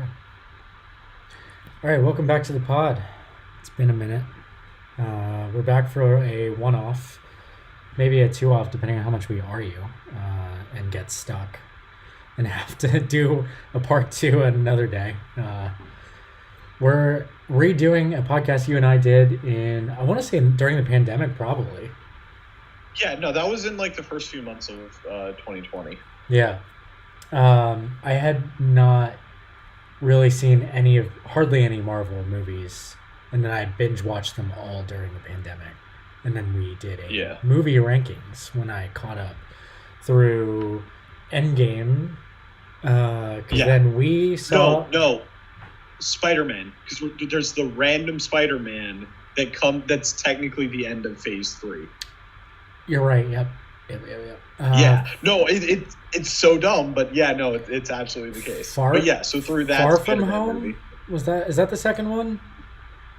Okay. All right, welcome back to the pod. It's been a minute. We're back for a one-off, maybe a two-off, depending on how much we argue and get stuck and have to do a part two another day. We're redoing a podcast you and I did I want to say during the pandemic, probably. Yeah, no, that was in like the first few months of 2020. Yeah. I had not really seen hardly any Marvel movies, and then I binge watched them all during the pandemic, and then we did a Yeah. movie rankings when I caught up through Endgame, because Yeah. then we saw. No, Spider-Man, because there's the random Spider-Man that's technically the end of Phase 3. You're right. Yep. Yeah, no, it's so dumb, but yeah, no, it's absolutely the case. But yeah, so through that Far From Spider-Man Home movie, is that the second one?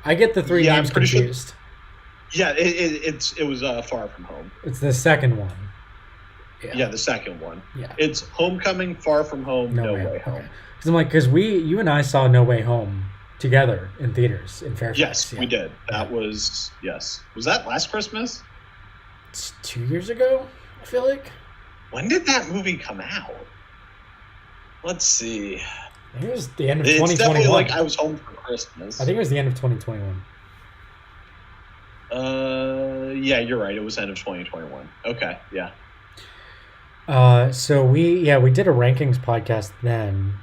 I get the three Yeah, names I'm pretty sure- confused. yeah, it was Far From Home. It's the second one. Yeah, the second one. Yeah. It's Homecoming, Far From Home, No Way Home. Okay. Because I'm like, you and I saw No Way Home together in theaters in Fairfax. Yes, yeah. we did. That was yes. Was that last Christmas? It's 2 years ago, I feel like. When did that movie come out? Let's see. I think it was the end of It's 2021. definitely like I was home for Christmas. I think it was the end of 2021. Yeah, you're right. It was end of 2021. Okay, yeah. So we did a rankings podcast then.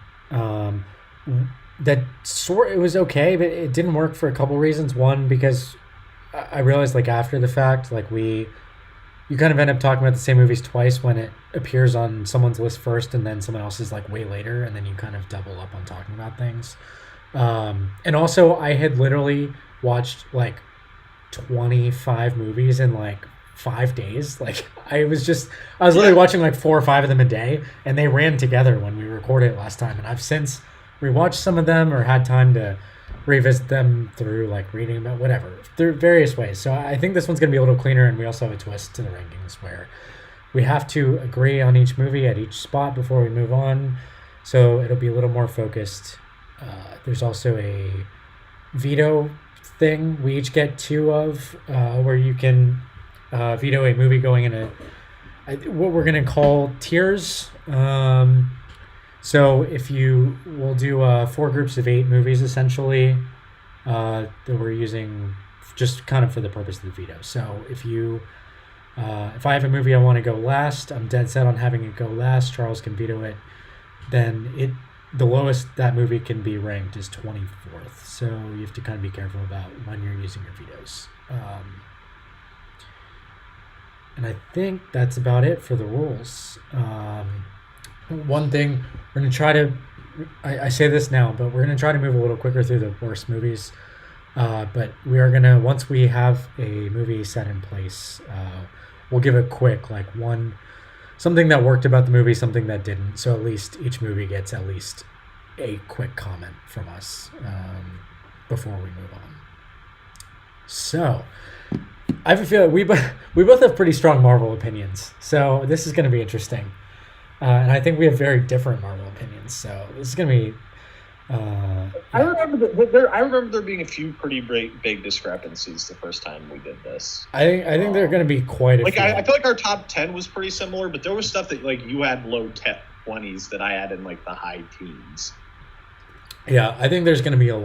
It was okay, but it didn't work for a couple reasons. One, because I realized like after the fact, like you kind of end up talking about the same movies twice when it appears on someone's list first and then someone else's like way later, and then you kind of double up on talking about things. And also I had literally watched like 25 movies in like 5 days. Like I was literally watching like 4 or 5 of them a day, and they ran together when we recorded it last time. And I've since rewatched some of them or had time to revisit them through like reading about whatever through various ways. So I think this one's gonna be a little cleaner, and we also have a twist to the rankings where we have to agree on each movie at each spot before we move on. So it'll be a little more focused. There's also a veto thing we each get 2 of, where you can veto a movie going in what we're going to call tiers. So we'll do 4 groups of 8 movies essentially, that we're using just kind of for the purpose of the veto. So if I have a movie I want to go last, I'm dead set on having it go last. Charles can veto it. Then the lowest that movie can be ranked is 24th. So you have to kind of be careful about when you're using your vetoes. And I think that's about it for the rules. One thing we're going to try to, I say this now, but we're going to try to move a little quicker through the worst movies. But we are going to, once we have a movie set in place, we'll give a quick, something that worked about the movie, something that didn't. So at least each movie gets at least a quick comment from us before we move on. So I have a feeling we both have pretty strong Marvel opinions. So this is going to be interesting. And I think we have very different Marvel opinions. So this is going to be... I remember there being a few pretty big discrepancies the first time we did this. I think there are going to be quite a few. I feel like our top 10 was pretty similar, but there was stuff that like you had low 20s that I had in like the high teens. Yeah, I think there's going to be a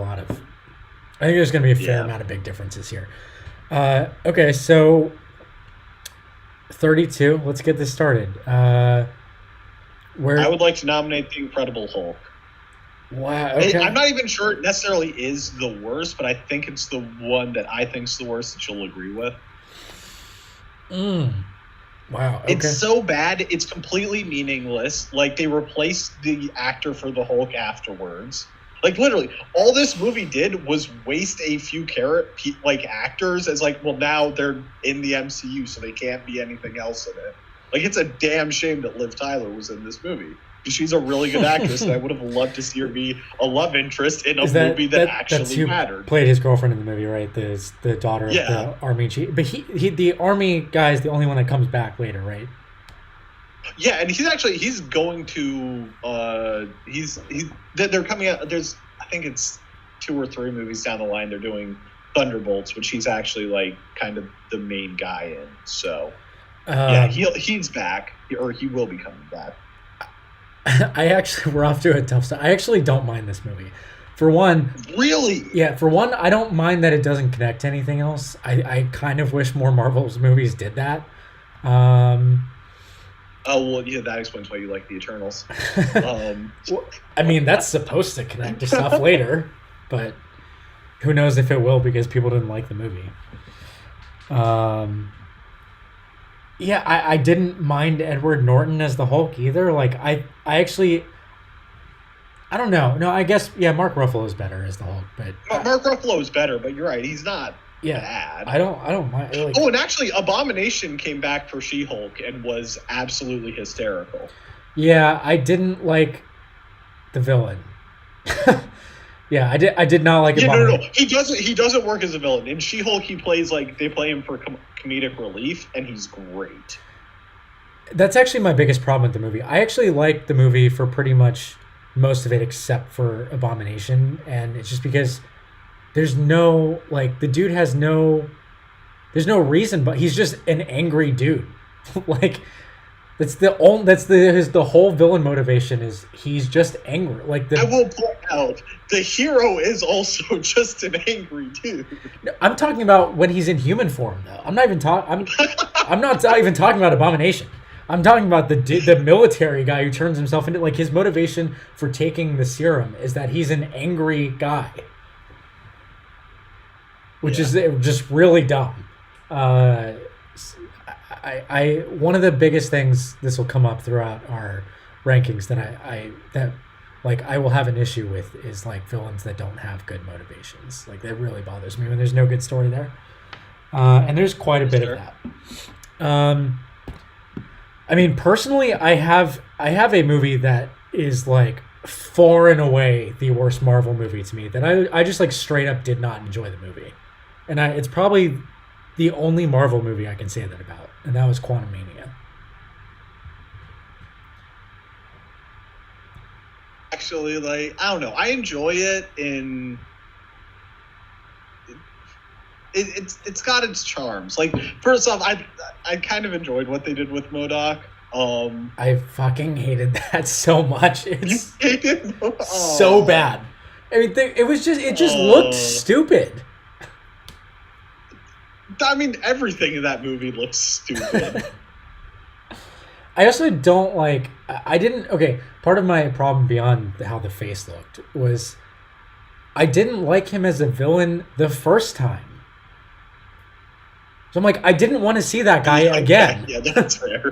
fair amount of big differences here. Okay, so 32. Let's get this started. I would like to nominate The Incredible Hulk. Wow. Okay. I'm not even sure it necessarily is the worst, but I think it's the one that I think's the worst that you'll agree with. Wow. Okay. It's so bad, it's completely meaningless. Like, they replaced the actor for the Hulk afterwards. Like, literally, all this movie did was waste a few actors as, like, well, now they're in the MCU, so they can't be anything else in it. Like, it's a damn shame that Liv Tyler was in this movie. She's a really good actress, and I would have loved to see her be a love interest in a movie that actually mattered. Played his girlfriend in the movie, right? The daughter of the army chief. But the army guy is the only one that comes back later, right? Yeah, and he's going to they're coming out. There's I think it's 2 or 3 movies down the line. They're doing Thunderbolts, which he's actually like kind of the main guy in. So yeah, he's back, or he will be coming back. We're off to a tough start. I actually don't mind this movie. For one, really, yeah. For one, I don't mind that it doesn't connect to anything else. I kind of wish more Marvel's movies did that. Oh well, yeah, that explains why you like the Eternals. Well, I mean, that's supposed to connect to stuff later, but who knows if it will because people didn't like the movie. Yeah, I didn't mind Edward Norton as the Hulk either. Like I actually, I don't know. No, I guess yeah, Mark Ruffalo is better as the Hulk, but Mark Ruffalo is better. But you're right, he's not. Yeah, bad. I don't mind. Like, and actually, Abomination came back for She-Hulk and was absolutely hysterical. Yeah, I didn't like the villain. Yeah, I did not like Abomination. No. He doesn't work as a villain. In She-Hulk, he plays like they play him for comedic relief, and he's great. That's actually my biggest problem with the movie. I actually like the movie for pretty much most of it, except for Abomination, and it's just because. There's no like the dude has no. There's no reason, but he's just an angry dude. Like that's the whole villain motivation is he's just angry. Like I will point out the hero is also just an angry dude. I'm talking about when he's in human form, though. I'm not even talking about Abomination. I'm talking about the military guy who turns himself into like his motivation for taking the serum is that he's an angry guy. Which is just really dumb. I one of the biggest things this will come up throughout our rankings that I will have an issue with is like villains that don't have good motivations. Like that really bothers me when there's no good story there. And there's quite a bit of that. I mean, personally, I have a movie that is like far and away the worst Marvel movie to me that I just like straight up did not enjoy the movie. And it's probably the only Marvel movie I can say that about, and that was Quantumania. Actually, like I don't know, I enjoy it in. It's got its charms. Like first off, I kind of enjoyed what they did with MODOK. I fucking hated that so much. It's so bad. I mean, it just looked stupid. I mean, everything in that movie looks stupid. I also don't like. I didn't. Okay, part of my problem beyond how the face looked was I didn't like him as a villain the first time. So I'm like, I didn't want to see that guy again. Yeah, that's fair.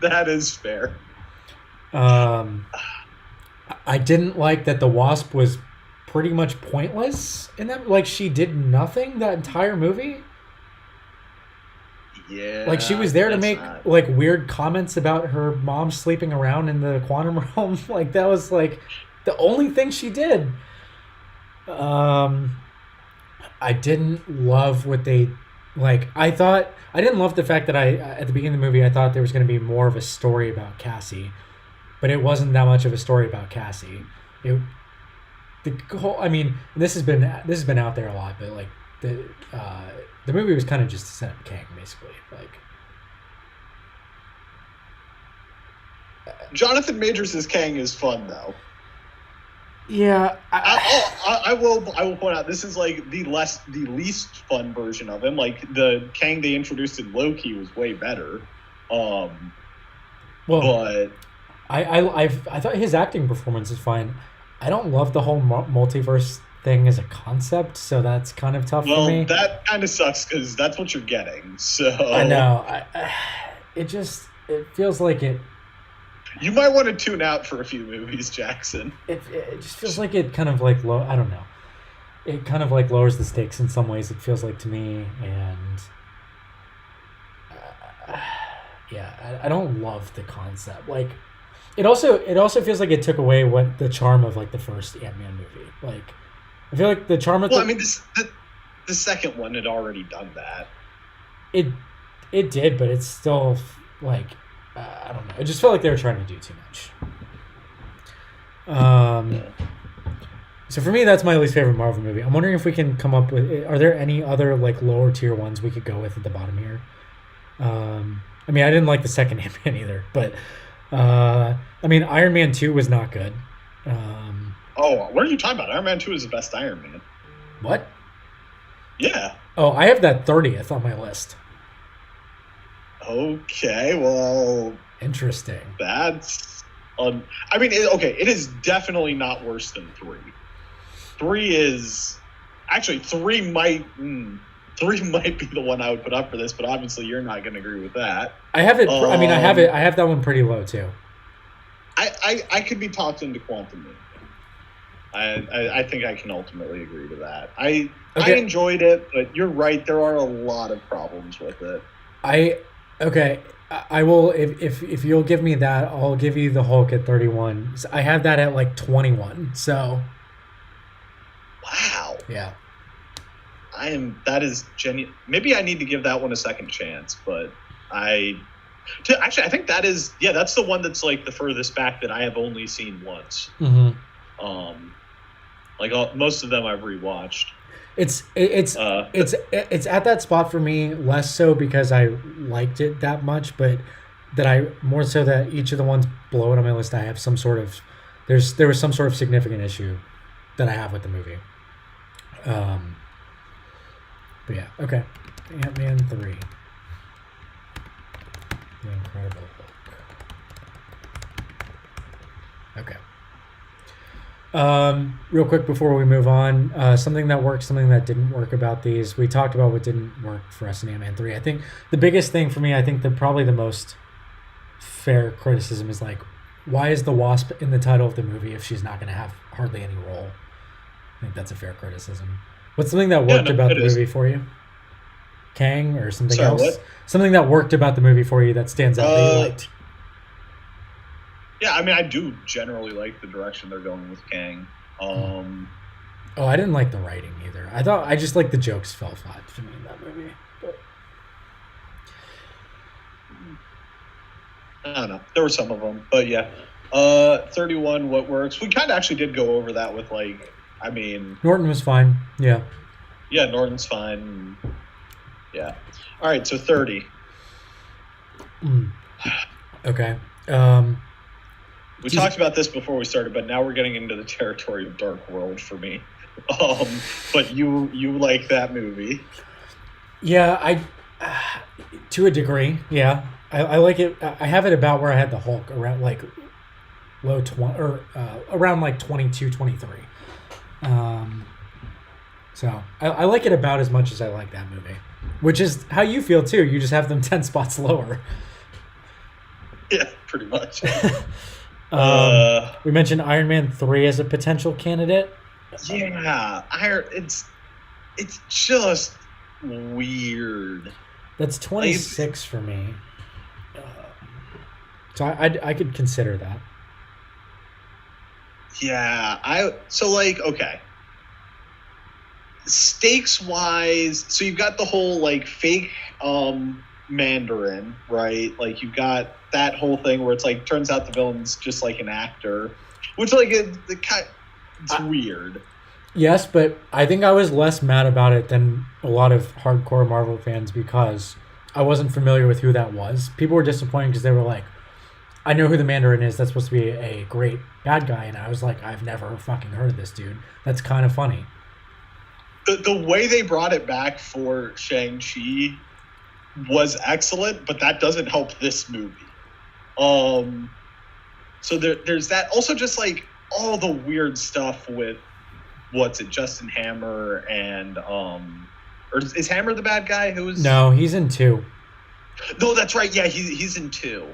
That is fair. I didn't like that the Wasp was pretty much pointless in that. Like she did nothing that entire movie. Yeah. Like she was there to make like weird comments about her mom sleeping around in the quantum realm. Like that was like the only thing she did. I didn't love what they like. I didn't love the fact that at the beginning of the movie I thought there was going to be more of a story about Cassie, but it wasn't that much of a story about Cassie. I mean, this has been out there a lot, but like the movie was kind of just to set up Kang, basically. Like Jonathan Majors as Kang is fun though. Yeah, I will point out this is like the least fun version of him. Like the Kang they introduced in Loki was way better. But I thought his acting performance is fine. I don't love the whole multiverse thing as a concept, so that's kind of tough for me. Well, that kind of sucks because that's what you're getting. So I know. It feels like it. You might want to tune out for a few movies, Jackson. It just feels like it kind of like I don't know. It kind of like lowers the stakes in some ways. It feels like to me, and I don't love the concept. Like, it also feels like it took away what the charm of like the first Ant-Man movie. Like, I feel like the charm of the second one had already done that. It did, but it's still like I don't know. It just felt like they were trying to do too much. So for me, that's my least favorite Marvel movie. I'm wondering if we can come up with. Are there any other like lower tier ones we could go with at the bottom here? I mean, I didn't like the second Ant-Man either, but I mean, Iron Man 2 was not good. Oh, what are you talking about? Iron Man 2 is the best Iron Man. What? Yeah. Oh, I have that 30th on my list. Okay, well, Interesting. that's I mean, it is definitely not worse than 3. 3 is actually 3 might 3 might be the one I would put up for this, but obviously you're not going to agree with that. I have it. I mean, I have it. I have that one pretty low too. I could be talked into Quantum Leap. I think I can ultimately agree to that. I enjoyed it, but you're right. There are a lot of problems with it. I will if you'll give me that, I'll give you the Hulk at 31. I have that at like 21. So wow. Yeah. That is genuine. Maybe I need to give that one a second chance, but actually I think that's the one that's like the furthest back that I have only seen once. Mm-hmm. Like most of them I've rewatched. It's at that spot for me, less so because I liked it that much, but that I more so that each of the ones below it on my list I have some sort of there was some sort of significant issue that I have with the movie. But yeah, okay. Ant-Man 3. The Incredible Hulk. Okay. Real quick before we move on, something that worked, something that didn't work about these. We talked about what didn't work for us in Ant-Man 3. I think the biggest thing for me, I think probably the most fair criticism is like, why is the Wasp in the title of the movie if she's not going to have hardly any role? I think that's a fair criticism. What's something that worked about the movie for you? Kang or something else? What? Something that worked about the movie for you that stands out that you liked? Yeah, I mean, I do generally like the direction they're going with Kang. Oh, I didn't like the writing either. I just like the jokes fell flat to me in that movie. But I don't know. There were some of them, but yeah. 31, what works? We kind of actually did go over that with Norton was fine. Yeah. Yeah, Norton's fine. Yeah. All right, so 30. Okay. We talked about this before we started, but now we're getting into the territory of Dark World for me. But you like that movie? Yeah, to a degree. Yeah, I like it. I have it about where I had the Hulk around like low 20 or around like 22, 23. So I like it about as much as I like that movie, which is how you feel too. You just have them 10 spots lower. Yeah, pretty much. We mentioned Iron Man 3 as a potential candidate. Yeah, it's just weird. That's 26 for me. So I could consider that. Yeah, okay. Stakes wise, so you've got the whole like fake Mandarin, right? Like you've got that whole thing where it's like turns out the villain's just like an actor, which it's weird. Yes, but I think I was less mad about it than a lot of hardcore Marvel fans because I wasn't familiar with who that was. People were disappointed because they were like, I know who the Mandarin is. That's supposed to be a great bad guy. And I was like, I've never fucking heard of this dude. That's kind of funny. The way they brought it back for Shang-Chi was excellent, but that doesn't help this movie. So there's that. Also just like all the weird stuff with Justin Hammer and or is Hammer the bad guy? No, he's in 2. No, that's right. Yeah, he's in 2.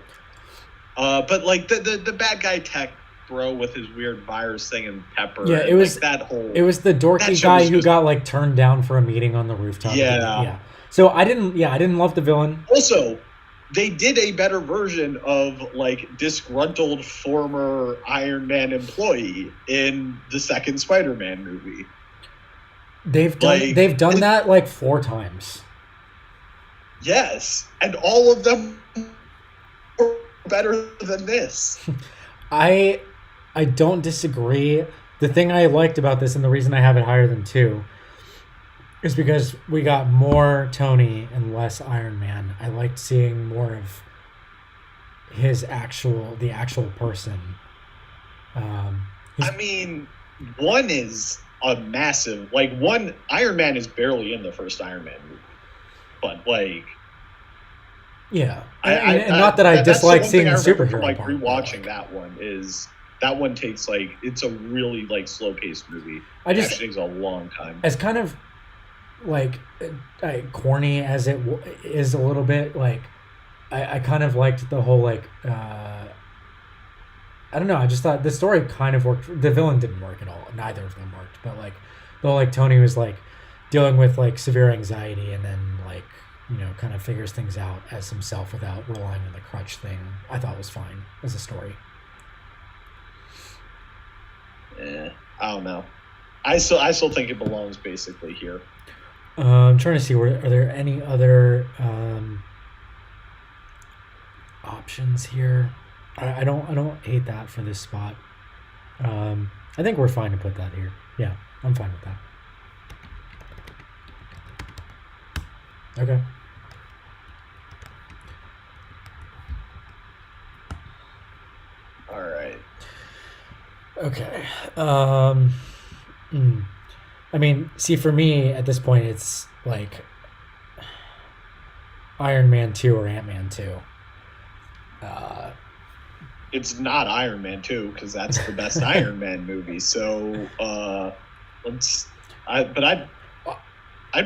But like the bad guy tech bro with his weird virus thing and Pepper. Yeah, it was that whole. It was the dorky guy who got like turned down for a meeting on the rooftop. Yeah. So I didn't love the villain. Also, they did a better version of like disgruntled former Iron Man employee in the second Spider-Man movie. They've done that like 4 times. Yes, and all of them better than this. I don't disagree. The thing I liked about this, and the reason I have it higher than 2, is because we got more Tony and less Iron Man. I liked seeing more of the actual person. I mean, one is a massive, like, one, Iron Man is barely in the first Iron Man movie. But, like, yeah. And not that I dislike seeing the superhero from, like, part, rewatching that one is, that one takes, like, it's a really, like, slow-paced movie. It actually takes a long time. As kind of, like, corny as it is a little bit, like, I kind of liked the whole, like, I don't know. I just thought the story kind of worked. The villain didn't work at all. Neither of them worked. But, like, the whole, like, Tony was, like, dealing with, like, severe anxiety and then, like, you know, kind of figures things out as himself without relying on the crutch thing. I thought was fine as a story. I don't know. I still think it belongs basically here. I'm trying to see, are there any other options here? I don't hate that for this spot. I think we're fine to put that here. Yeah, I'm fine with that. Okay. All right. Okay. I mean, see, for me at this point, it's like Iron Man 2 or Ant-Man 2. It's not Iron Man 2 because that's the best Iron Man movie. So I'd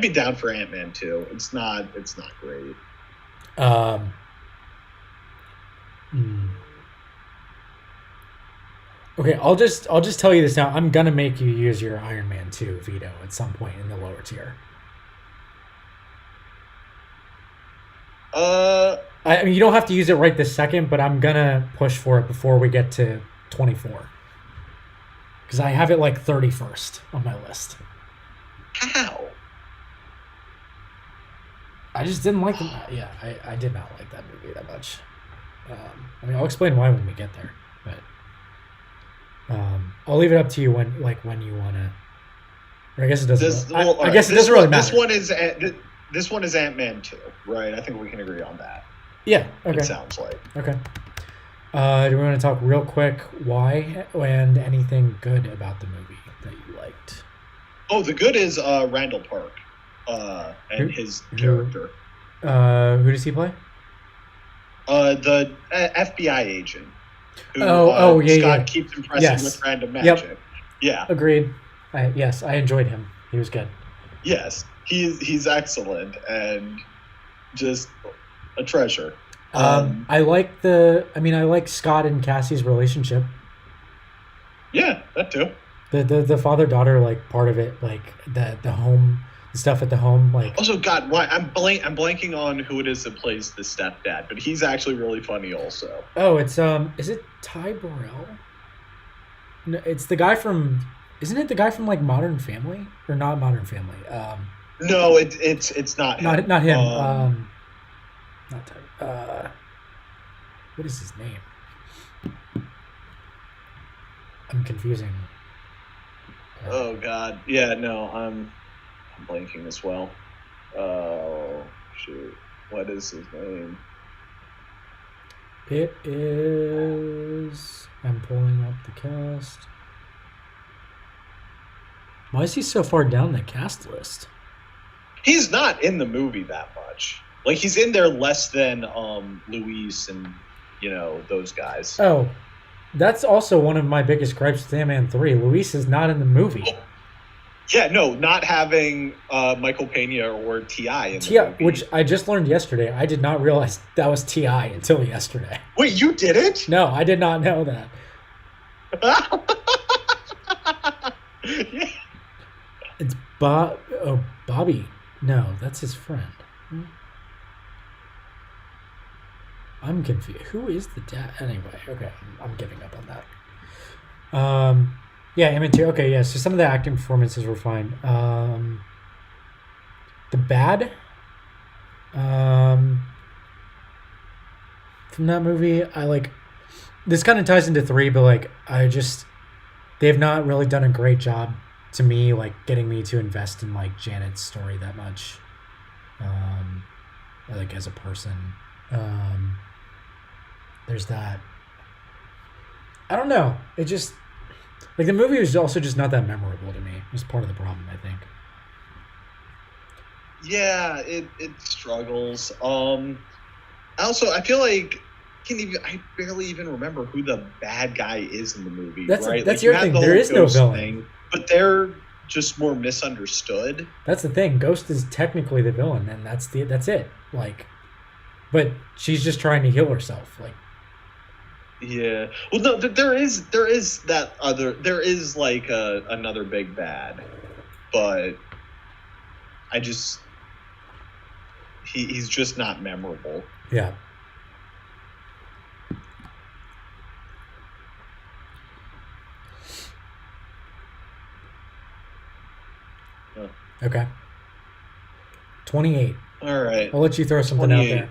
be down for Ant-Man 2. It's not great. Okay, I'll just tell you this now. I'm gonna make you use your Iron Man 2 veto at some point in the lower tier. I mean, you don't have to use it right this second, but I'm gonna push for it before we get to 24. Because I have it like 31st on my list. How? I just didn't like it. Yeah, I did not like that movie that much. I mean, I'll explain why when we get there, but I'll leave it up to you when you want to. Or I guess it doesn't. I guess it doesn't really matter. This one is Ant-Man 2, right? I think we can agree on that. Yeah. Okay. It sounds like. Okay. Do we want to talk real quick why and anything good about the movie that you liked? Oh, the good is Randall Park and his character. Who does he play? The FBI agent. Who, Scott keeps impressing with random magic. Yep. Yeah. Agreed. Yes, I enjoyed him. He was good. Yes, he's excellent and just a treasure. I like Scott and Cassie's relationship. Yeah, that too. The father daughter, like, part of it, like the home, the stuff at the home, like. Also, God, why I'm blanking on who it is that plays the stepdad, but he's actually really funny also. Oh, it's is it Ty Burrell? No, it's the guy from. Isn't it the guy from, like, Modern Family or not Modern Family? No, it's not him. Not him. Not Ty. What is his name? I'm confusing. Oh God, yeah, no, I'm blanking as well. Oh shoot, what is his name? It is. I'm pulling up the cast. Why is he so far down the cast list? He's not in the movie that much. Like, he's in there less than Luis and, you know, those guys. Oh, that's also one of my biggest gripes with Ant-Man 3. Luis is not in the movie. Oh. Yeah, no, not having Michael Pena or T.I. in the movie. Which I just learned yesterday. I did not realize that was T.I. until yesterday. Wait, you didn't? No, I did not know that. Yeah. It's Bobby. No, that's his friend. I'm confused. Who is the dad? Anyway, okay, I'm giving up on that. Yeah, Ant-Man 2. Okay, yeah, so some of the acting performances were fine. The bad, from that movie. I like this kind of ties into 3, but like they've not really done a great job to me, like getting me to invest in like Janet's story that much. Like as a person, um, there's that. I don't know. It just like the movie was also just not that memorable to me. It's part of the problem, I think. Yeah, it struggles. Also, I feel like I barely even remember who the bad guy is in the movie. That's right? that's Like, you your have thing. the There whole is no Ghost villain. thing, but they're just more misunderstood. That's the thing. Ghost is technically the villain, and that's it. Like, but she's just trying to heal herself. Like, Yeah. Well, no, there is like another big bad, but I just he's just not memorable. yeah. Yeah. Okay. 28. All right. I'll let you throw something out 28. there.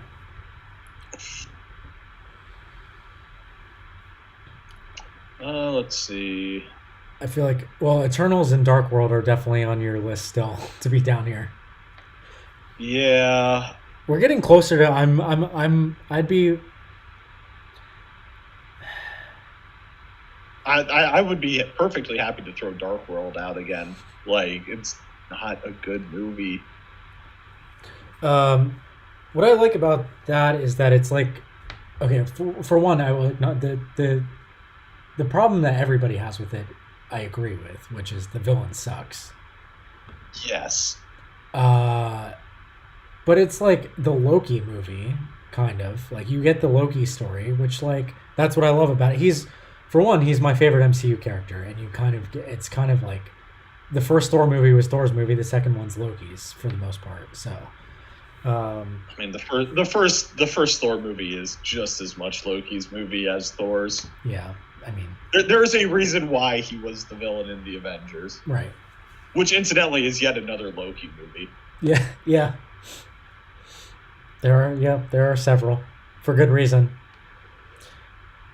Let's see. I feel like Eternals and Dark World are definitely on your list still to be down here. Yeah. We're getting closer to I'd be I would be perfectly happy to throw Dark World out again. Like, it's not a good movie. what I like about that is that it's like okay, for one, I will not the problem that everybody has with it, I agree with, which is the villain sucks. Yes. Uh, but it's like the Loki movie, kind of. Like you get the Loki story, which like that's what I love about it. For one, he's my favorite MCU character, and you kind of get it's kind of like the first Thor movie was Thor's movie, the second one's Loki's for the most part. So, I mean, the first Thor movie is just as much Loki's movie as Thor's. yeah, I mean, There is a reason why he was the villain in the Avengers, right. which incidentally is yet another Loki movie. Yeah, yeah. There are several for good reason.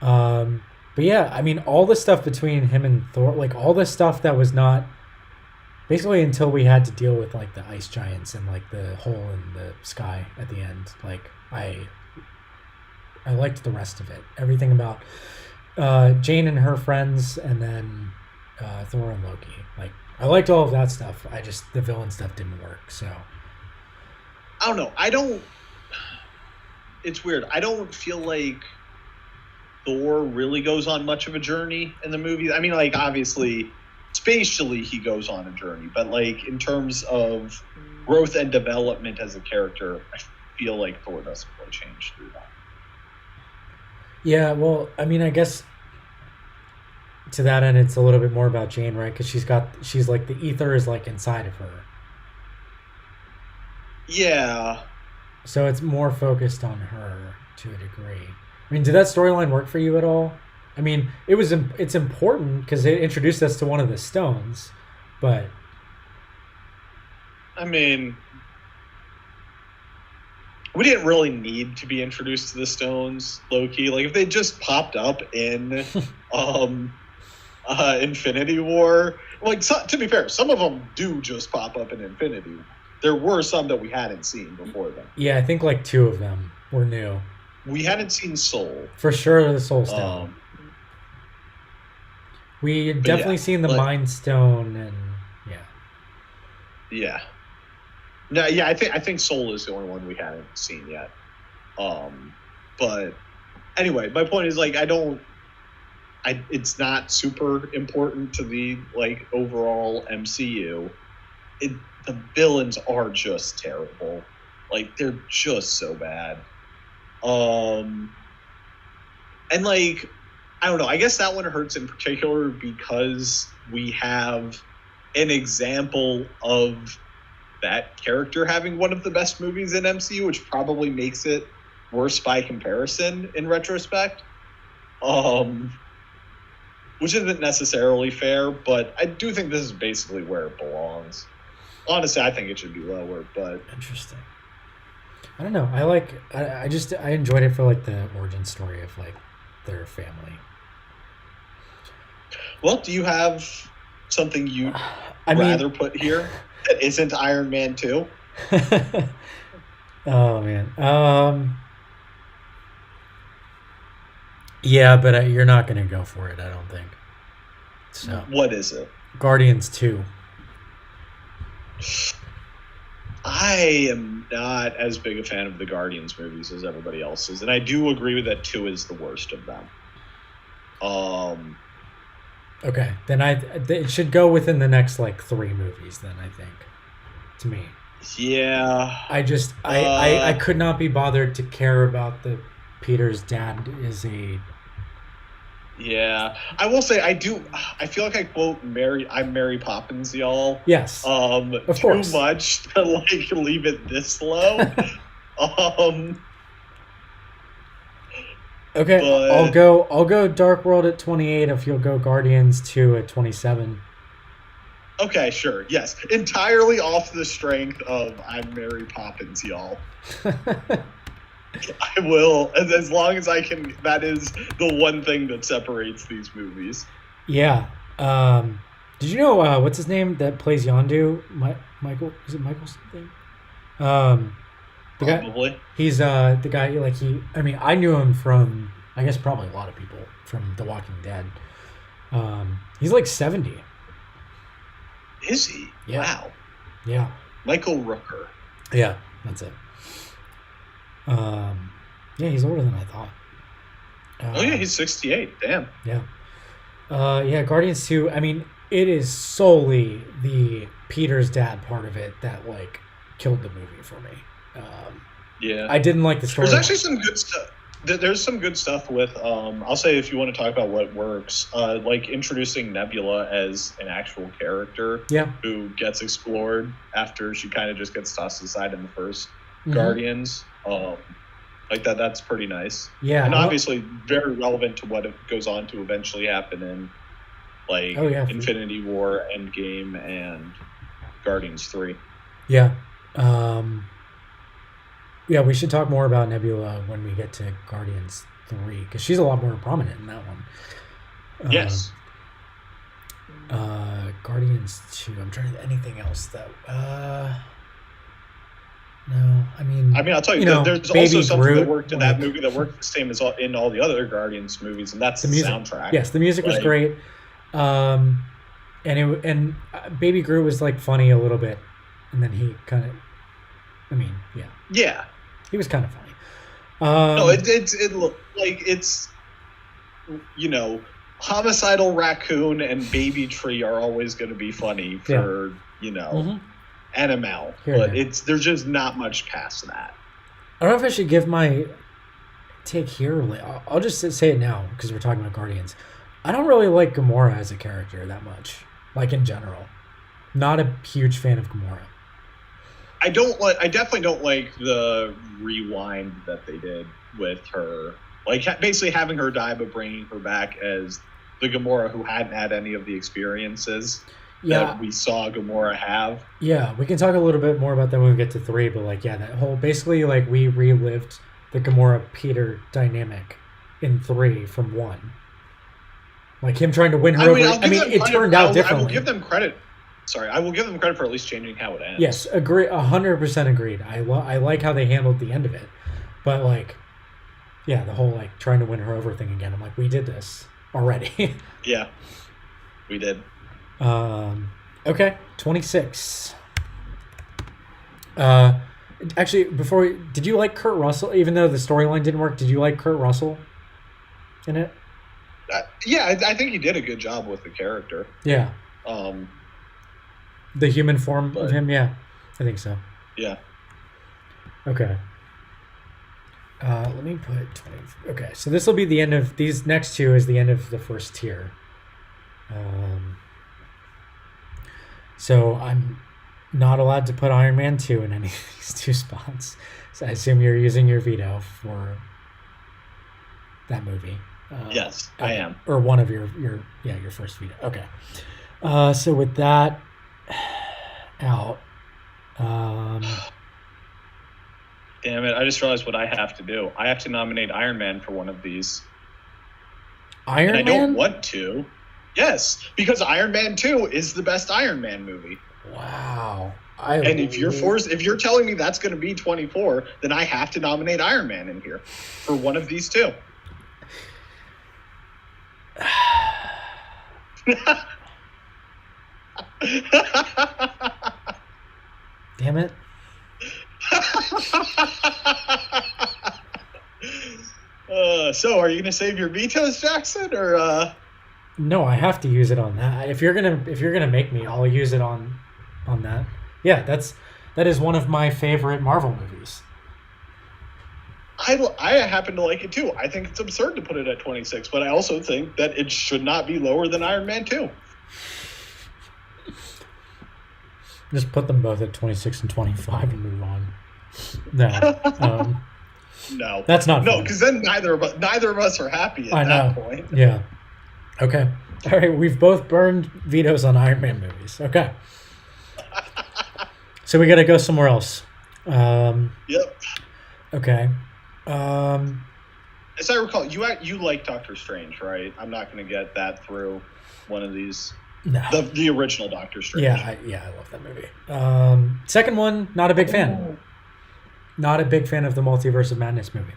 But yeah, I mean, all the stuff between him and Thor, like all the stuff that was not basically until we had to deal with like the ice giants and like the hole in the sky at the end. Like I liked the rest of it. Everything about Jane and her friends, and then Thor and Loki. Like I liked all of that stuff. I just the villain stuff didn't work. So I don't know. It's weird. I don't feel like Thor really goes on much of a journey in the movie. I mean, like, obviously, spatially he goes on a journey, but like in terms of growth and development as a character, I feel like Thor doesn't really change through that. yeah, well, I mean, I guess to that end, it's a little bit more about Jane, right? Because she's like the ether is like inside of her, Yeah. so it's more focused on her to a degree. I mean, did that storyline work for you at all? I mean, it's important because it introduced us to one of the stones, but I mean, we didn't really need to be introduced to the stones, Loki. Like, if they just popped up in Infinity War, like, to be fair, some of them do just pop up in Infinity War. There were some that we hadn't seen before then. yeah, I think like two of them were new We hadn't seen Soul. for sure. The Soul Stone. We had definitely yeah, seen the like- Mind Stone, and yeah, Yeah. No, yeah, I think Soul is the only one we haven't seen yet. But anyway, my point is like it's not super important to the like overall MCU. The villains are just terrible. Like, they're just so bad. And like, I don't know, I guess that one hurts in particular because we have an example of that character having one of the best movies in MCU, which probably makes it worse by comparison in retrospect. Which isn't necessarily fair, but I do think this is basically where it belongs. Honestly, I think it should be lower, but interesting. I don't know. I just I enjoyed it for like the origin story of like their family. Well, do you have something you'd I mean, rather put here that isn't Iron Man 2? oh man. Yeah, but you're not gonna go for it. I don't think. So What is it? Guardians 2. I am not as big a fan of the Guardians movies as everybody else is, and I do agree with that 2 is the worst of them. Um, Okay, then it should go within the next like 3 movies. Then I think, to me, yeah. I just I could not be bothered to care about the Peter's dad is a Yeah, I will say I do. I feel like I quote Mary. I'm Mary Poppins, y'all. yes, of Too course. much to like leave it this low. um, Okay, but I'll go Dark World at 28 if you'll go Guardians 2 at 27. okay, sure, yes, entirely off the strength of I'm Mary Poppins, y'all. I will, as long as I can. That is the one thing that separates these movies. Yeah. Did you know what's his name that plays Yondu? Michael, is it Michael something? The guy. Probably. He's the guy like he. I mean, I knew him from. I guess probably a lot of people from The Walking Dead. He's like 70. Is he? Yeah. Wow. Yeah. Michael Rooker. Yeah. That's it. Yeah, he's older than I thought. Oh yeah, he's 68. Damn. Yeah. Yeah, Guardians 2, I mean, it is solely the Peter's dad part of it that, like, killed the movie for me. Yeah. I didn't like the story. There's actually some good stuff. There's some good stuff with. I'll say if you want to talk about what works, like introducing Nebula as an actual character Yeah. who gets explored after she kind of just gets tossed aside in the 1st Mhm. Guardians. Like that. That's pretty nice. Yeah. And well, obviously very relevant to what it goes on to eventually happen in like Oh, yeah. Infinity War, Endgame, and Guardians 3. Yeah. Yeah, we should talk more about Nebula when we get to Guardians 3, because she's a lot more prominent in that one. Yes. Guardians 2, I'm trying to, anything else that, no, I mean, I'll tell you, you know, there's Baby also something Groot, that worked in that like- movie that worked the same as in all the other Guardians movies, and that's the music. soundtrack. Yes, the music was Like- great. And Baby Groot was like funny a little bit, and then he kind of, I mean, yeah, Yeah. he was kind of funny. No, it's homicidal raccoon and baby tree are always going to be funny for Mhm. animal, Here but and there. there's just not much past that. I don't know if I should give my take here. Or I'll just say it now because we're talking about Guardians. I don't really like Gamora as a character that much, like in general. Not a huge fan of Gamora. I definitely don't like the rewind that they did with her, like basically having her die but bringing her back as the Gamora who hadn't had any of the experiences Yeah, that we saw Gamora have. yeah, we can talk a little bit more about that when we get to 3. But like, yeah, that whole basically like we relived the Gamora Peter dynamic in 3 from 1. Like him trying to win her over. I mean, it turned out differently. I will give them credit. Sorry, I will give them credit for at least changing how it ends. Yes, agree, 100% agreed. I like how they handled the end of it, but like, yeah, the whole like trying to win her over thing again. I'm like, we did this already. Yeah, we did. Okay, 26. Actually, did you like Kurt Russell? Even though the storyline didn't work, did you like Kurt Russell in it? Yeah, I think he did a good job with the character. Yeah, Um, the human form of But- him. Yeah, I think so. yeah. Okay. Let me put 20. Okay, so this will be the end of these next 2 is the end of the first tier. So I'm not allowed to put Iron Man 2 in any of these 2 spots. So I assume you're using your veto for that movie. Yes, I am. Or one of your first veto. Okay. So with that out, Damn it! I just realized what I have to do. I have to nominate Iron Man for one of these, Iron and I Man? don't want to. Yes, because Iron Man 2 is the best Iron Man movie. Wow. And if you're telling me that's going to be 24, then I have to nominate Iron Man in here for one of these two. Damn it. So are you going to save your vetoes, Jackson, or No, I have to use it on that. If you're gonna make me, I'll use it on that. Yeah, that is one of my favorite Marvel movies. I happen to like it too. I think it's absurd to put it at 26, but I also think that it should not be lower than Iron Man 2. Just put them both at 26 and 25 and move on. No. No. That's not No, fun. because then neither of us are happy at that point. Yeah. Okay. All right, we've both burned vetoes on Iron Man movies. Okay. So we got to go somewhere else. Yep. Okay. As I recall, you like Doctor Strange, right? I'm not going to get that through one of these. No. The original Doctor Strange. Yeah, I love that movie. Second one, not a big fan. Not a big fan of the Multiverse of Madness movie.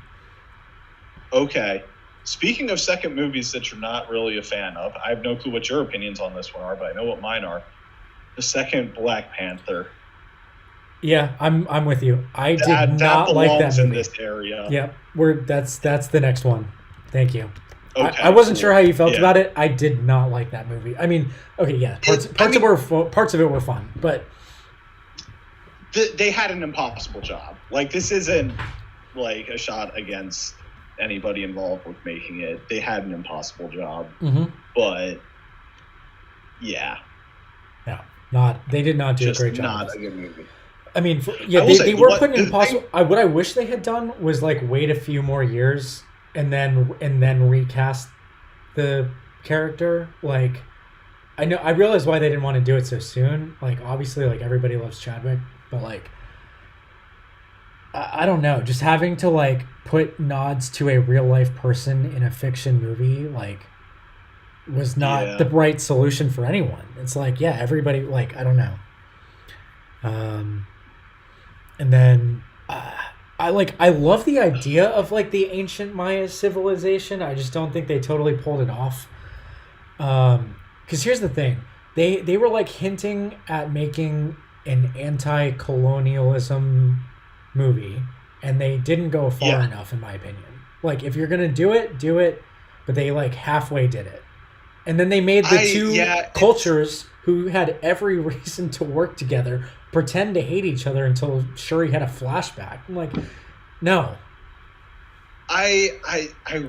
Okay. Speaking of second movies that you're not really a fan of, I have no clue what your opinions on this one are, but I know what mine are. The second Black Panther. Yeah, I'm with you. I did not like that movie. In this area. Yeah, that's the next one. Thank you. Okay, I wasn't sure how you felt yeah. about it. I did not like that movie. I mean, okay, yeah, parts of it were fun, but they had an impossible job. Like, this isn't like a shot against anybody involved with making it. They had an impossible job, but yeah, they did not do just a great job. Not a good movie. I mean, they were putting impossible. What I wish they had done was like wait a few more years and then recast the character. Like, I realize why they didn't want to do it so soon. Like, obviously, like everybody loves Chadwick, but like, I don't know. Just having to like put nods to a real life person in a fiction movie, like, was not the right solution for anyone. It's like, yeah, everybody, like, I don't know. And then I love the idea of like the ancient Maya civilization. I just don't think they totally pulled it off. Because here's the thing, they were like hinting at making an anti-colonialism movie, and they didn't go far enough, in my opinion. Like, if you're gonna do it, but they like halfway did it, and then they made the two cultures who had every reason to work together pretend to hate each other until Shuri had a flashback. I'm like, no. I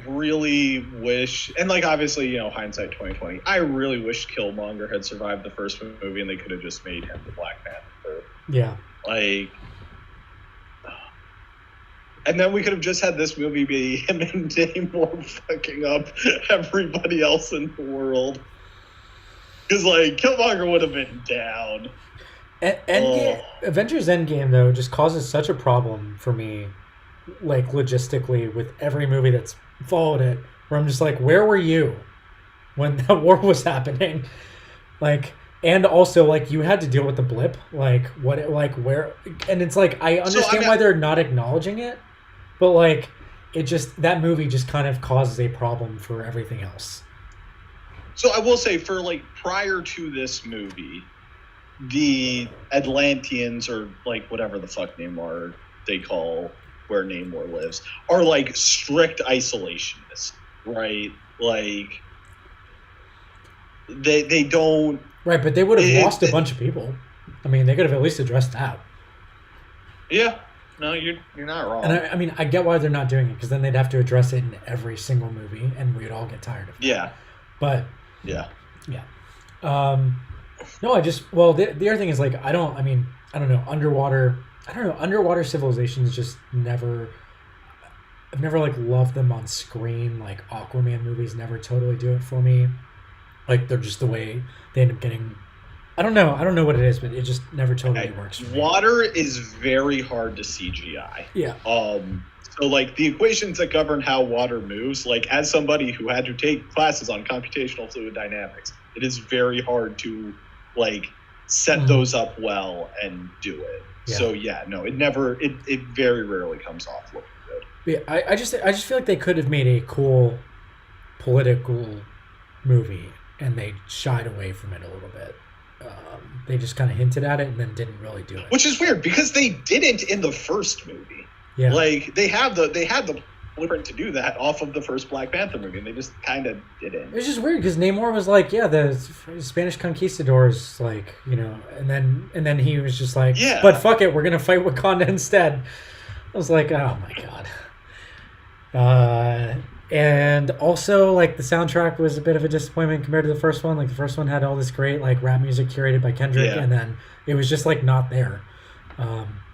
really wish, and like obviously, you know, hindsight 2020. I really wish Killmonger had survived the first movie, and they could have just made him the Black Panther. Yeah. Like, and then we could have just had this movie be him and Namor fucking up everybody else in the world. Because like Killmonger would have been down. Avengers Endgame though just causes such a problem for me, like logistically, with every movie that's followed it, where I'm just like, where were you when that war was happening? Like, and also like you had to deal with the blip, like what, like where, and it's like I understand why they're not acknowledging it, but like it just, that movie just kind of causes a problem for everything else. So I will say, for like prior to this movie, the Atlanteans, or like whatever the fuck Namor they call where Namor lives, are like strict isolationists, right? Like they don't. Right, but they would have lost a bunch of people. I mean, they could have at least addressed that. Yeah. No, you're not wrong. And I mean, I get why they're not doing it, because then they'd have to address it in every single movie, and we'd all get tired of it. Yeah. But yeah. No, the other thing is like I don't know, underwater civilizations just never. I've never like loved them on screen. Like Aquaman movies never totally do it for me. Like they're just the way they end up getting I don't know. I don't know what it is, but it just never totally Okay. works for me. Water is very hard to CGI. Yeah. So like the equations that govern how water moves, like as somebody who had to take classes on computational fluid dynamics, it is very hard to like set Mhm. those up well and do it. Yeah. So yeah, no, it very rarely comes off looking good. Yeah, I just feel like they could have made a cool political movie, and they shied away from it a little bit. They just kind of hinted at it and then didn't really do it. Which is weird because they didn't in the first movie. Yeah, Like they had the blueprint to do that off of the first Black Panther movie, and they just kind of didn't. it was just weird because Namor was like, yeah, the Spanish conquistadors, like, you know, and then he was just like, Yeah. but fuck it, we're gonna fight Wakanda instead. I was like, oh my god. And also, like, the soundtrack was a bit of a disappointment compared to the first one. Like, the first one had all this great, like, rap music curated by Kendrick, Yeah. and then it was just, like, not there.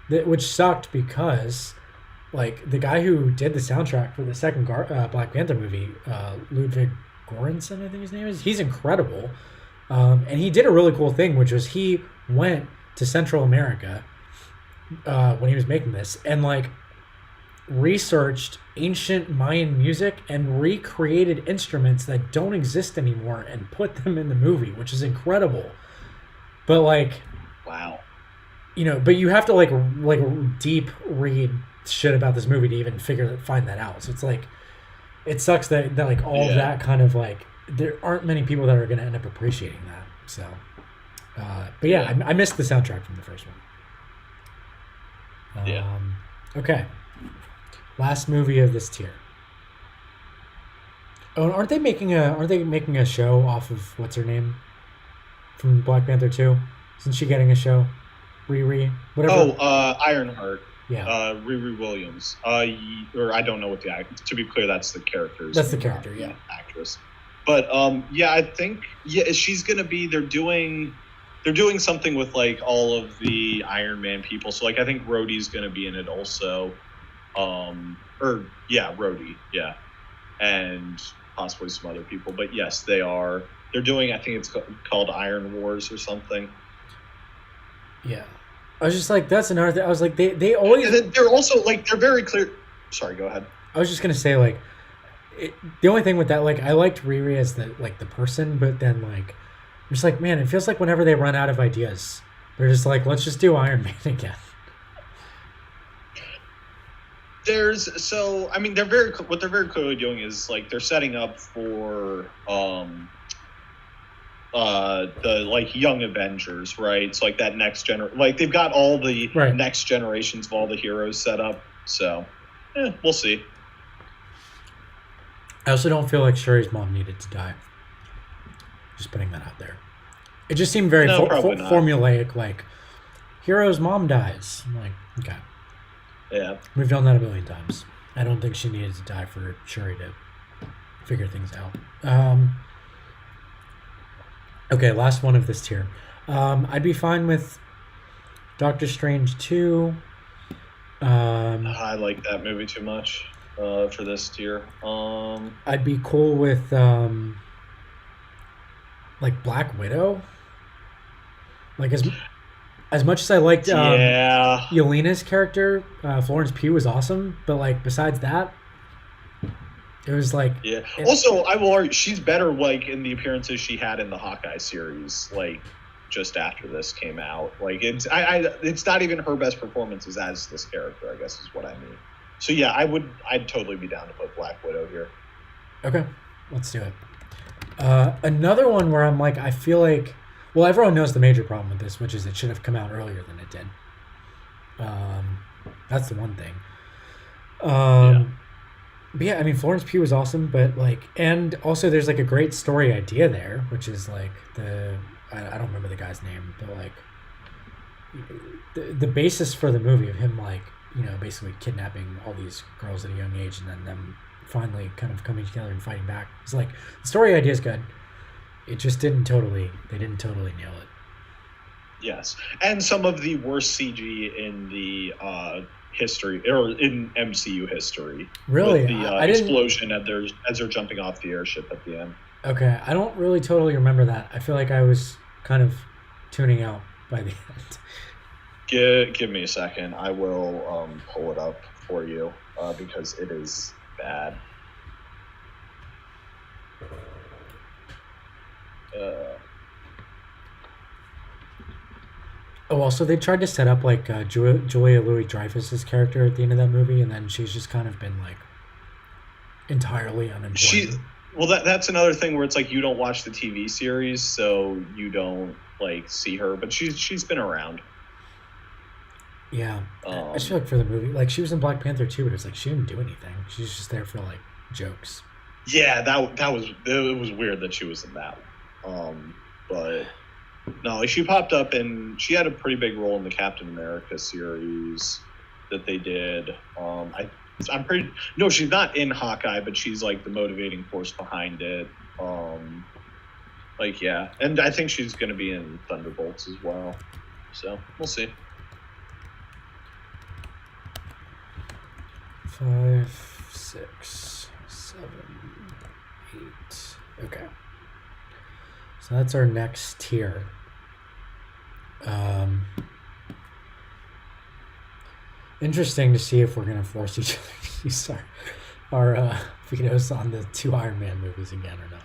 Which sucked because, like, the guy who did the soundtrack for the second Black Panther movie, Ludwig Göransson, I think his name is, he's incredible. And he did a really cool thing, which was he went to Central America when he was making this, and, like, researched ancient Mayan music and recreated instruments that don't exist anymore and put them in the movie, which is incredible. But like, Wow. you know, but you have to like deep read shit about this movie to even find that out. So it's like, it sucks that like all of Yeah. that kind of like there aren't many people that are going to end up appreciating that. So, but yeah, I missed the soundtrack from the first one. Yeah. Okay. Last movie of this tier. Oh, and aren't they making a show off of what's her name from Black Panther 2? Isn't she getting a show? Riri, whatever. Oh, Ironheart. Yeah. Riri Williams. Or I don't know what the act. To be clear, that's the character's. That's the character, yeah. Actress. But yeah, I think she's gonna be. They're doing something with like all of the Iron Man people. So like I think Rhodey's gonna be in it also. Rhodey, yeah, and possibly some other people. But yes, they are. They're doing. I think it's called Iron Wars or something. Yeah. I was just like, that's another thing. I was like, they always. And then they're also like they're very clear. Sorry, go ahead. I was just gonna say like, the only thing with that, like, I liked Riri as the person, but then like, I'm just like, man, it feels like whenever they run out of ideas, they're just like, let's just do Iron Man again. They're very clearly doing is like they're setting up for the like young Avengers, right? It's like that next like they've got all the Right. next generations of all the heroes set up. So we'll see. I also don't feel like Shuri's mom needed to die. Just putting that out there. It just seemed very No, probably not. formulaic, like, hero's mom dies. I'm like, okay. Yeah. We've done that a million times. I don't think she needed to die for Shuri to figure things out. Okay, last one of this tier. I'd be fine with Doctor Strange 2. I like that movie too much for this tier. I'd be cool with like Black Widow. Like as much as I liked yeah. Yelena's character, Florence Pugh was awesome, but like besides that, it was like Yeah. Also, I will argue she's better like in the appearances she had in the Hawkeye series, like just after this came out. Like it's not even her best performances as this character, I guess is what I mean. So yeah, I'd totally be down to put Black Widow here. okay, let's do it. Another one where I'm like, I feel like, well, everyone knows the major problem with this, which is it should have come out earlier than it did. That's the one thing. But yeah, I mean, Florence Pugh was awesome, but like, and also there's like a great story idea there, which is like I don't remember the guy's name, but like the basis for the movie of him, like, you know, basically kidnapping all these girls at a young age and then them finally kind of coming together and fighting back. It's like, the story idea is good. It just they didn't totally nail it. Yes, and some of the worst CG in the history or in MCU history. Really? With the I didn't. explosion as they're jumping off the airship at the end. Okay, I don't really totally remember that. I feel like I was kind of tuning out by the end. Give me a second. I will pull it up for you because it is bad. Oh, also they tried to set up like Julia Louis-Dreyfus's character at the end of that movie, and then she's just kind of been like entirely unimportant. Well, that's another thing where it's like you don't watch the TV series, so you don't like see her, but she's been around. Yeah, I just feel like for the movie, like she was in Black Panther too, but it's like she didn't do anything. She's just there for like jokes. Yeah, it was weird that she was in that. But no, like she popped up and she had a pretty big role in the Captain America series that they did. I'm pretty no, she's not in Hawkeye, but she's like the motivating force behind it. Like yeah, and I think she's going to be in Thunderbolts as well. So we'll see. 5, 6, 7, 8. Okay. So that's our next tier. Interesting to see if we're going to force each other to use our vetoes on the 2 Iron Man movies again or not.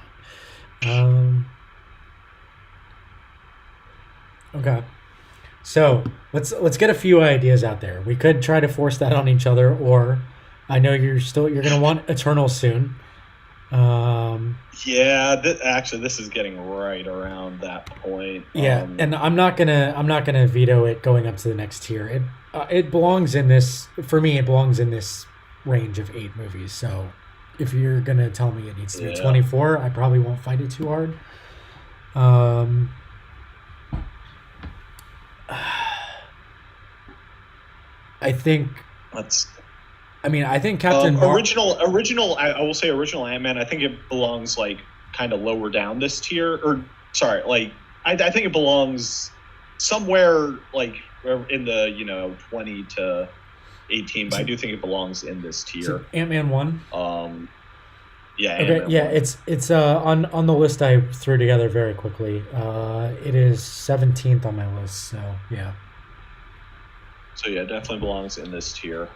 Okay. So let's get a few ideas out there. We could try to force that on each other, or I know you're gonna want Eternal soon. Yeah, actually, this is getting right around that point. Yeah, and I'm not gonna veto it going up to the next tier. It belongs in this for me. It belongs in this range of 8 movies. So if you're gonna tell me it needs to be 24, I probably won't fight it too hard. I think Captain original. I will say original Ant-Man. I think it belongs like kind of lower down this tier, or sorry, like I think it belongs somewhere like in the 20 to 18. But I do think it belongs in this tier. Ant-Man 1. Yeah. Okay. Ant-Man Yeah, 1. it's on the list I threw together very quickly. It is 17th on my list. So yeah. So yeah, it definitely belongs in this tier.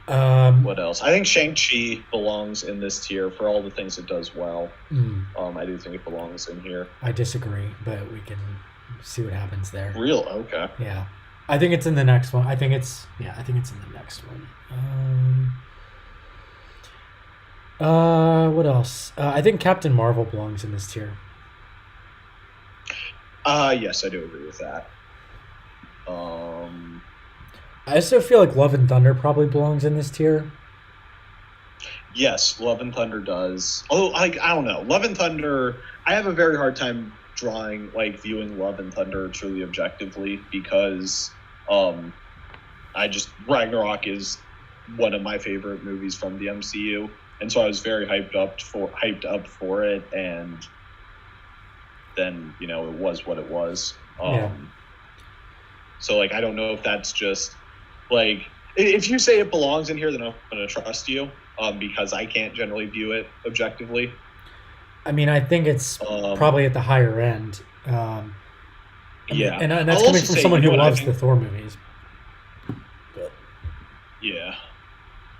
What else? I think Shang-Chi belongs in this tier for all the things it does well. I do think it belongs in here. I disagree, but we can see what happens there. Real? Okay. Yeah. I think it's in the next one. I think it's in the next one. What else? I think Captain Marvel belongs in this tier. Yes, I do agree with that. I also feel like Love and Thunder probably belongs in this tier. Yes, Love and Thunder does. Although, I don't know. Love and Thunder, I have a very hard time viewing Love and Thunder truly objectively because Ragnarok is one of my favorite movies from the MCU. And so I was very hyped up for it, and then, it was what it was. So, I don't know if that's just, if you say it belongs in here, then I'm going to trust you, because I can't generally view it objectively. I mean, I think it's probably at the higher end. Yeah. And that's coming from someone who loves the Thor movies. Yeah.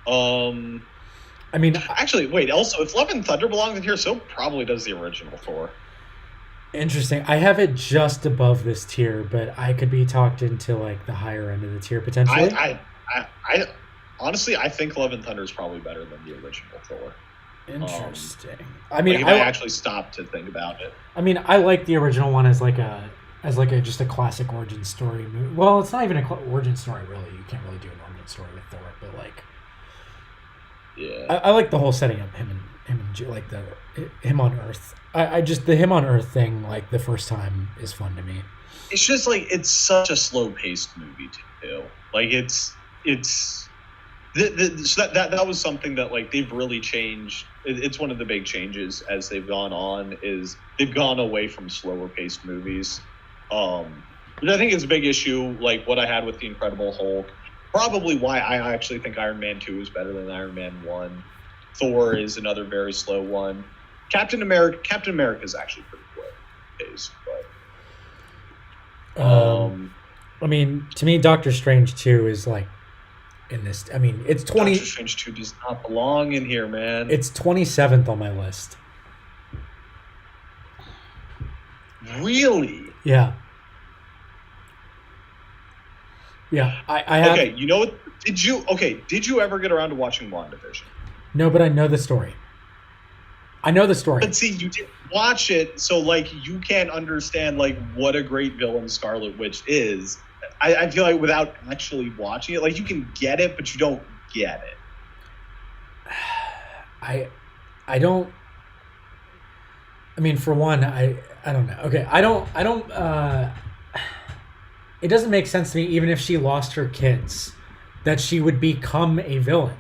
I mean... Actually, wait, also, if Love and Thunder belongs in here, so probably does the original Thor. Interesting. I have it just above this tier, but I could be talked into the higher end of the tier potentially. I honestly, I think Love and Thunder is probably better than the original Thor. Interesting. I mean, I actually stopped to think about it. I mean, I like the original one as just a classic origin story movie. Well, it's not even an origin story really. You can't really do an origin story with Thor, but yeah, I like the whole setting up him and him on Earth. I just the him on Earth thing the first time is fun to me. It's just it's such a slow paced movie too. So that was something that they've really changed. It's one of the big changes as they've gone on is they've gone away from slower paced movies, which I think is a big issue. What I had with the Incredible Hulk, probably why I actually think Iron Man 2 is better than Iron Man 1. Thor is another very slow one. Captain America is actually pretty quick paced, but Um, Um, I mean, to me, Doctor Strange 2 is like in this. I mean, Doctor Strange 2 does not belong in here, man. it's 27th on my list. Really? Yeah. Yeah. I have Okay, you know what? Did you ever get around to watching WandaVision? no, but I know the story. I know the story. But see, you didn't watch it, so like you can't understand like what a great villain Scarlet Witch is. I feel like without actually watching it, like you can get it, but you don't get it. I I don't I mean for one, I don't know. Okay, I don't it doesn't make sense to me even if she lost her kids that she would become a villain.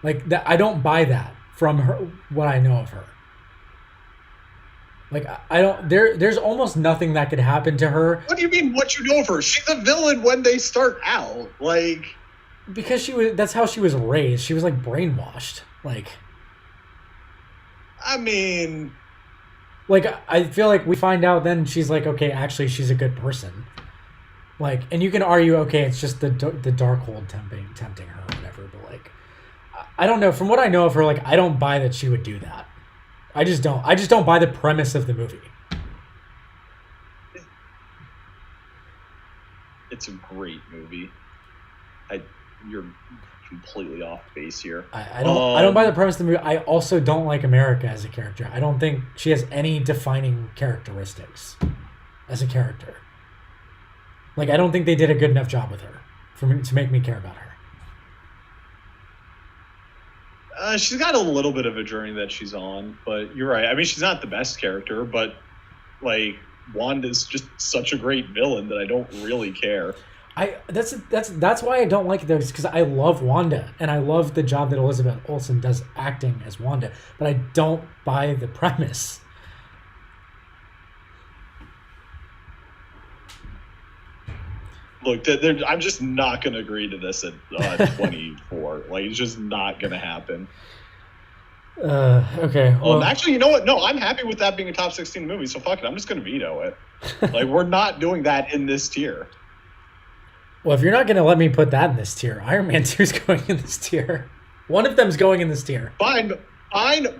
Like that I don't buy that from her what I know of her. Like I don't there's almost nothing that could happen to her What do you mean? What you know of her? She's a villain when they start out. Like, because she was that's how she was raised. She was like brainwashed. I mean, Like I feel like we find out then she's like okay, actually she's a good person. Like and you can argue okay, it's just the Darkhold tempting her or whatever, but like I don't know. From what I know of her, like I don't buy that she would do that. I just don't. I just don't buy the premise of the movie. it's a great movie. You're completely off base here. I don't buy the premise of the movie. I also don't like America as a character. I don't think she has any defining characteristics as a character. Like I don't think they did a good enough job with her for me to make me care about her. She's got a little bit of a journey that she's on, but you're right. I mean, she's not the best character, but like Wanda's just such a great villain that I don't really care. That's why I don't like it though, because I love Wanda and I love the job that Elizabeth Olsen does acting as Wanda, but I don't buy the premise. Look, I'm just not going to agree to this at 24. Like, it's just not going to happen. Okay. Well, actually, you know what? No, I'm happy with that being a top 16 movie, so fuck it. I'm just going to veto it. Like, we're not doing that in this tier. well, if you're not going to let me put that in this tier, Iron Man 2 is going in this tier. One of them's going in this tier. Fine,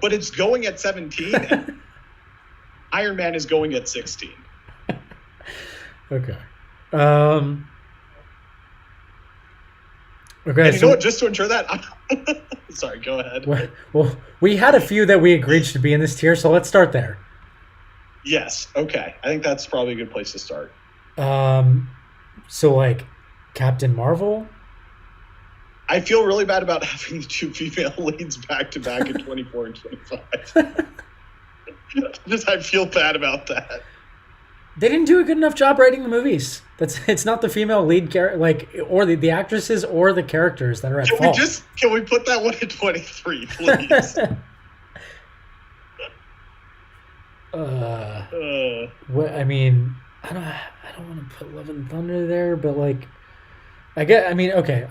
but it's going at 17. And Iron Man is going at 16. Okay. Okay. And you know what? Just to ensure that, sorry, go ahead. Well, we had a few that we agreed should be in this tier, so let's start there. Yes. Okay. I think that's probably a good place to start. So like Captain Marvel. I feel really bad about having the two female leads back to back in 24 and 25. I feel bad about that. They didn't do a good enough job writing the movies. It's not the female lead or the actresses or the characters that are at fault. Can we put that one at 23, please? What I mean, I don't want to put Love and Thunder there, but like, okay,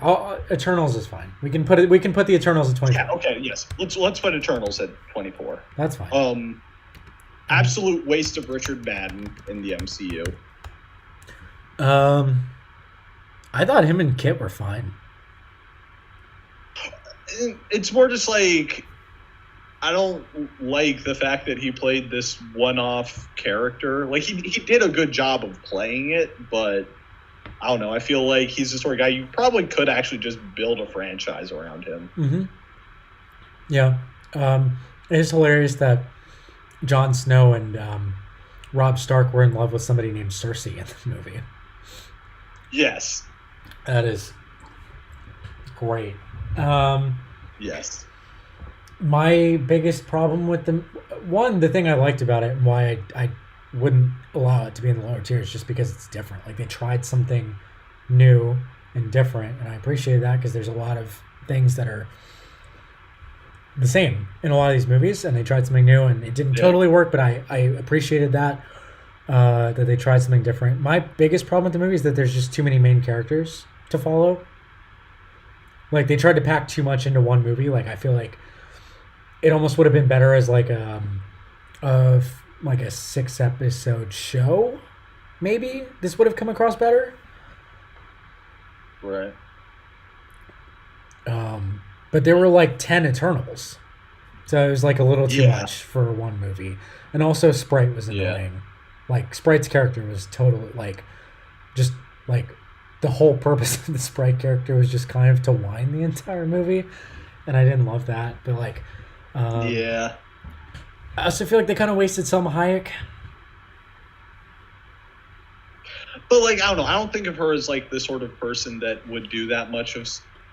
Eternals is fine. We can put the Eternals at 24. Yeah. Okay. Yes. Let's put Eternals at 24. That's fine. Absolute waste of Richard Madden in the MCU. I thought him and Kit were fine. It's more just like I don't like the fact that he played this one-off character. Like he did a good job of playing it, but I don't know. I feel like he's the sort of guy you probably could actually just build a franchise around him. Mm-hmm. Yeah. It is hilarious that Jon Snow and Robb Stark were in love with somebody named Cersei in the movie. Yes. That is great. Yes. My biggest problem with the thing I liked about it and why I wouldn't allow it to be in the lower tier is just because it's different. Like they tried something new and different, and I appreciate that because there's a lot of things that are the same in a lot of these movies, and they tried something new and it didn't totally work, but I appreciated that they tried something different. My biggest problem with the movie is that there's just too many main characters to follow. Like they tried to pack too much into one movie. Like I feel like it almost would have been better as like a 6-episode show maybe this would have come across better. Right. But there were like 10 Eternals. So it was like a little too Yeah. much for one movie. And also Sprite was Yeah. annoying. Like Sprite's character was totally like just like the whole purpose of the Sprite character was just kind of to whine the entire movie. And I didn't love that. But like Yeah. I also feel like they kind of wasted Selma Hayek. But like I don't know. I don't think of her as like the sort of person that would do that much of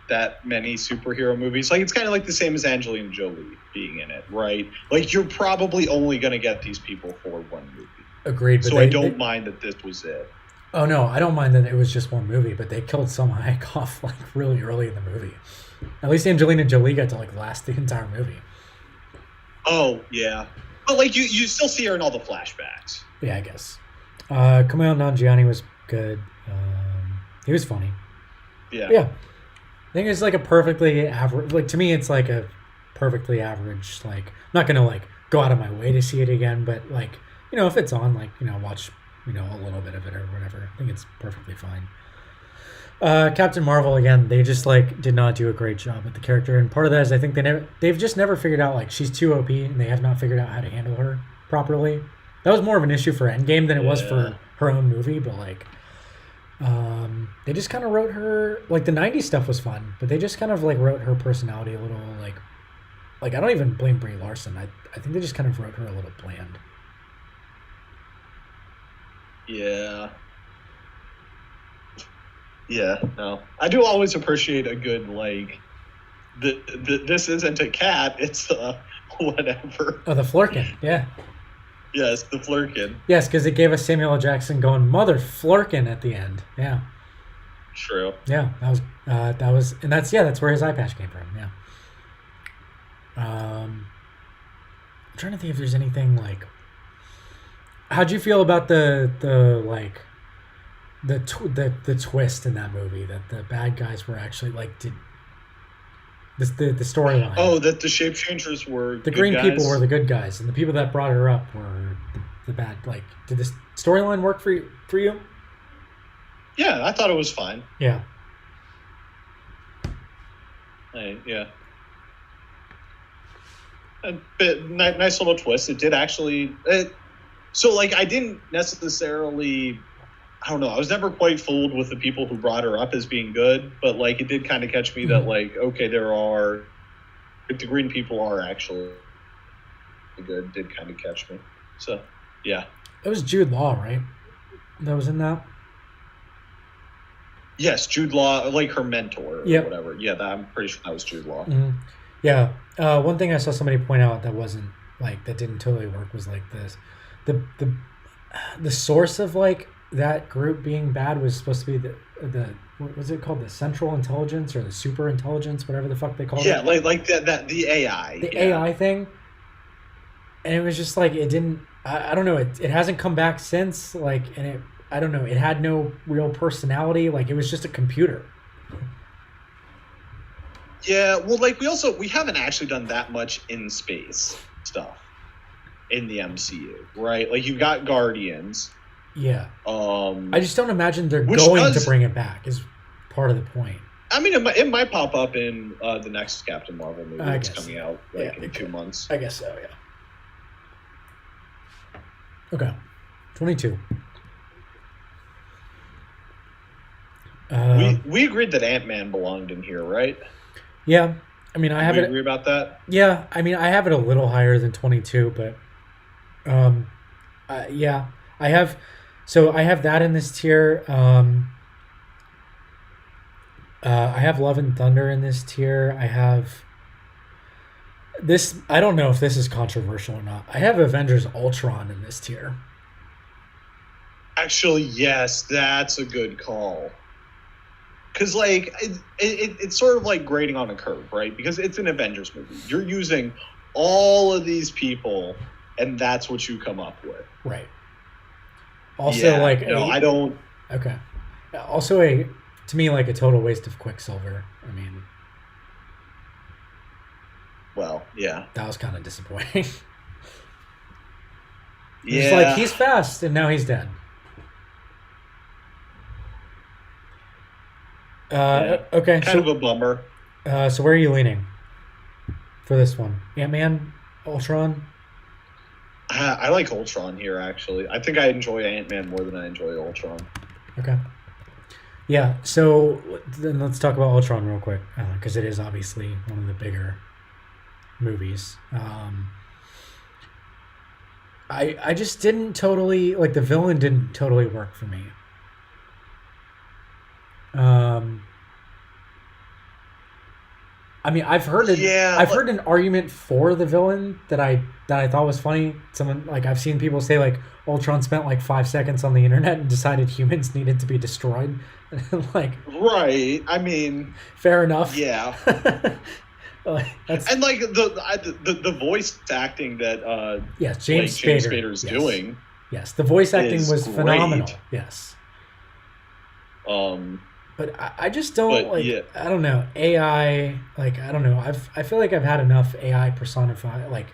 that many superhero movies. Like it's kind of like the same as Angelina Jolie being in it, right? Like you're probably only going to get these people for one movie. Agreed. But So I don't mind that this was it. Oh no, I don't mind that it was just one movie, but they killed Selma Hayek off like really early in the movie. At least Angelina Jolie got to like last the entire movie. Oh yeah, but like you still see her in all the flashbacks. Yeah, I guess. Kumail Nanjiani was good. He was funny. Yeah. Yeah. I think it's like a perfectly average. Like to me, it's like a perfectly average. Like I'm not gonna like go out of my way to see it again, but like if it's on, like watch a little bit of it or whatever. I think it's perfectly fine. Captain Marvel again. They just like did not do a great job with the character, and part of that is I think they've just never figured out like she's too OP, and they have not figured out how to handle her properly. That was more of an issue for Endgame than it was for her own movie, but like. They just kind of wrote her like the '90s stuff was fun, but they just kind of like wrote her personality a little like I don't even blame Brie Larson. I think they just kind of wrote her a little bland. Yeah. Yeah. No, I do always appreciate a good like. This isn't a cat. It's whatever. Oh, the Flurkin, yeah. Yes, the Flurkin. Yes, because it gave us Samuel L. Jackson going mother Flurkin at the end. Yeah. True. Yeah, that was, and that's where his eye patch came from. Yeah. I'm trying to think if there's anything like. How'd you feel about the twist in that movie that the bad guys were actually like the storyline? Oh, that the shapechangers were the green people were the good guys, and the people that brought her up were the bad. Like, did this storyline work for you? Yeah, I thought it was fine. Yeah. Yeah. A bit nice little twist. It did actually. So like I didn't necessarily. I don't know. I was never quite fooled with the people who brought her up as being good, but like it did kind of catch me that like okay, the green people are actually good. Did kind of catch me. So yeah. It was Jude Law, right? That was in that. Yes, Jude Law, like her mentor or Yep. whatever. Yeah, I'm pretty sure that was Jude Law. Mm-hmm. Yeah. One thing I saw somebody point out that wasn't like that didn't totally work was like this, the source of like that group being bad was supposed to be the what was it called, the Central Intelligence or the Super Intelligence, whatever the fuck they called it. Yeah, like that the AI. The AI thing. And it was just like it didn't. I don't know. It hasn't come back since. Like, and I don't know. It had no real personality. Like it was just a computer. Yeah, well, like we haven't actually done that much in space stuff in the MCU, right? Like you've got Guardians. Yeah. I just don't imagine they're going to bring it back. Is part of the point. I mean, it might pop up in the next Captain Marvel movie that's coming out in 2 months. I guess so. Yeah. Okay. 22. We agreed that Ant-Man belonged in here, right? Yeah. I mean, I have it. Agree about that? Yeah. I mean, I have it a little higher than 22, but yeah, I have. So I have that in this tier. I have Love and Thunder in this tier. I have this. I don't know if this is controversial or not. I have Avengers Ultron in this tier. Actually, yes, that's a good call. Because, like, it's sort of like grading on a curve, right? Because it's an Avengers movie. You're using all of these people, and that's what you come up with. Right. Also, I don't... Okay. Also, to me, like, a total waste of Quicksilver. I mean... Well, yeah. That was kind of disappointing. Yeah. It's like, he's fast, and now he's dead. Yeah, Okay, kind of a bummer. so where are you leaning for this one? Ant-Man, Ultron. I like Ultron here. Actually, I think I enjoy Ant Man more than I enjoy Ultron. Okay. Yeah. So then let's talk about Ultron real quick because it is obviously one of the bigger movies. I just didn't totally like the villain didn't totally work for me. Um, I mean, Yeah, I've heard an argument for the villain that I thought was funny. Someone like I've seen people say like Ultron spent like 5 seconds on the internet and decided humans needed to be destroyed. Like, right. I mean, fair enough. yeah, Like, that's and like the voice acting that yes, like James James Spader. Spader's Yes, doing yes, the voice acting is was phenomenal. great. Yes, Um, but I just don't but like. yeah, I don't know AI. Like I don't know. I feel like I've had enough AI personify like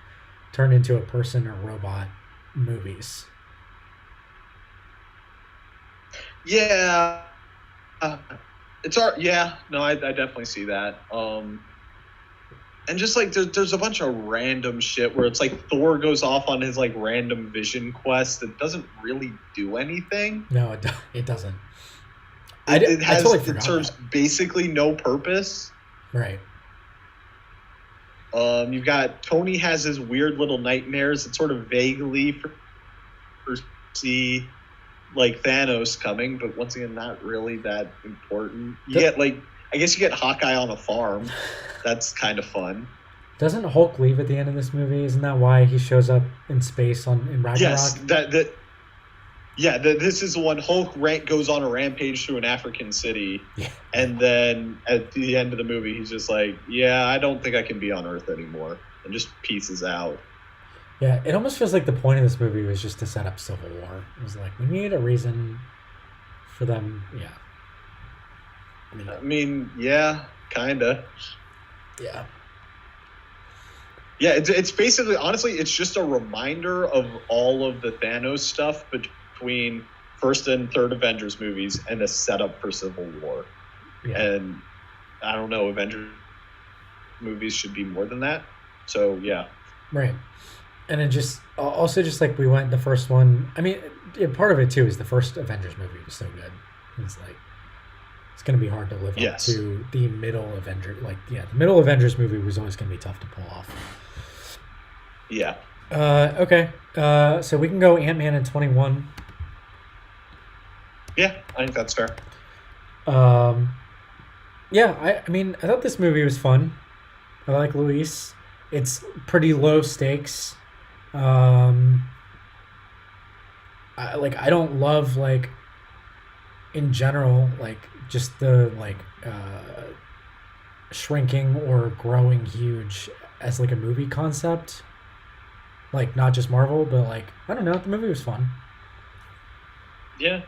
turned into a person or robot movies. yeah, uh, it's art. Yeah, no, I definitely see that. And just like there's a bunch of random shit where it's like Thor goes off on his like random vision quest that doesn't really do anything. No, it doesn't. I totally It forgot serves that. basically no purpose. Right. You've got Tony has his weird little nightmares that sort of vaguely foresee like Thanos coming, but once again, not really that important. You Do- get like, I guess you get Hawkeye on a farm. That's kind of fun. Doesn't Hulk leave at the end of this movie? Isn't that why he shows up in space on in Yes, Ragnarok? this is the one goes on a rampage through an African city, Yeah. and then at the end of the movie, he's just like, "Yeah, I don't think I can be on Earth anymore," and just pieces out. Yeah, it almost feels like the point of this movie was just to set up Civil War. It was like we need a reason for them. Yeah. I mean, I mean, yeah, kinda. yeah. Yeah, it's basically honestly, it's just a reminder of all of the Thanos stuff between first and third Avengers movies and a setup for Civil War. Yeah. And I don't know, Avengers movies should be more than that. So yeah, Right. And it just also just like we went the first one. I mean, part of it too is the first Avengers movie was so good. It's like it's gonna be hard to live up yes, to the middle Avenger. Like yeah, the middle Avengers movie was always gonna be tough to pull off. yeah, Okay. So we can go Ant-Man and 21. yeah. I think that's fair. Um, yeah, I mean, I thought this movie was fun. I like Luis. It's pretty low stakes. Um, I don't love like in general like just the like shrinking or growing huge as like a movie concept. Like not just Marvel, but like I don't know. The movie was fun. Yeah,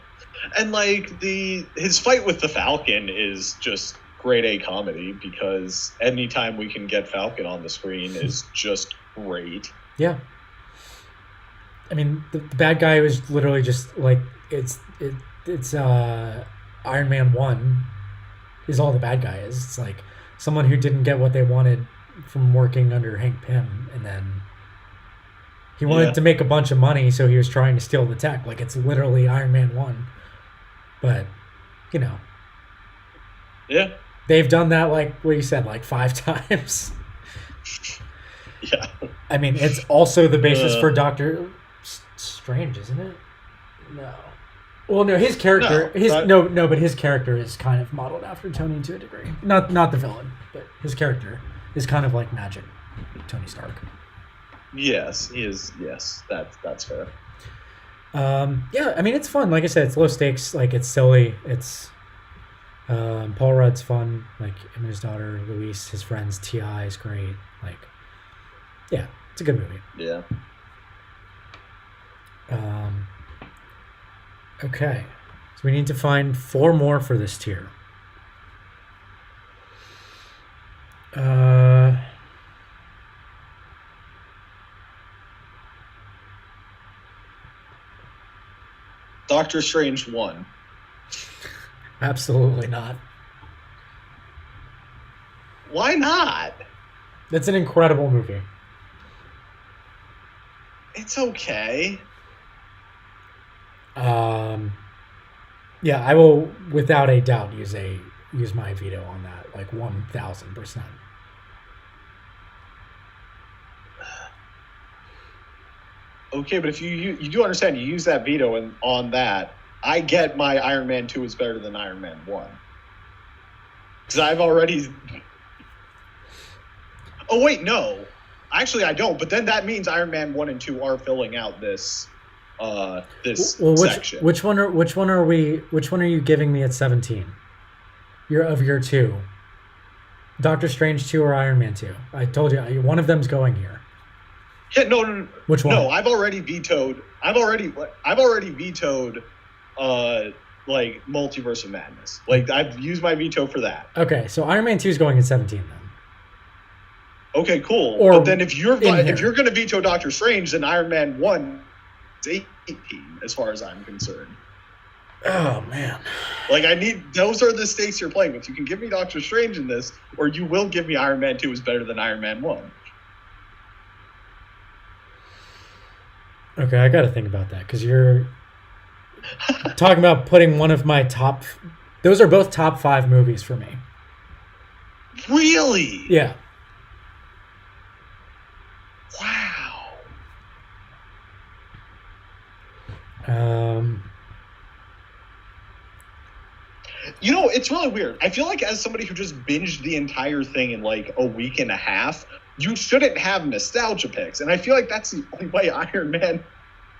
and like his fight with the Falcon is just grade A comedy because anytime we can get Falcon on the screen is just great. Yeah. I mean, the bad guy was literally just like it's Iron Man 1 is all the bad guy is. It's like someone who didn't get what they wanted from working under Hank Pym, and then he wanted Yeah. to make a bunch of money, so he was trying to steal the tech. Like it's literally Iron Man 1. But, you know, Yeah, they've done that like what you said like 5 times. yeah. I mean, it's also the basis Uh, for Doctor Strange, isn't it? No. Well, no, his character, No, his but- no, but his character is kind of modeled after Tony to a degree. Not the villain, but his character is kind of like Magic Tony Stark. Yes, he is. Yes, that's fair. Yeah, I mean it's fun. Like I said, it's low stakes. Like it's silly. It's Paul Rudd's fun. Like him and his daughter Louise, his friends Ti is great. Like, yeah, it's a good movie. Yeah. Um, okay, so we need to find 4 more for this tier. Uh, Doctor Strange 1. absolutely not. Why not? That's an incredible movie. It's okay. Yeah, I will without a doubt use my veto on that, like 1,000%. Okay, but if you do understand, you use that veto and on that, I get my Iron Man 2 is better than Iron Man 1. Because I've already. Oh wait, no. Actually, I don't. But then that means Iron Man 1 and 2 are filling out this section. Which one are you giving me at 17? Your two. Doctor Strange 2 or Iron Man 2? I told you one of them's going here. Yeah, no. Which one? No, I've already vetoed. I've already vetoed like Multiverse of Madness. Like I've used my veto for that. Okay, so Iron Man 2 is going at 17 then. Okay, cool. Or but then if you're going to veto Doctor Strange, then Iron Man 1 is 18 as far as I'm concerned. Oh man. Like those are the stakes you're playing with. You can give me Doctor Strange in this, or you will give me Iron Man 2 is better than Iron Man 1. Okay, I got to think about that because you're talking about putting one of my top. Those are both top 5 movies for me. Really? Yeah. Wow. You know, it's really weird. I feel like as somebody who just binged the entire thing in like a week and a half, you shouldn't have nostalgia picks. And I feel like that's the only way Iron Man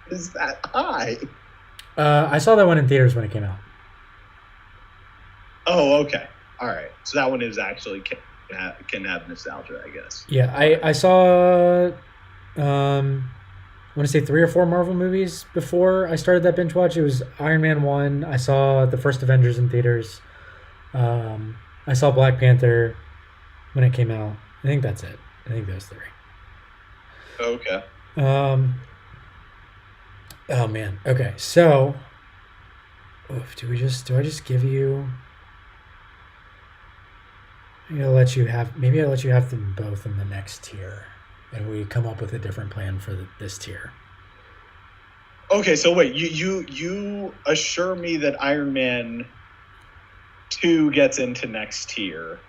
is that high. I saw that one in theaters when it came out. Oh, okay. All right. So that one is actually can have nostalgia, I guess. Yeah, I saw I want to say 3 or 4 Marvel movies before I started that binge watch. It was Iron Man 1. I saw the first Avengers in theaters. I saw Black Panther when it came out. I think that's it. I think those 3. Okay. Oh man. Okay. So, do I just give you? Maybe I'll let you have them both in the next tier, and we come up with a different plan for this tier. Okay. So wait, you assure me that Iron Man 2 gets into next tier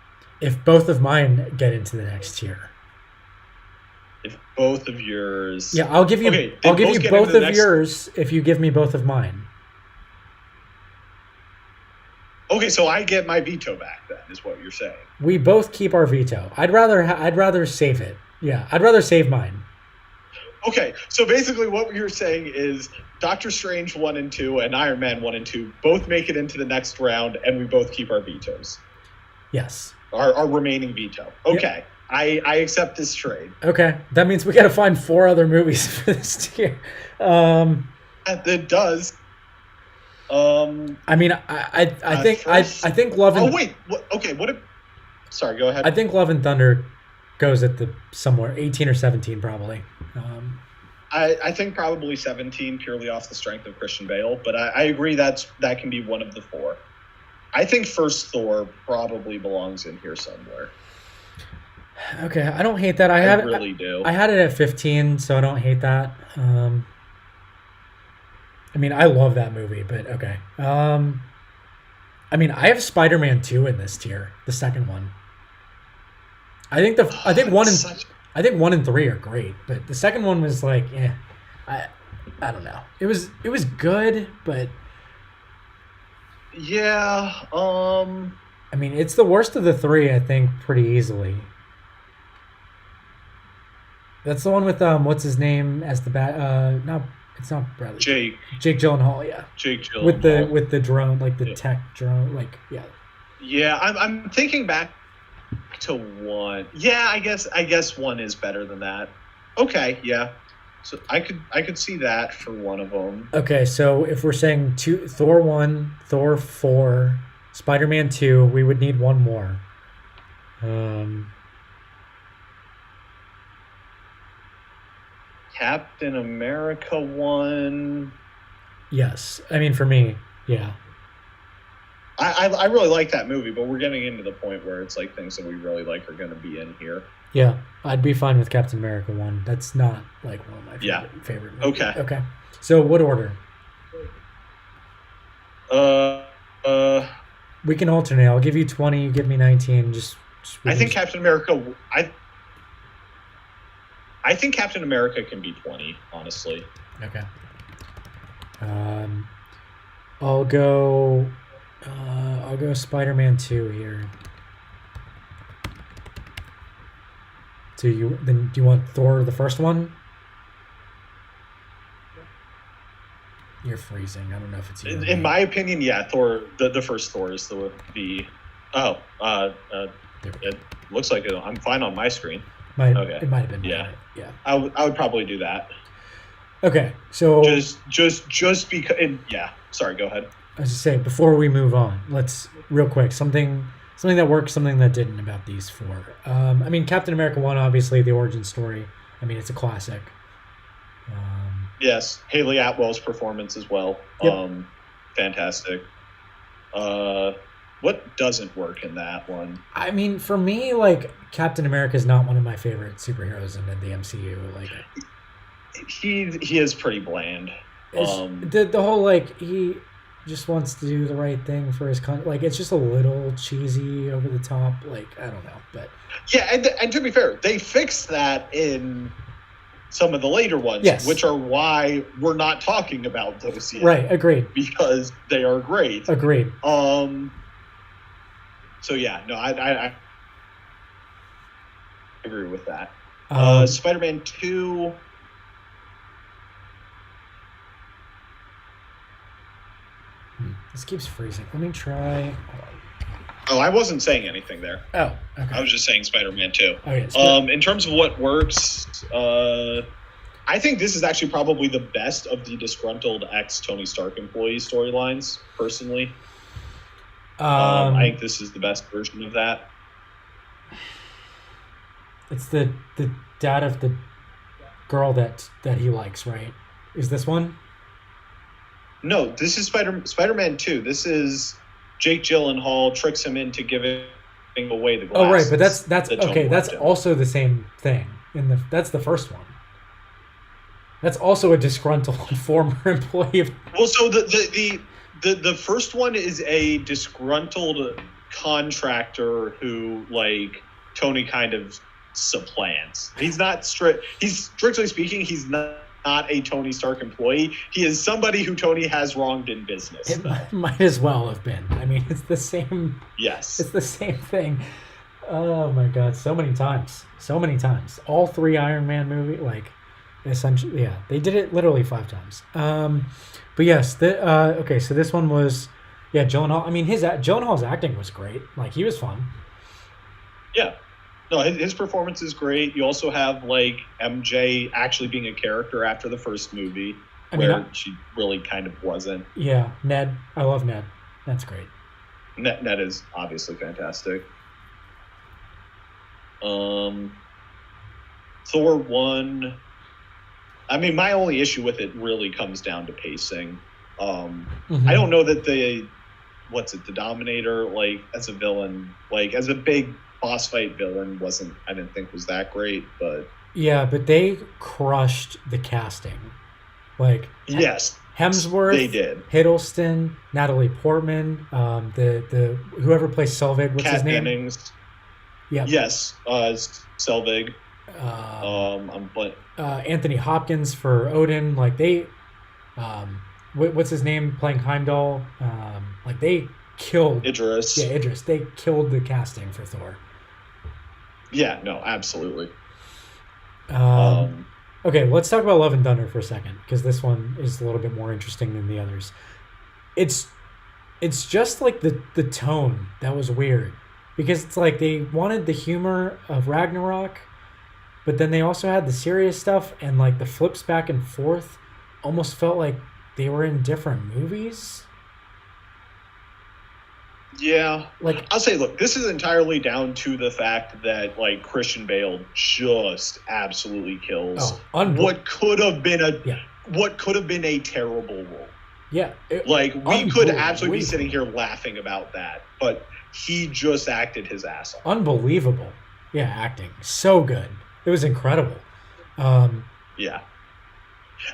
if both of mine get into the next tier. If both of yours, yeah, I'll give you. Okay, I'll give you both of yours if you give me both of mine. Okay, so I get my veto back. Then is what you're saying. We both keep our veto. I'd rather save it. Yeah, I'd rather save mine. Okay, so basically what you're saying is Doctor Strange 1 and 2 and Iron Man 1 and 2 both make it into the next round, and we both keep our vetoes. Yes. Our remaining veto. Okay. Yep. I accept this trade. Okay, that means we got to find 4 other movies for this tier. It does. I mean, I think Love and. Oh wait, okay. What if? Sorry, go ahead. I think Love and Thunder goes at the somewhere 18 or 17 probably. I think probably 17 purely off the strength of Christian Bale, but I agree that can be one of the 4. I think first Thor probably belongs in here somewhere. Okay, I don't hate that. I really do. I had it at 15, so I don't hate that. I mean, I love that movie, but okay. I mean, I have Spider-Man 2 in this tier, the second one. I think 1 and 3 are great, but the second one was like, I don't know. It was good, but yeah. I mean, it's the worst of the 3, I think, pretty easily. That's the one with what's his name as the bat? No, it's not Bradley. Jake Gyllenhaal, yeah. Jake Gyllenhaal with the drone, like the tech drone, like yeah. Yeah, I'm thinking back to 1. Yeah, I guess 1 is better than that. Okay, yeah. So I could see that for one of them. Okay, so if we're saying Thor 1, Thor 4, Spider-Man 2, we would need one more. Captain America 1. Yes. I mean, for me, yeah. I really like that movie, but we're getting into the point where it's like things that we really like are going to be in here. Yeah, I'd be fine with Captain America 1. That's not like one of my Yeah. favorite movies. Okay. Okay. So what order? We can alternate. I'll give you 20, you give me 19. I think Captain America. I think Captain America can be 20. Honestly. Okay. I'll go Spider-Man 2 here. So do you want Thor the first one? You're freezing. I don't know if it's you. In my opinion, yeah, Thor. The first Thor is the. Oh, it looks like I'm fine on my screen. It might have been. Yeah, yeah. I would probably do that. Okay, so just because. Yeah, sorry. Go ahead. I was just saying before we move on, let's real quick something that worked, something that didn't about these four. I mean, Captain America 1, obviously the origin story. I mean, it's a classic. Yes, Haley Atwell's performance as well. Yep. Fantastic. What doesn't work in that one? I mean, for me, like Captain America is not one of my favorite superheroes in the MCU. Like, he is pretty bland. The whole like he just wants to do the right thing for his country. Like, it's just a little cheesy, over the top. Like, I don't know, but yeah, and to be fair, they fixed that in some of the later ones, yes, which are why we're not talking about those yet. Right, agreed. Because they are great. Agreed. So yeah, no, I agree with that. Spider-Man 2. This keeps freezing. Let me try. Oh, I wasn't saying anything there. Oh, okay. I was just saying Spider-Man 2. Okay, in terms of what works, I think this is actually probably the best of the disgruntled ex-Tony Stark employee storylines, personally. I think this is the best version of that. It's the dad of the girl that he likes, right? Is this one? No, this is Spider-Man 2. This is Jake Gyllenhaal tricks him into giving away the glasses. Oh, right, but that's okay. That's also the same thing. That's the first one. That's also a disgruntled former employee of. Well, so the first one is a disgruntled contractor who, like, Tony kind of supplants. He's not He's strictly speaking, he's not a Tony Stark employee. He is somebody who Tony has wronged in business. It might as well have been. I mean, it's the same. Yes, it's the same thing. Oh my God, so many times. All 3 Iron Man movie, like, essentially, yeah, they did it literally 5 times. But yes, okay, so this one was, yeah, Gyllenhaal. I mean, Gyllenhaal's acting was great. Like, he was fun. Yeah. No, his performance is great. You also have, like, MJ actually being a character after the first movie, where she really kind of wasn't. Yeah, Ned. I love Ned. That's great. Ned is obviously fantastic. Thor 1. I mean, my only issue with it really comes down to pacing. I don't know that the Dominator, like, as a villain, like, as a big boss fight villain, I didn't think was that great, but yeah, but they crushed the casting. Like, yes, Hemsworth, they did. Hiddleston, Natalie Portman, the whoever plays Selvig, what's his name? Bennings. Yeah. Yes, Selvig. Anthony Hopkins for Odin. Like, they, what's his name playing Heimdall? Like, they killed Idris. Yeah, Idris. They killed the casting for Thor. Yeah, no, absolutely. Okay, let's talk about Love and Thunder for a second, because this one is a little bit more interesting than the others. It's just like the tone that was weird, because it's like they wanted the humor of Ragnarok, but then they also had the serious stuff, and like the flips back and forth almost felt like they were in different movies. Yeah, like, I'll say, look, this is entirely down to the fact that, like, Christian Bale just absolutely kills what could have been a terrible role. Yeah. Like, we could absolutely be unbelievable. sitting here laughing about that, but he just acted his ass off. Unbelievable. Yeah, acting. So good. It was incredible. Um, Yeah.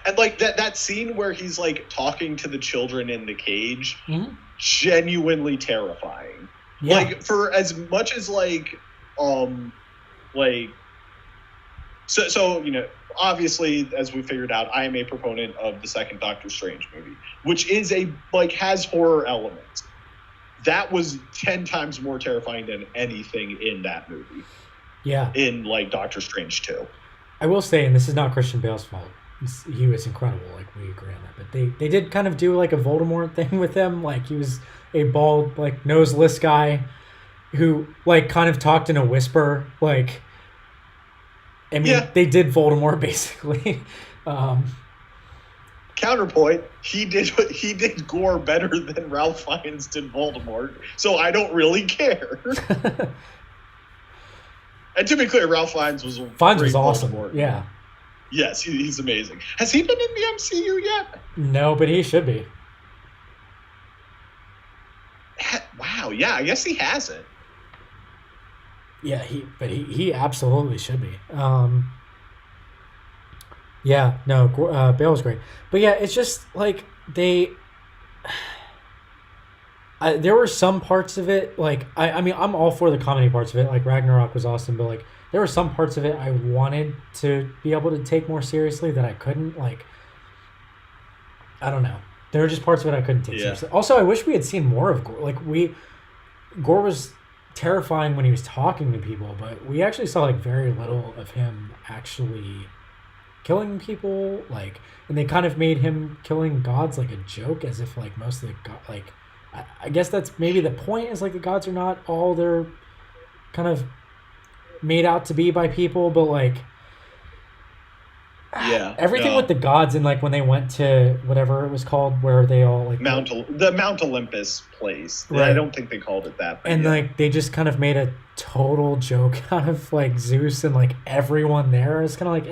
And like that scene where he's like talking to the children in the cage, mhm. genuinely terrifying. Yeah. Like, for as much as like like so obviously, as we figured out, I am a proponent of the second Doctor Strange movie, which is has horror elements. That was 10 times more terrifying than anything in that movie. Yeah. In like Doctor Strange 2. I will say, and this is not Christian Bale's fault. He was incredible, like we agree on that. But they did kind of do like a Voldemort thing with him. Like he was a bald, like noseless guy who like kind of talked in a whisper. Like I mean, Yeah. they did Voldemort basically. Counterpoint, he did Gore better than Ralph Fiennes did Voldemort, so I don't really care. And to be clear, Ralph Fiennes was Fiennes great was awesome. Voldemort. Yeah. Yes, he's amazing. Has he been in the MCU yet? No, but he should be. Wow, yeah, I guess he hasn't. Yeah, he absolutely should be. Yeah, no, Bale's great, but yeah, it's just like there were some parts of it like I mean I'm all for the comedy parts of it. Like Ragnarok was awesome, but like there were some parts of it I wanted to be able to take more seriously that I couldn't. Like I don't know, there were just parts of it I couldn't take seriously. Also, I wish we had seen more of Gore. Like Gore was terrifying when he was talking to people, but we actually saw like very little of him actually killing people. Like, and they kind of made him killing gods like a joke, as if like most of the like I guess that's maybe the point, is like the gods are not all they're kind of made out to be by people, but like everything with the gods, and like when they went to whatever it was called where they all like the Mount Olympus place. Right. I don't think they called it that, and like they just kind of made a total joke out of like Zeus, and like everyone there is kind of like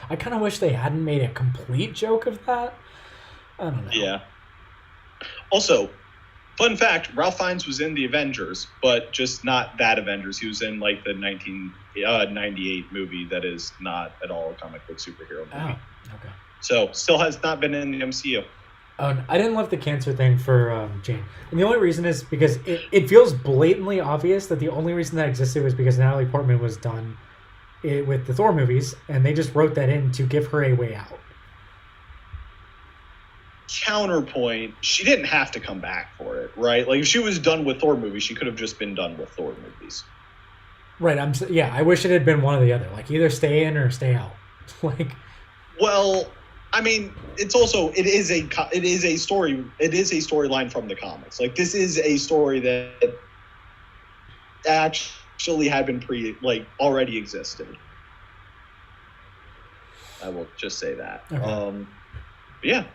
I kind of wish they hadn't made a complete joke of that. I don't know. Yeah. Also, fun fact, Ralph Fiennes was in the Avengers, but just not that Avengers. He was in like the 1998 movie that is not at all a comic book superhero movie. Oh, okay. So still has not been in the MCU. I didn't love the cancer thing for Jane. And the only reason is because it feels blatantly obvious that the only reason that existed was because Natalie Portman was done with the Thor movies, and they just wrote that in to give her a way out. Counterpoint, she didn't have to come back for it, right? Like, if she was done with Thor movies, she could have just been done with Thor movies. Right. I wish it had been one or the other. Like, either stay in or stay out. Like, well, I mean, it is a storyline from the comics. Like, this is a story that actually had been already existed. I will just say that. Okay. Yeah.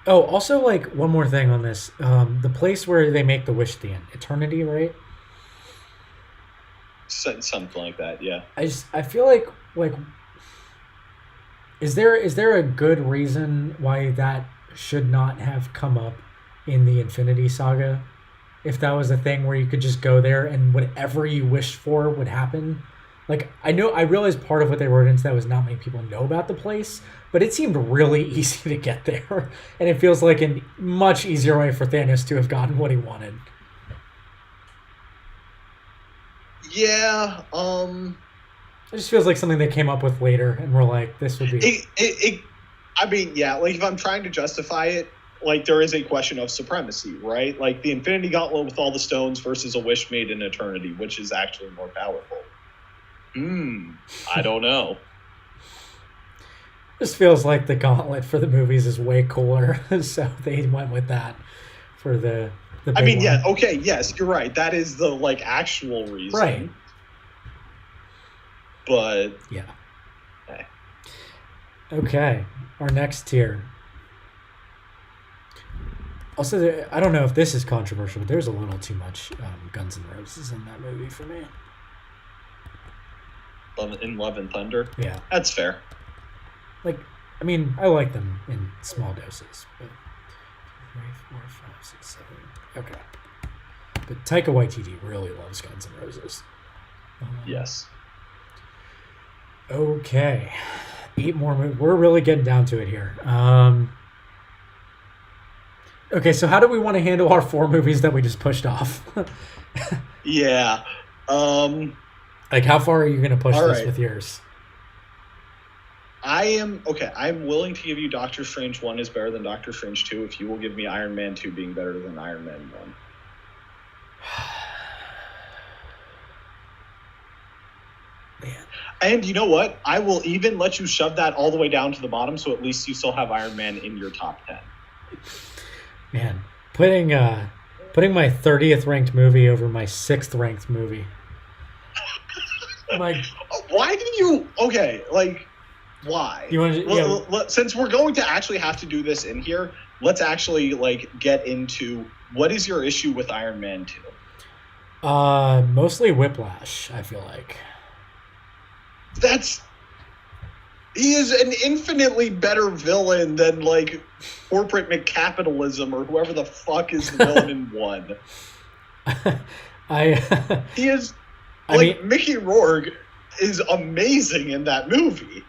Also, like, one more thing on this. The place where they make the wish at the end, Eternity, right? Something like that, yeah. I feel like is there a good reason why that should not have come up in the Infinity Saga? If that was a thing where you could just go there and whatever you wished for would happen. Like, I realize part of what they wrote into that was not many people know about the place, but it seemed really easy to get there. And it feels like a much easier way for Thanos to have gotten what he wanted. Yeah, It just feels like something they came up with later and were like, this would be... I mean, yeah, like, if I'm trying to justify it, like, there is a question of supremacy, right? Like, the Infinity Gauntlet with all the stones versus a wish made in eternity, which is actually more powerful. I don't know. This feels like the gauntlet for the movies is way cooler, so they went with that for the I mean, one. yeah, okay, yes, you're right. That is the, like, actual reason. Right. But... yeah. Okay, our next tier. Also, I don't know if this is controversial, but there's a little too much Guns N' Roses in that movie for me. In Love and Thunder? Yeah. That's fair. Like, I mean, I like them in small doses. But 3, 4, 5, 6, 7. Okay. But Taika Waititi really loves Guns N' Roses. Yes. Okay. 8 more movies. We're really getting down to it here. Okay, so how do we want to handle our 4 movies that we just pushed off? Yeah. Like, how far are you going to push All this right. with yours? I'm willing to give you Doctor Strange 1 is better than Doctor Strange 2 if you will give me Iron Man 2 being better than Iron Man 1. Man. And you know what? I will even let you shove that all the way down to the bottom, so at least you still have Iron Man in your top 10. Man, putting my 30th ranked movie over my 6th ranked movie. Why do you? Okay, like, why? You want to? Since we're going to actually have to do this in here, let's actually get into what is your issue with Iron Man 2? Mostly Whiplash. I feel like. He is an infinitely better villain than corporate McCapitalism or whoever the fuck is the villain in 1. He is Mickey Rourke is amazing in that movie.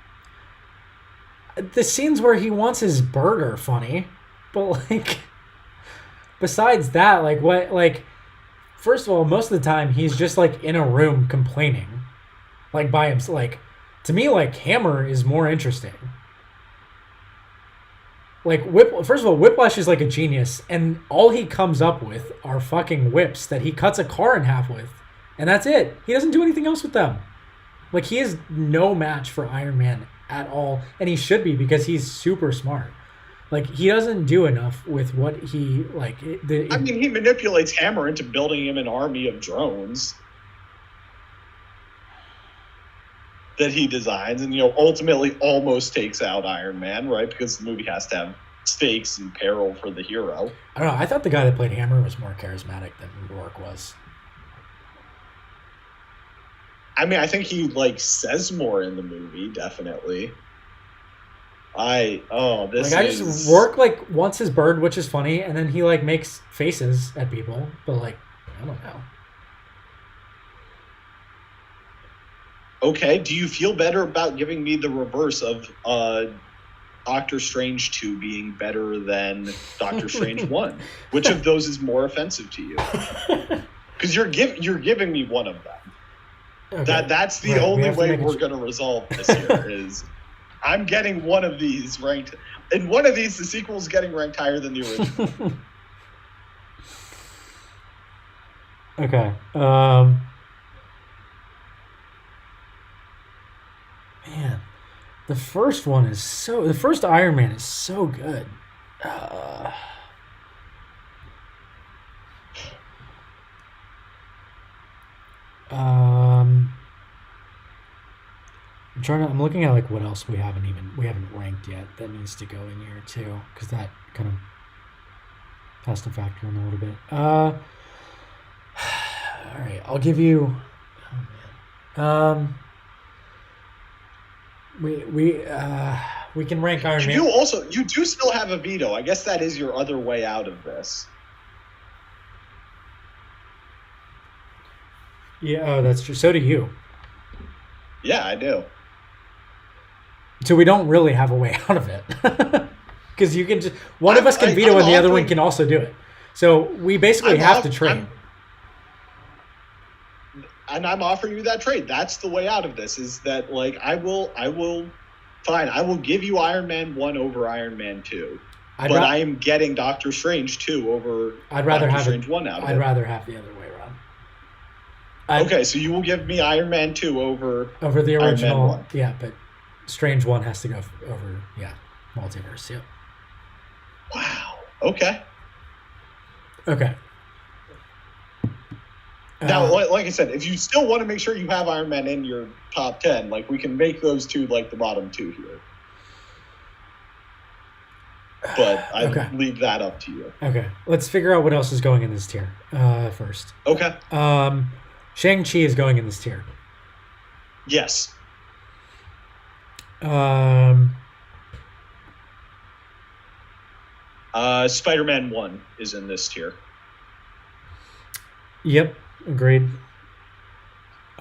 The scenes where he wants his bird are funny, but besides that, first of all, most of the time he's just in a room complaining, by himself. To me, Hammer is more interesting. First of all, Whiplash is a genius, and all he comes up with are fucking whips that he cuts a car in half with, and that's it. He doesn't do anything else with them. He is no match for Iron Man at all, and he should be because he's super smart. He doesn't do enough with what he he manipulates Hammer into building him an army of drones that he designs, and ultimately almost takes out Iron Man, right? Because the movie has to have stakes and peril for the hero. I don't know. I thought the guy that played Hammer was more charismatic than Rourke was. I think he says more in the movie, definitely. Rourke wants his bird, which is funny, and then he makes faces at people, but I don't know. Okay, do you feel better about giving me the reverse of Doctor Strange 2 being better than Doctor Strange 1? Which of those is more offensive to you? Because you're giving me one of them. Okay. That's the only way we're going to resolve this here is I'm getting one of these ranked. In one of these, the sequel's getting ranked higher than the original. Okay. Man, the first Iron Man is so good. I'm looking at what else we haven't ranked yet that needs to go in here too, because that kind of has to factor in a little bit. All right, I'll give you. Oh man. We can rank Iron Man. You do still have a veto. I guess that is your other way out of this. Yeah, that's true. So do you. Yeah, I do. So we don't really have a way out of it. Because you can just one of us can veto and the other one can also do it. So we basically have to trade. And I'm offering you that trade. That's the way out of this. Is that I will fine. I will give you Iron Man 1 over Iron Man 2. I am getting Doctor Strange 2 over Doctor Strange 1 out of it. I'd rather have the other way around. Okay, so you will give me Iron Man 2 over the original. Iron Man 1. Yeah, but Strange 1 has to go over Multiverse. Yep. Wow. Okay. Now, like I said, if you still want to make sure you have Iron Man in your top 10, we can make those two the bottom 2 here. But I leave that up to you. Okay. Let's figure out what else is going in this tier first. Okay. Shang-Chi is going in this tier. Yes. Spider-Man 1 is in this tier. Yep, agreed.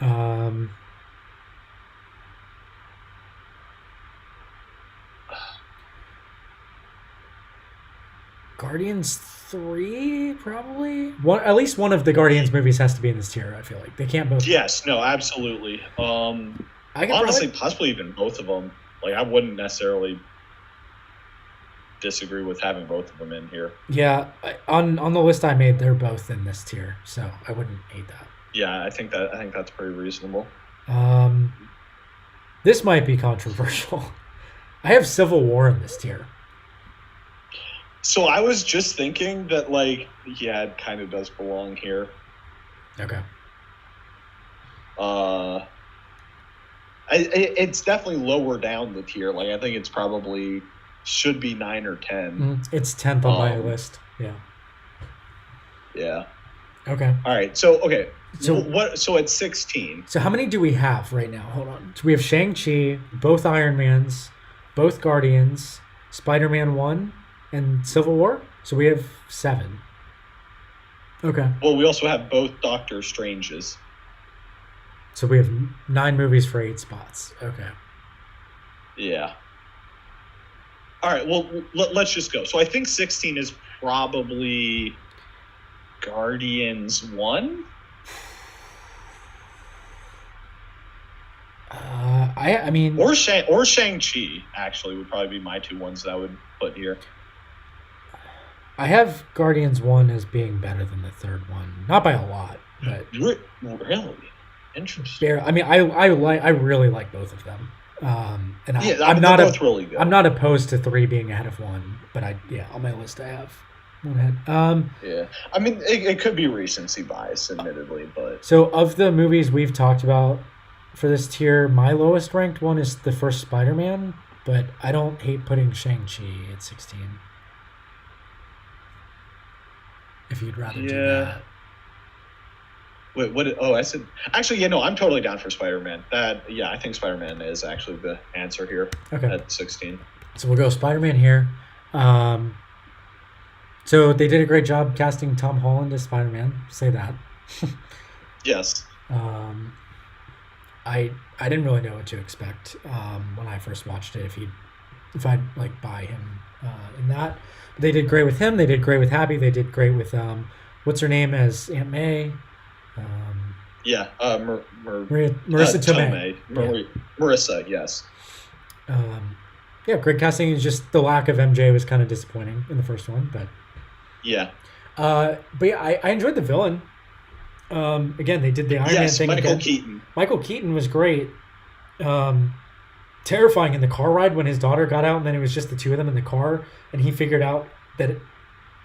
Um, Guardians 3, probably. One, at least one of the Guardians movies has to be in this tier, I feel like. They can't both. Yes, no, absolutely. I could Honestly, probably, possibly even both of them. Like, I wouldn't necessarily disagree with having both of them in here. yeah, on the list I made, they're both in this tier, so I wouldn't hate that. Yeah, I think that's pretty reasonable. Um, this might be controversial. I have Civil War in this tier. So I was just thinking that, like, yeah, it kind of does belong here. Okay. It's definitely lower down the tier. Like, I think it's probably should be 9 or 10. It's 10th on my list. Yeah. Yeah. Okay. All right. So okay. So what? So at 16. So how many do we have right now? Hold on. So we have Shang-Chi, both Iron Mans, both Guardians, Spider-Man 1, and Civil War. So we have 7. Okay. Well, we also have both Doctor Stranges. So we have 9 movies for 8 spots. Okay. Yeah. All right. Well, let's just go. So I think 16 is probably Guardians 1. I mean, or Shang-Chi actually would probably be my 2 ones that I would put here. I have Guardians 1 as being better than the third one, not by a lot, but Really interesting. I mean, I really like both of them. And I'm not both really good. I'm not opposed to 3 being ahead of 1, but on my list I have 1 ahead. Yeah, I mean it could be recency bias, admittedly, but so of the movies we've talked about for this tier, my lowest ranked one is the first Spider-Man, but I don't hate putting Shang-Chi at 16. If you'd rather do that. Wait, what? Oh, I said. Actually, yeah, no, I'm totally down for Spider-Man. I think Spider-Man is actually the answer here. Okay. At 16. So we'll go Spider-Man here. So they did a great job casting Tom Holland as Spider-Man. Say that. Yes. I didn't really know what to expect when I first watched it. If I'd like buy him in that. They did great with him. They did great with Happy. They did great with what's her name as Aunt May. Marissa Tomei. Marissa, yes. Great casting. Is just the lack of MJ was kind of disappointing in the first one, but yeah. But yeah, I enjoyed the villain. Again, they did the Iron Man thing. Michael Keaton. Michael Keaton was great. Terrifying in the car ride when his daughter got out, and then it was just the two of them in the car, and he figured out that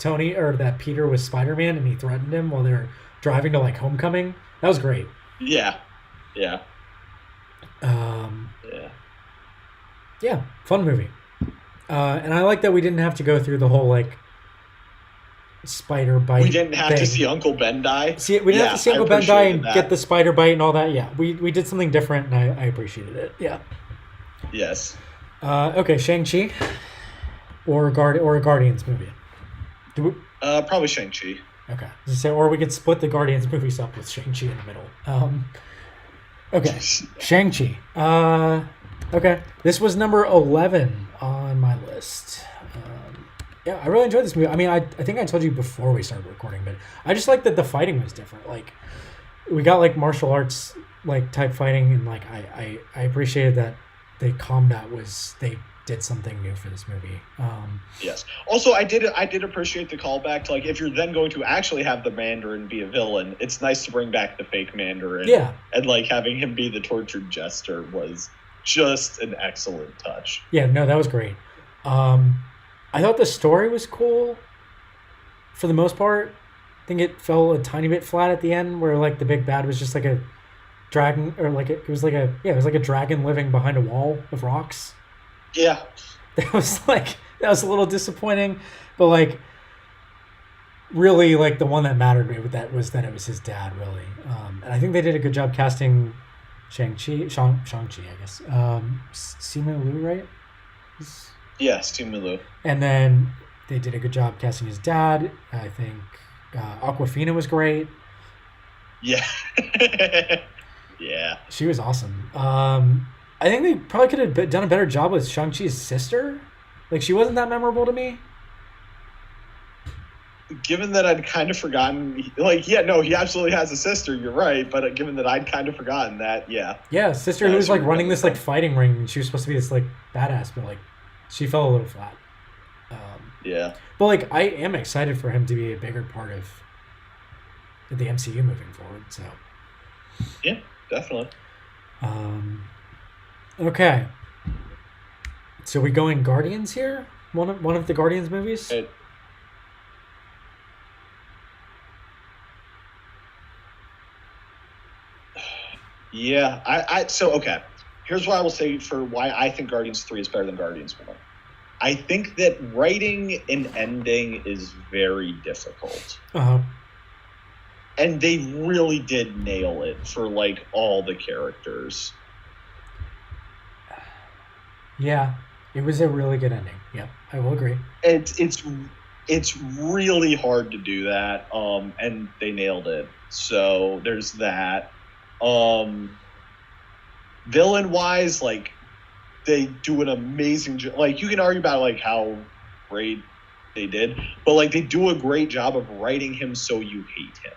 that Peter was Spider-Man, and he threatened him while they were driving to like Homecoming. That was great. Yeah. Yeah, fun movie. And I like that we didn't have to go through the whole like spider bite. We didn't have thing. to see Uncle Ben die. We didn't have to see Uncle Ben die and get the spider bite and all that. Yeah, we did something different, and I appreciated it. Yeah. Yes. Okay, Shang-Chi or a Guardians movie. Probably Shang-Chi. Okay. So, or we could split the Guardians movies up with Shang-Chi in the middle. Okay. Shang-Chi. Okay. This was number 11 on my list. Yeah, I really enjoyed this movie. I mean, I think I told you before we started recording, but I just like that the fighting was different. Like, we got like martial arts like type fighting, and like I appreciated that the combat they did something new for this movie. Yes. Also, I did appreciate the callback to like if you're then going to actually have the Mandarin be a villain, it's nice to bring back the fake Mandarin. Yeah. And like having him be the tortured jester was just an excellent touch. Yeah. No, that was great. I thought the story was cool for the most part. I think it fell a tiny bit flat at the end where like the big bad was just like a dragon, or like it was like a dragon living behind a wall of rocks. Yeah. That was a little disappointing, but like really like the one that mattered to me with that was that it was his dad, really. And I think they did a good job casting Shang-Chi, I guess. Simu Liu, right? Yes, Simu Liu. And then they did a good job casting his dad. I think Aquafina was great. Yeah. Yeah. She was awesome. I think they probably could have done a better job with Shang-Chi's sister. Like, she wasn't that memorable to me. Given that I'd kind of forgotten, like, yeah, no, he absolutely has a sister. You're right, but given that I'd kind of forgotten that, yeah. Yeah, sister who was like running this like fighting ring, and she was supposed to be this like badass, but like she fell a little flat. Yeah. But like, I am excited for him to be a bigger part of the MCU moving forward. So Yeah, definitely. Okay. So we going Guardians here? One of the Guardians movies? Yeah, so okay. Here's what I will say for why I think Guardians 3 is better than Guardians 1. I think that writing an ending is very difficult. Uh-huh. And they really did nail it for like all the characters. Yeah, it was a really good ending. Yep, I will agree. It's really hard to do that, and they nailed it. So there's that. Villain wise, like they do an amazing job. Like you can argue about like how great they did, but like they do a great job of writing him so you hate him.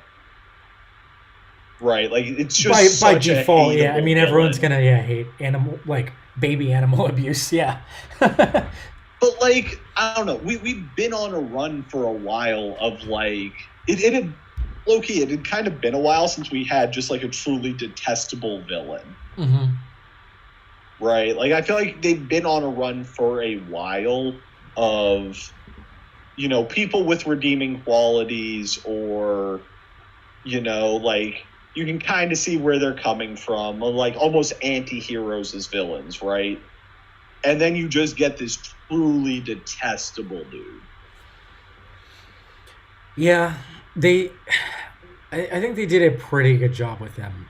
Right, like it's just by default. Yeah, I mean villain. everyone's gonna hate animal like baby animal abuse. Yeah. But like I don't know, we've been on a run for a while of like it had low-key, it had kind of been a while since we had just like a truly detestable villain. Mm-hmm. Right, like I feel like they've been on a run for a while of, you know, people with redeeming qualities, or, you know, like you can kind of see where they're coming from, like almost anti-heroes as villains, right? And then you just get this truly detestable dude. Yeah, I think they did a pretty good job with them.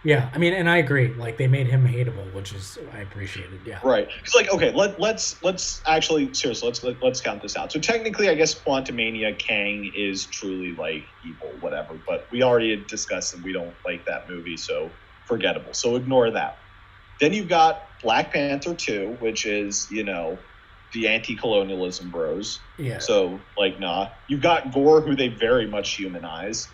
Yeah, I mean, and I agree. Like they made him hateable, which is I appreciated. Yeah, Right. Because like, okay, let's actually seriously let's count this out. So technically, I guess Quantumania Kang is truly like evil, whatever. But we already had discussed that we don't like that movie, so forgettable. So ignore that. Then you've got Black Panther 2, which is, you know, the anti-colonialism bros. Yeah. So like, nah. You've got Gore, who they very much humanize,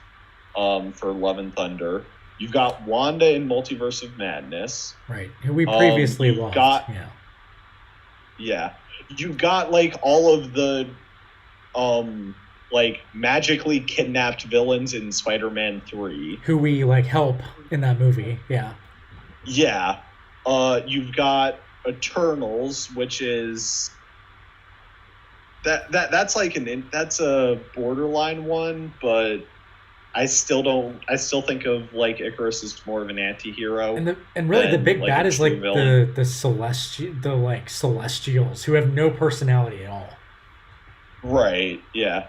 for Love and Thunder. You've got Wanda in Multiverse of Madness. Right. Who we previously you've lost. got- yeah. Yeah. You've got like all of the like magically kidnapped villains in Spider-Man 3. Who we like help in that movie. Yeah. Yeah. You've got Eternals, which is that's like that's a borderline one, but I still think of like Icarus as more of an anti-hero. And really the big like, bad a is true like villain. the Celestials who have no personality at all. Right, yeah.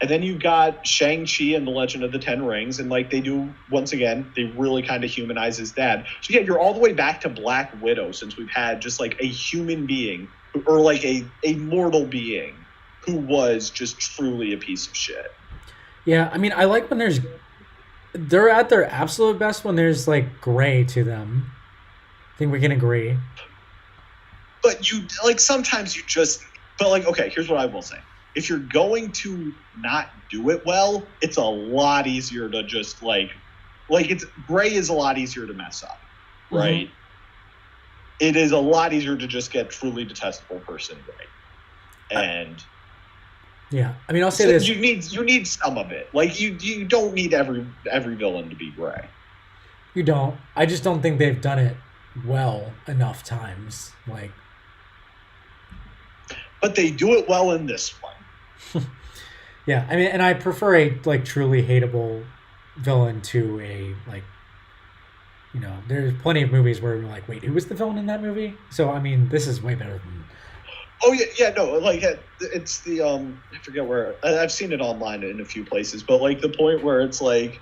And then you've got Shang-Chi and the Legend of the Ten Rings, and like they do, once again, they really kind of humanize his dad. So yeah, you're all the way back to Black Widow, since we've had just like a human being, or like a mortal being, who was just truly a piece of shit. Yeah, I mean, I like when they're at their absolute best when there's like gray to them. I think we can agree. But you like sometimes you just, but like, okay, here's what I will say. If you're going to not do it well, it's a lot easier to just like it's gray is a lot easier to mess up, right? Mm-hmm. It is a lot easier to just get truly detestable person gray. And yeah, I mean, I'll say this: you need some of it. Like you don't need every villain to be gray. You don't. I just don't think they've done it well enough times. Like, but they do it well in this one. Yeah, I mean, and I prefer a like truly hateable villain to a like, you know, there's plenty of movies where we're like, wait, who was the villain in that movie? So I mean, this is way better than. Oh yeah, no, like it's the I forget where I've seen it online in a few places, but like the point where it's like,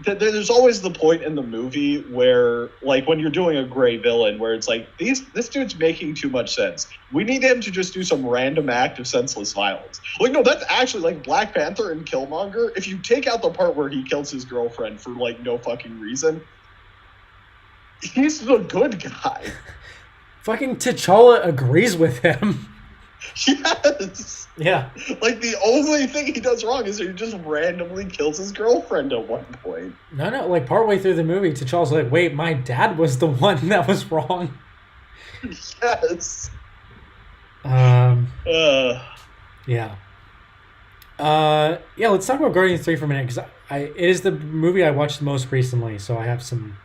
There's always the point in the movie where, like, when you're doing a gray villain, where it's like, this dude's making too much sense. We need him to just do some random act of senseless violence. Like, no, that's actually, like, Black Panther and Killmonger. If you take out the part where he kills his girlfriend for, like, no fucking reason, he's the good guy. Fucking T'Challa agrees with him. Yes. Yeah. Like, the only thing he does wrong is he just randomly kills his girlfriend at one point. No, like partway through the movie, T'Challa's like, wait, my dad was the one that was wrong. Yes. Yeah. Yeah, let's talk about Guardians 3 for a minute, because it is the movie I watched the most recently, so I have some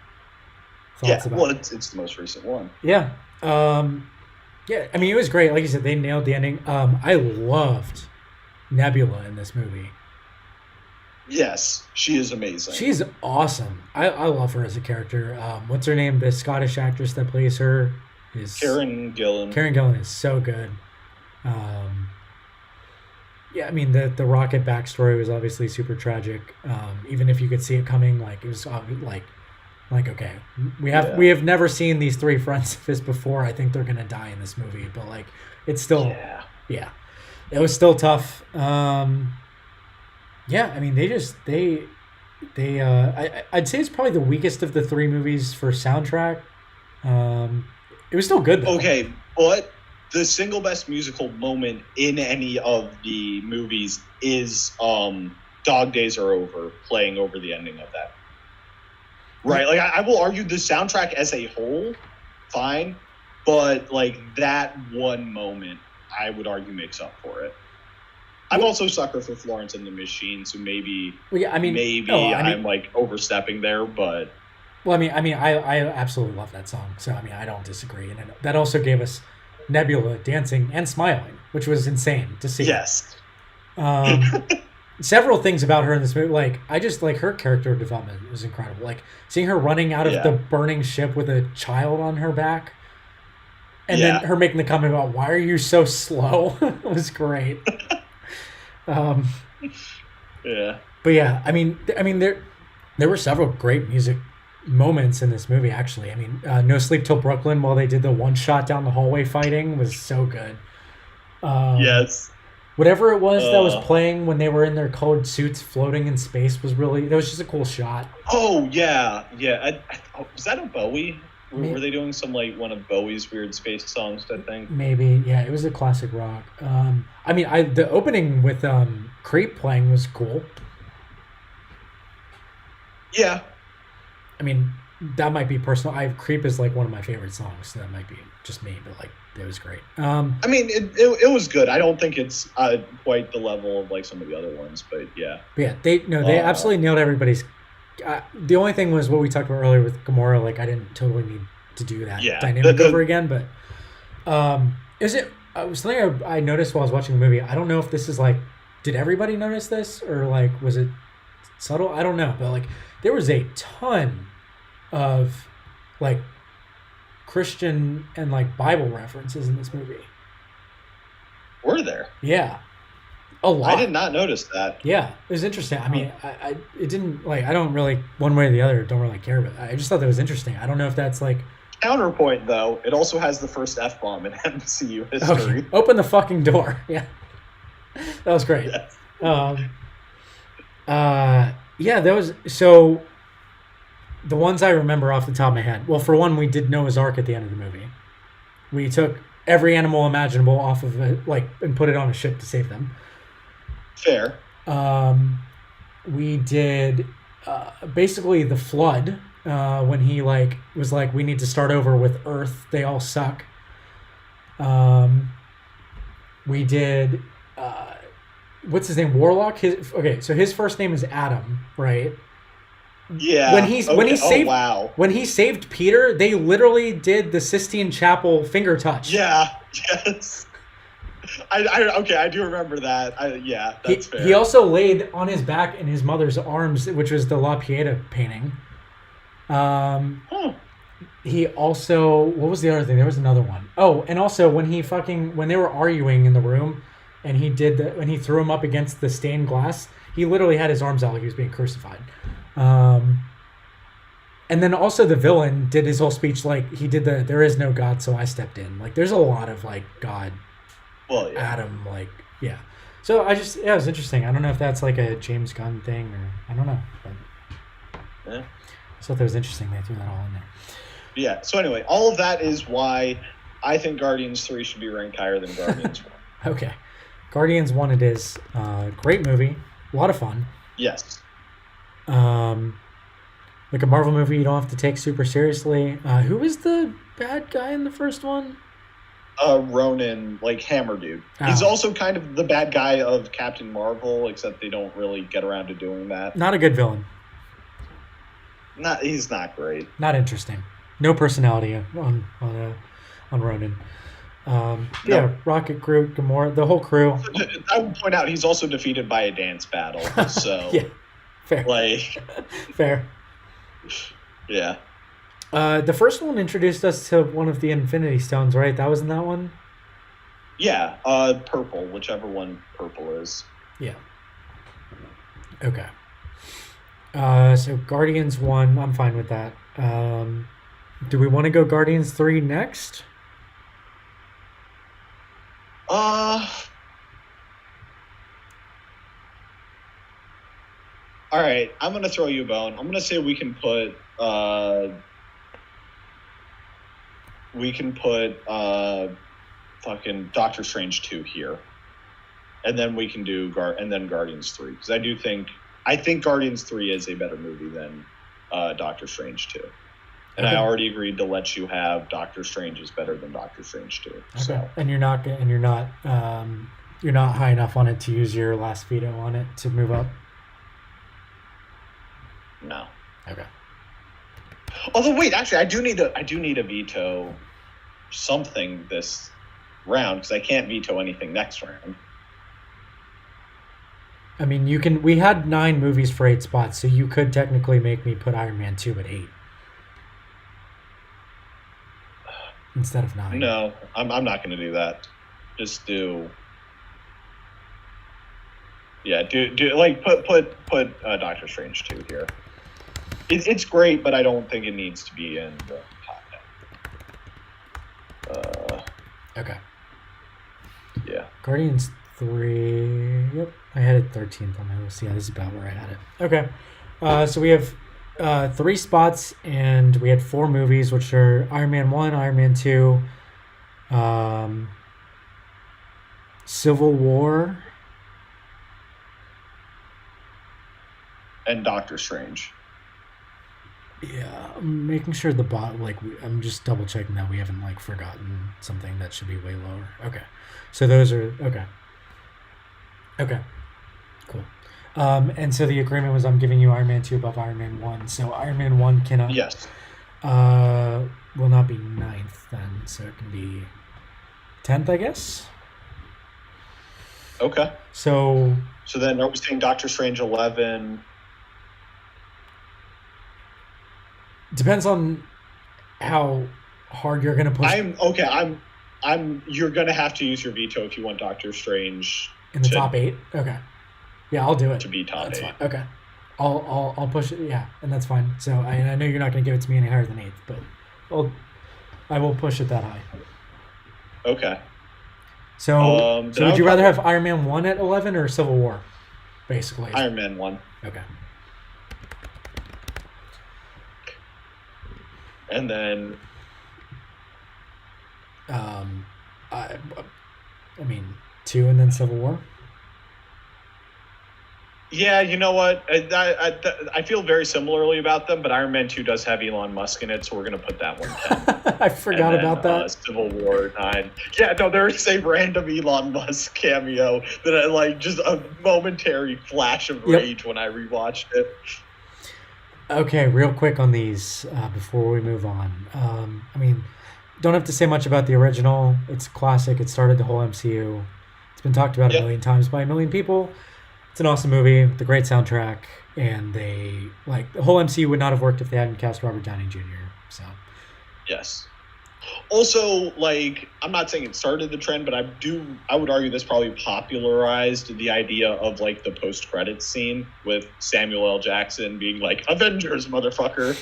thoughts about well, it's the most recent one. Yeah. Yeah, I mean, it was great. Like you said, they nailed the ending. I loved Nebula in this movie. Yes, she is amazing. She's awesome. I love her as a character. What's her name? The Scottish actress that plays her is Karen Gillan. Karen Gillan is so good. Yeah, I mean, the Rocket backstory was obviously super tragic. Even if you could see it coming, like it was like okay, we have never seen these three friends of his before. I think they're gonna die in this movie, but like it's still it was still tough. Yeah, I mean I'd say it's probably the weakest of the three movies for soundtrack. It was still good though. Okay, but the single best musical moment in any of the movies is Dog Days Are Over, playing over the ending of that. Right, like I will argue the soundtrack as a whole, fine, but like that one moment, I would argue makes up for it. I'm also a sucker for Florence and the Machine, so maybe I'm like overstepping there, but I absolutely love that song, so I mean I don't disagree, and that also gave us Nebula dancing and smiling, which was insane to see. Yes. Several things about her in this movie, like I just like her character development was incredible. Like seeing her running out of the burning ship with a child on her back, and then her making the comment about "Why are you so slow?" was great. But yeah, I mean, there were several great music moments in this movie. Actually, I mean, No Sleep Till Brooklyn, while they did the one shot down the hallway fighting, was so good. Yes. Whatever it was that was playing when they were in their colored suits floating in space that was just a cool shot. Oh, yeah. Was that a Bowie? Were they doing some, like, one of Bowie's weird space songs, I think? Maybe, yeah. It was a classic rock. I mean, the opening with Creep playing was cool. Yeah. I mean, that might be personal. Creep is, like, one of my favorite songs, so that might be just me, but, like, it was great. I mean, it was good. I don't think it's quite the level of like some of the other ones, but yeah. But yeah, they absolutely nailed everybody's. The only thing was what we talked about earlier with Gamora. Like I didn't totally need to do that dynamic over again, but is it? Something I noticed while I was watching the movie. I don't know if this is like, did everybody notice this or like was it subtle? I don't know, but like there was a ton of like Christian and like Bible references in this movie. Were there? Yeah, a lot. I did not notice that. Yeah, it was interesting. I mean, it didn't like I don't really one way or the other don't really care, but I just thought that was interesting. I don't know if that's like counterpoint though. It also has the first F-bomb in MCU history. Okay. Open the fucking door. Yeah, that was great. Yes. Yeah, that was so. The ones I remember off the top of my head. Well, for one, we did Noah's Ark at the end of the movie. We took every animal imaginable off of it, like, and put it on a ship to save them. Fair. We did basically the flood when he like was like, we need to start over with Earth. They all suck. We did what's his name? Warlock. So his first name is Adam, right? Yeah. When he saved Peter, they literally did the Sistine Chapel finger touch. Yeah. Yes. I do remember that. That's fair. He also laid on his back in his mother's arms, which was the La Pieta painting. He also, what was the other thing? There was another one. Oh, and also when they were arguing in the room, and when he threw him up against the stained glass, he literally had his arms out like he was being crucified. Um, and then also the villain did his whole speech like he did the "There is no God, so I stepped in." Like there's a lot of like God, Well, yeah. Adam, like yeah. So I just yeah, it was interesting. I don't know if that's like a James Gunn thing or I don't know. But Yeah. I thought that was interesting. They threw that all in there. Yeah. So anyway, all of that is why I think Guardians 3 should be ranked higher than Guardians 1. Okay, Guardians 1 it is. Great movie, a lot of fun. Yes. Like a Marvel movie, you don't have to take super seriously. Who was the bad guy in the first one? Ronan, like Hammer Dude. He's Oh. also kind of the bad guy of Captain Marvel, except they don't really get around to doing that. Not a good villain. He's not great. Not interesting. No personality on Ronan. Yeah, Rocket, Groot, Gamora, the whole crew. I would point out he's also defeated by a dance battle. So Yeah, fair, like fair. yeah. The first one introduced us to one of the Infinity Stones, right? That was in that one. Yeah, purple, whichever one purple is. Yeah. Okay. So Guardians 1, I'm fine with that. Do we want to go Guardians 3 next? All right, I'm gonna throw you a bone. I'm gonna say we can put fucking Doctor Strange 2 here, and then we can do Guardians 3, because I think Guardians 3 is a better movie than Doctor Strange 2. And Okay. I already agreed to let you have Doctor Strange is better than Doctor Strange 2. So Okay. And you're not high enough on it to use your last veto on it to move up. no. Okay. Although wait, actually, I do need a veto something this round, because I can't veto anything next round. I mean, you can. We had 9 movies for 8 spots, so you could technically make me put Iron Man 2 at 8 instead of 9. No, I'm not going to do that. Just do. Yeah, do like put Doctor Strange 2 here. It's great, but I don't think it needs to be in the top 10. Okay. Yeah. Guardians 3. Yep. I had it 13th on my list. Yeah, this is about where I had it. Okay. So we have 3 spots, and we had 4 movies, which are Iron Man 1, Iron Man 2, Civil War, And Doctor Strange. Yeah, I'm making sure I'm just double checking that we haven't like forgotten something that should be way lower. Okay, so those are okay. Okay, cool. And so the agreement was I'm giving you Iron Man 2 above Iron Man 1. So Iron Man 1 cannot. Yes. Will not be 9th then, so it can be 10th, I guess. Okay. So then are we saying Doctor Strange 11? depends on how hard you're gonna push You're gonna have to use your veto if you want Doctor Strange in the top 8. Okay, yeah, I'll do it to be top That's 8. fine. Okay, I'll push it. Yeah, and that's fine. So I know you're not gonna give it to me any higher than 8th, but I will push it that high. Okay. So would you rather have Iron Man 1 at 11 or Civil War? Basically, Iron Man 1. Okay. And then I mean 2 and then Civil War. yeah, you know what? I feel very similarly about them, but Iron Man 2 does have Elon Musk in it, so we're gonna put that one 10. I forgot And then, about that. Civil War 9. Yeah, no, there's a random Elon Musk cameo that I like, just a momentary flash of Yep. rage when I rewatched it. Okay, real quick on these before we move on. I mean, don't have to say much about the original. It's a classic. It started the whole MCU. It's been talked about a Yep. million times by a million people. It's an awesome movie, the great soundtrack, and the whole MCU would not have worked if they hadn't cast Robert Downey Jr. So, Yes. Also, like, I'm not saying it started the trend, but I would argue this probably popularized the idea of like the post credits scene with Samuel L. Jackson being like, Avengers, motherfucker.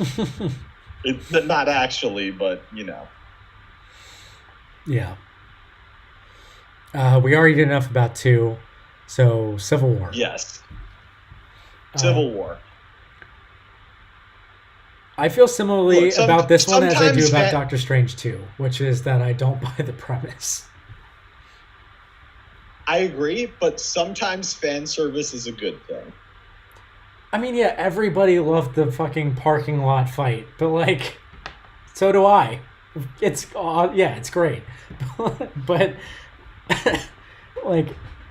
Not actually, but you know. Yeah. We already did enough about 2, so Civil War. Yes. Civil Uh, War. I feel similarly about this one as I do sometimes about Doctor Strange 2, which is that I don't buy the premise. I agree, but sometimes fan service is a good thing. I mean, yeah, everybody loved the fucking parking lot fight, but like, so do I. It's yeah, it's great, but like,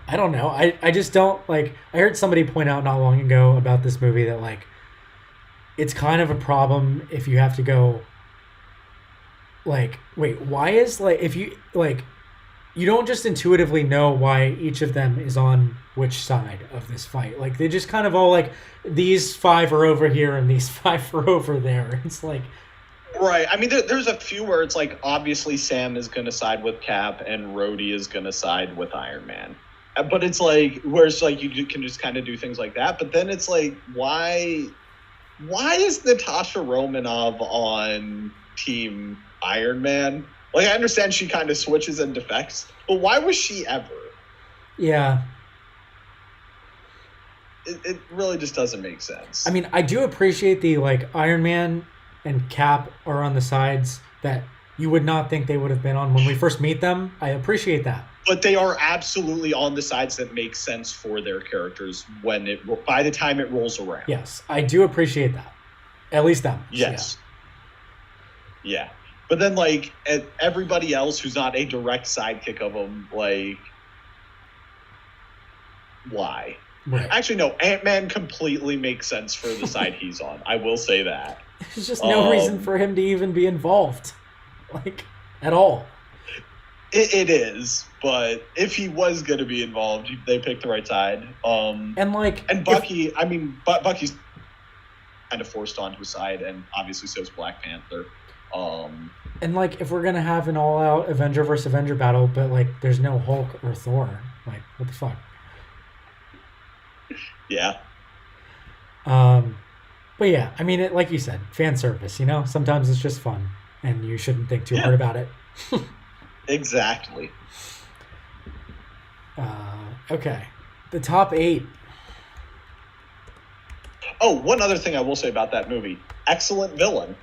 I don't know. I just don't like. I heard somebody point out not long ago about this movie that like, it's kind of a problem if you have to go. Like, wait, why is like if you like, you don't just intuitively know why each of them is on which side of this fight. Like they just kind of all like these 5 are over here and these 5 are over there. It's like right. I mean, there's a few where it's like obviously Sam is going to side with Cap and Rhodey is going to side with Iron Man. But it's like where it's like you can just kind of do things like that. But then it's like why is Natasha Romanoff on Team Iron Man? Like, I understand she kind of switches and defects, but why was she ever? yeah. It really just doesn't make sense. I mean, I do appreciate the like Iron Man and Cap are on the sides that you would not think they would have been on when we first meet them. I appreciate that. But they are absolutely on the sides that make sense for their characters by the time it rolls around. Yes, I do appreciate that. At least that much. Yes. Yeah. But then, like, everybody else who's not a direct sidekick of them, like, why? Right. Actually, no. Ant-Man completely makes sense for the side he's on. I will say that. There's just no reason for him to even be involved, like, at all. It is, but if he was going to be involved, they picked the right side. And Bucky, Bucky's kind of forced onto his side, and obviously so is Black Panther. And like, if we're gonna have an all-out Avenger versus Avenger battle, but like, there's no Hulk or Thor, like, what the fuck? Yeah. But yeah, I mean, like you said, fan service. You know, sometimes it's just fun, and you shouldn't think too hard about it. Exactly. Okay, the top 8. Oh, one other thing I will say about that movie: excellent villain.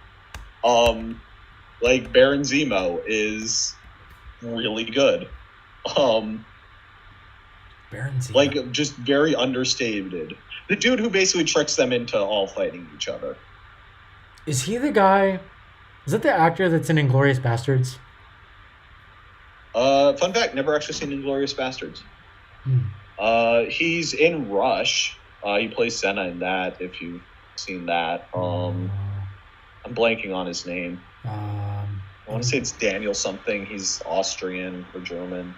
Like Baron Zemo is really good. Baron Zemo, like just very understated. The dude who basically tricks them into all fighting each other. Is he the guy? Is that the actor that's in Inglourious Bastards? Fun fact: never actually seen Inglourious Bastards. He's in Rush. He plays Senna in that. If you've seen that, I'm blanking on his name. I want to say it's Daniel something. He's Austrian or German.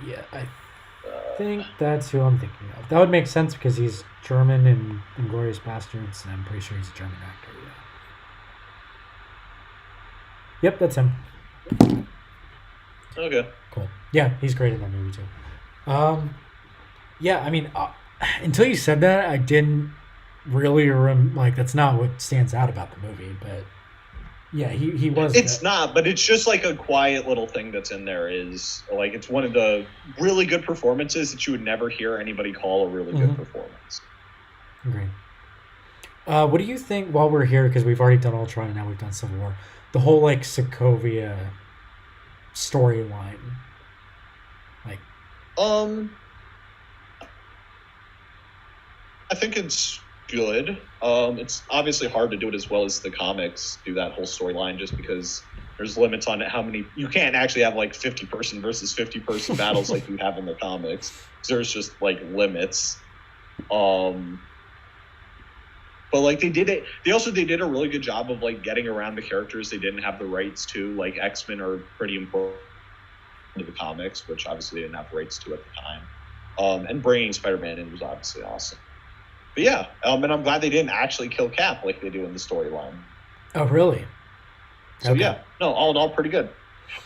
Yeah, I think that's who I'm thinking of. That would make sense because he's German in Inglourious Bastards, and I'm pretty sure he's a German actor. Yeah. Yep, that's him. Okay. Cool. Yeah, he's great in that movie too. Yeah, I mean, until you said that, I didn't really like. That's not what stands out about the movie, but yeah, he was. It's not, but it's just like a quiet little thing that's in there. Is like it's one of the really good performances that you would never hear anybody call a really good performance. Agreed. What do you think? While we're here, because we've already done Ultron and now we've done Civil War, the whole like Sokovia storyline, like, I think it's good. It's obviously hard to do it as well as the comics do that whole storyline, just because there's limits on how many. You can't actually have like 50-person versus 50-person battles like you have in the comics. There's just like limits. But like they did a really good job of like getting around the characters they didn't have the rights to. Like X-Men are pretty important to the comics, which obviously they didn't have rights to at the time. And bringing Spider-Man in was obviously awesome. But yeah, and I'm glad they didn't actually kill Cap like they do in the storyline. Oh, really? So Okay. yeah, no, all in all, pretty good.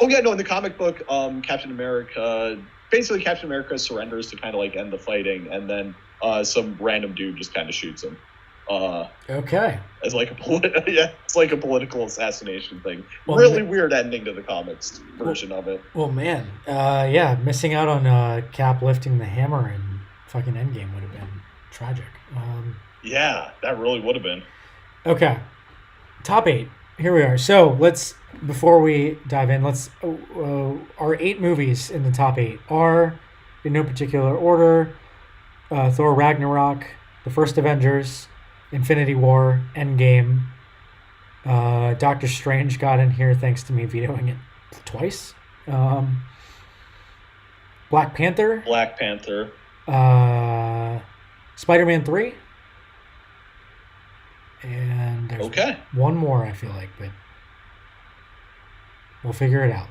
Oh yeah, no, in the comic book, Captain America, basically Captain America surrenders to kind of like end the fighting, and then some random dude just kind of shoots him. Okay. As like yeah, it's like a political assassination thing. Well, Really weird ending to the comics version of it. Well, man, yeah, missing out on Cap lifting the hammer in fucking Endgame would have been tragic. Yeah, that really would have been. Okay, top 8. Here we are. So let's, before we dive in, let's our 8 movies in the top 8 are, in no particular order, Thor Ragnarok, The First Avengers, Infinity War, Endgame. Doctor Strange got in here thanks to me vetoing it twice. Black Panther, Black Panther. Spider-Man 3, and there's Okay. one more I feel like, but we'll figure it out.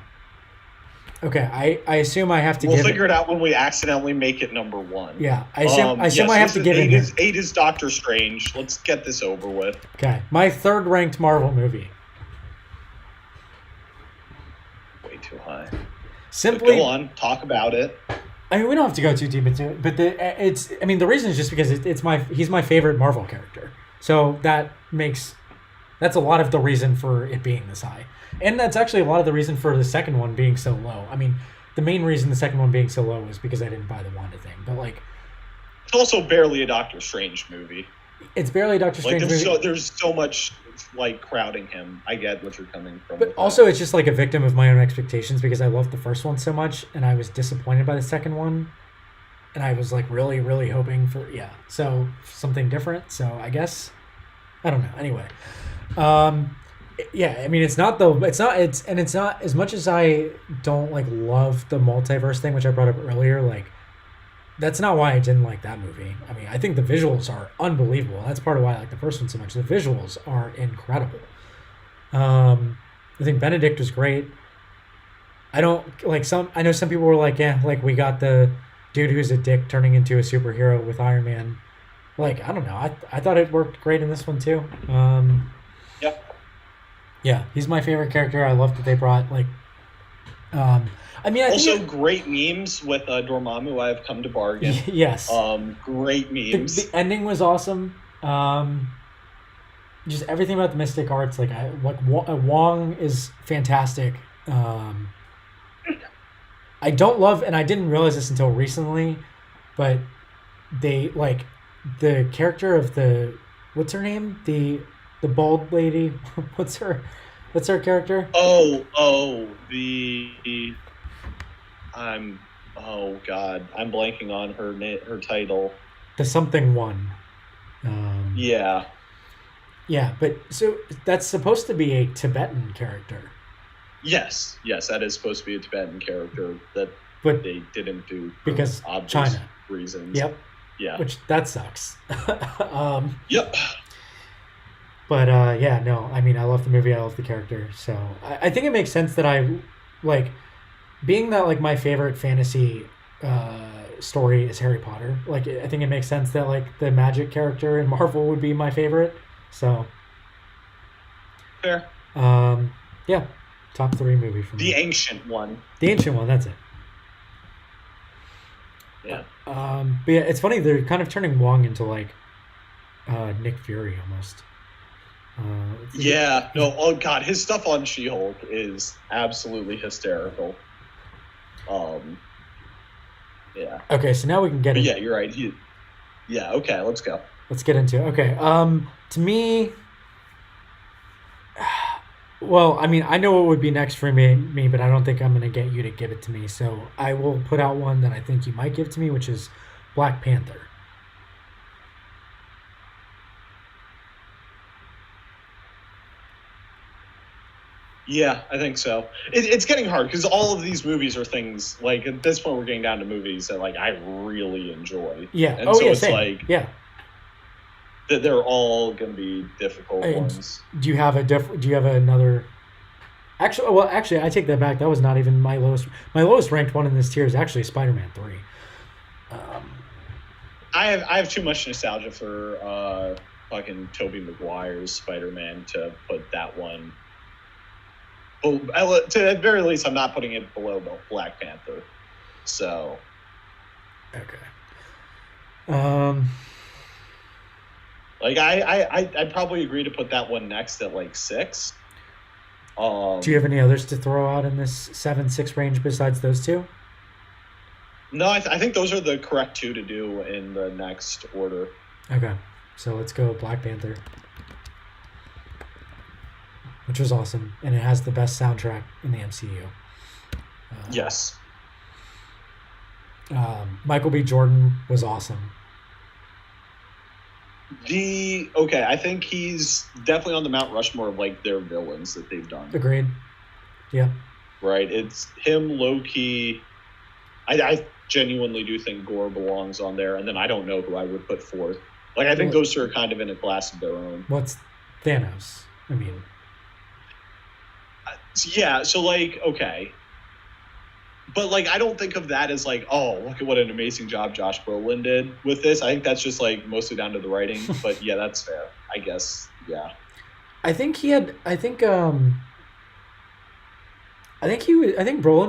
Okay, I assume I have to We'll give figure it out when we accidentally make it number 1. Yeah, I assume I have to give it. it. 8 is Doctor Strange. Let's get this over with. Okay, my third ranked Marvel movie. Way too high. Simply, But go on, talk about it. I mean, we don't have to go too deep into it, but the reason is just because he's my favorite Marvel character, so that's a lot of the reason for it being this high, and that's actually a lot of the reason for the second one being so low. I mean, the main reason the second one being so low is because I didn't buy the Wanda thing, but like, It's also barely a Doctor Strange movie. it's barely a Doctor Like Strange movie. there's so much like crowding him. I get what you're coming from. But with also, it's just like a victim of my own expectations because I loved the first one so much, and I was disappointed by the second one, and I was like really, really hoping for so something different. So I guess I don't know. Anyway, yeah. I mean, it's not as much as I don't like love the multiverse thing, which I brought up earlier. Like, that's not why I didn't like that movie. I mean, I think the visuals are unbelievable. That's part of why I like the first one so much. The visuals are incredible. I think Benedict was great. I don't like some. I know some people were like, yeah, like we got the dude who's a dick turning into a superhero with Iron Man. Like, I don't know. I thought it worked great in this one too. Yep. Yeah, he's my favorite character. I love that they brought like. I mean, I Also, think great memes with Dormammu. I've come to bargain. yes. Great memes. The ending was awesome. Just everything about the Mystic Arts, like Wong is fantastic. I don't love, and I didn't realize this until recently, but they like the character of what's her name? The bald lady. What's her character? Oh God, I'm blanking on her title. The something one. Yeah. Yeah, but so that's supposed to be a Tibetan character. Yes, that is supposed to be a Tibetan character that But they didn't do because obvious China. reasons. Yep. Yeah. Which that sucks. Yep. But yeah, no, I mean, I love the movie. I love the character. So I think it makes sense that I like being that like my favorite fantasy story is Harry Potter. Like, I think it makes sense that like the magic character in Marvel would be my favorite. So Fair. yeah, top 3 movie for me. The ancient one. The ancient one. That's it. Yeah. But yeah, it's funny they're kind of turning Wong into like Nick Fury almost. Yeah. No. Oh God, his stuff on She-Hulk is absolutely hysterical. Yeah. Okay, so now we can get But into yeah, you're right. Yeah. Okay. Let's go. Let's get into it. Okay. To me, well, I mean, I know what would be next for me, but I don't think I'm going to get you to give it to me. So I will put out one that I think you might give to me, which is Black Panther. Yeah, I think so. It's getting hard because all of these movies are things like at this point we're getting down to movies that like I really enjoy. Yeah. And Oh, so yeah. it's Same. like Yeah. they're all going to be difficult And ones. do you have another? Actually, I take that back. That was not even my lowest. My lowest ranked one in this tier is actually Spider-Man 3. I have too much nostalgia for fucking Tobey Maguire's Spider-Man to put that one to the very least, I'm not putting it below Black Panther. So, Okay. like, I'd probably agree to put that one next at like 6. Do you have any others to throw out in this 7-6 range besides those two? No, I think those are the correct 2 to do in the next order. Okay, so let's go Black Panther, which was awesome, and it has the best soundtrack in the MCU. Yes. Michael B. Jordan was awesome. I think he's definitely on the Mount Rushmore of like their villains that they've done. Agreed. Yeah. Right. It's him, Loki. I genuinely do think Gore belongs on there, and then I don't know who I would put fourth. Like, I think those two are kind of in a class of their own. What's Thanos? I mean, yeah. So like, okay. But like, I don't think of that as like, oh, look at what an amazing job Josh Brolin did with this. I think that's just like mostly down to the writing. But yeah, that's fair, I guess. Yeah. I think Brolin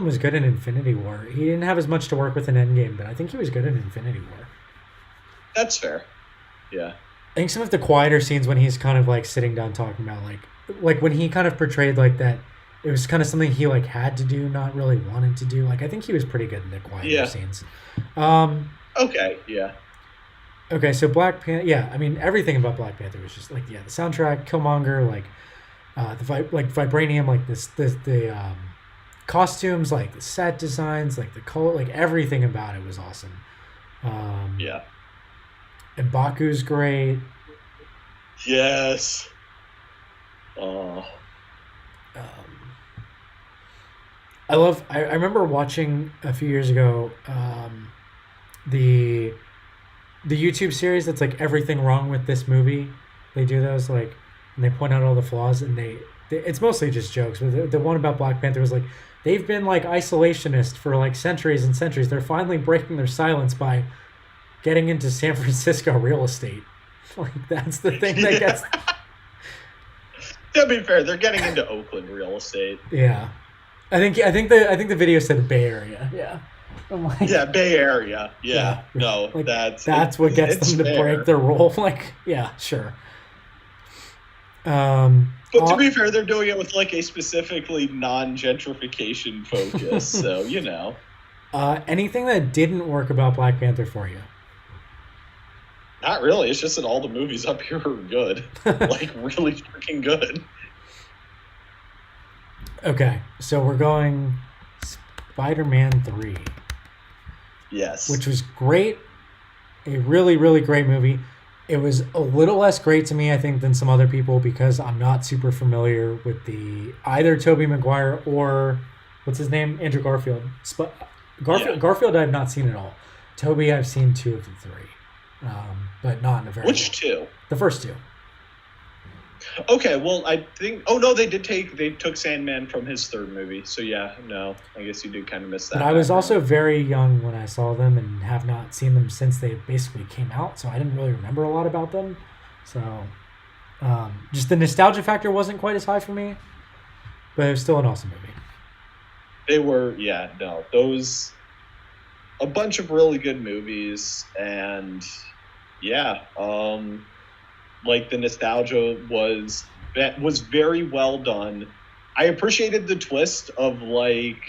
was good in Infinity War. He didn't have as much to work with in Endgame, but I think he was good in Infinity War. That's fair. Yeah. I think some of the quieter scenes when he's kind of like sitting down talking about like when he kind of portrayed like that, it was kind of something he like had to do, not really wanted to do. Like, I think he was pretty good in the quieter scenes. Okay. Yeah. Okay, so Black Panther. Yeah, I mean everything about Black Panther was just like the soundtrack, Killmonger, like vibranium, like the costumes, like the set designs, like the color, like everything about it was awesome. Yeah. And Baku's great. Yes. I remember watching a few years ago the YouTube series that's like everything wrong with this movie. They do those like, and they point out all the flaws, and it's mostly just jokes. But the one about Black Panther was like, they've been like isolationist for like centuries and centuries. They're finally breaking their silence by getting into San Francisco real estate. Like, that's the thing that gets. To be fair, they're getting into Oakland real estate. Yeah, I think the video said Bay Area. Yeah. I'm like, yeah, Bay Area. Yeah. No, like, that's what gets them to break their rule. Like, yeah, sure. But to be fair, they're doing it with like a specifically non-gentrification focus. So, you know. Anything that didn't work about Black Panther for you? Not really. It's just that all the movies up here are good. Like, really freaking good. Okay, so we're going Spider-Man 3. Yes. Which was great. A really, really great movie. It was a little less great to me, I think, than some other people because I'm not super familiar with either Tobey Maguire or what's his name? Andrew Garfield. Garfield I have not seen at all. Tobey I've seen 2 of the 3. But not in a very Which 2? The first 2. Okay, well, I think. Oh no, they took Sandman from his 3rd movie. So yeah, no, I guess you did kind of miss that. But I was also very young when I saw them and have not seen them since they basically came out, so I didn't really remember a lot about them. So, just the nostalgia factor wasn't quite as high for me, but it was still an awesome movie. They were, those a bunch of really good movies, and like the nostalgia was very well done. I appreciated the twist of like,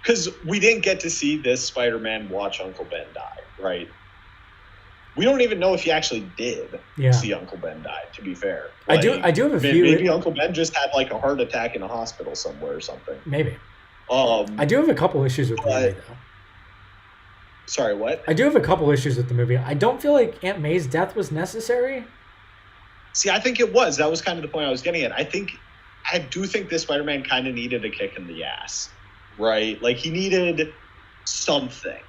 because we didn't get to see this Spider-Man watch Uncle Ben die, right? We don't even know if he actually did see Uncle Ben die, to be fair. Like, I do have a few. Maybe Uncle Ben just had like a heart attack in a hospital somewhere or something. Maybe. I do have a couple issues with the movie, though. Sorry, what? I do have a couple issues with the movie. I don't feel like Aunt May's death was necessary. See, I think it was. That was kind of the point I was getting at. I do think this Spider-Man kind of needed a kick in the ass, right? Like, he needed something.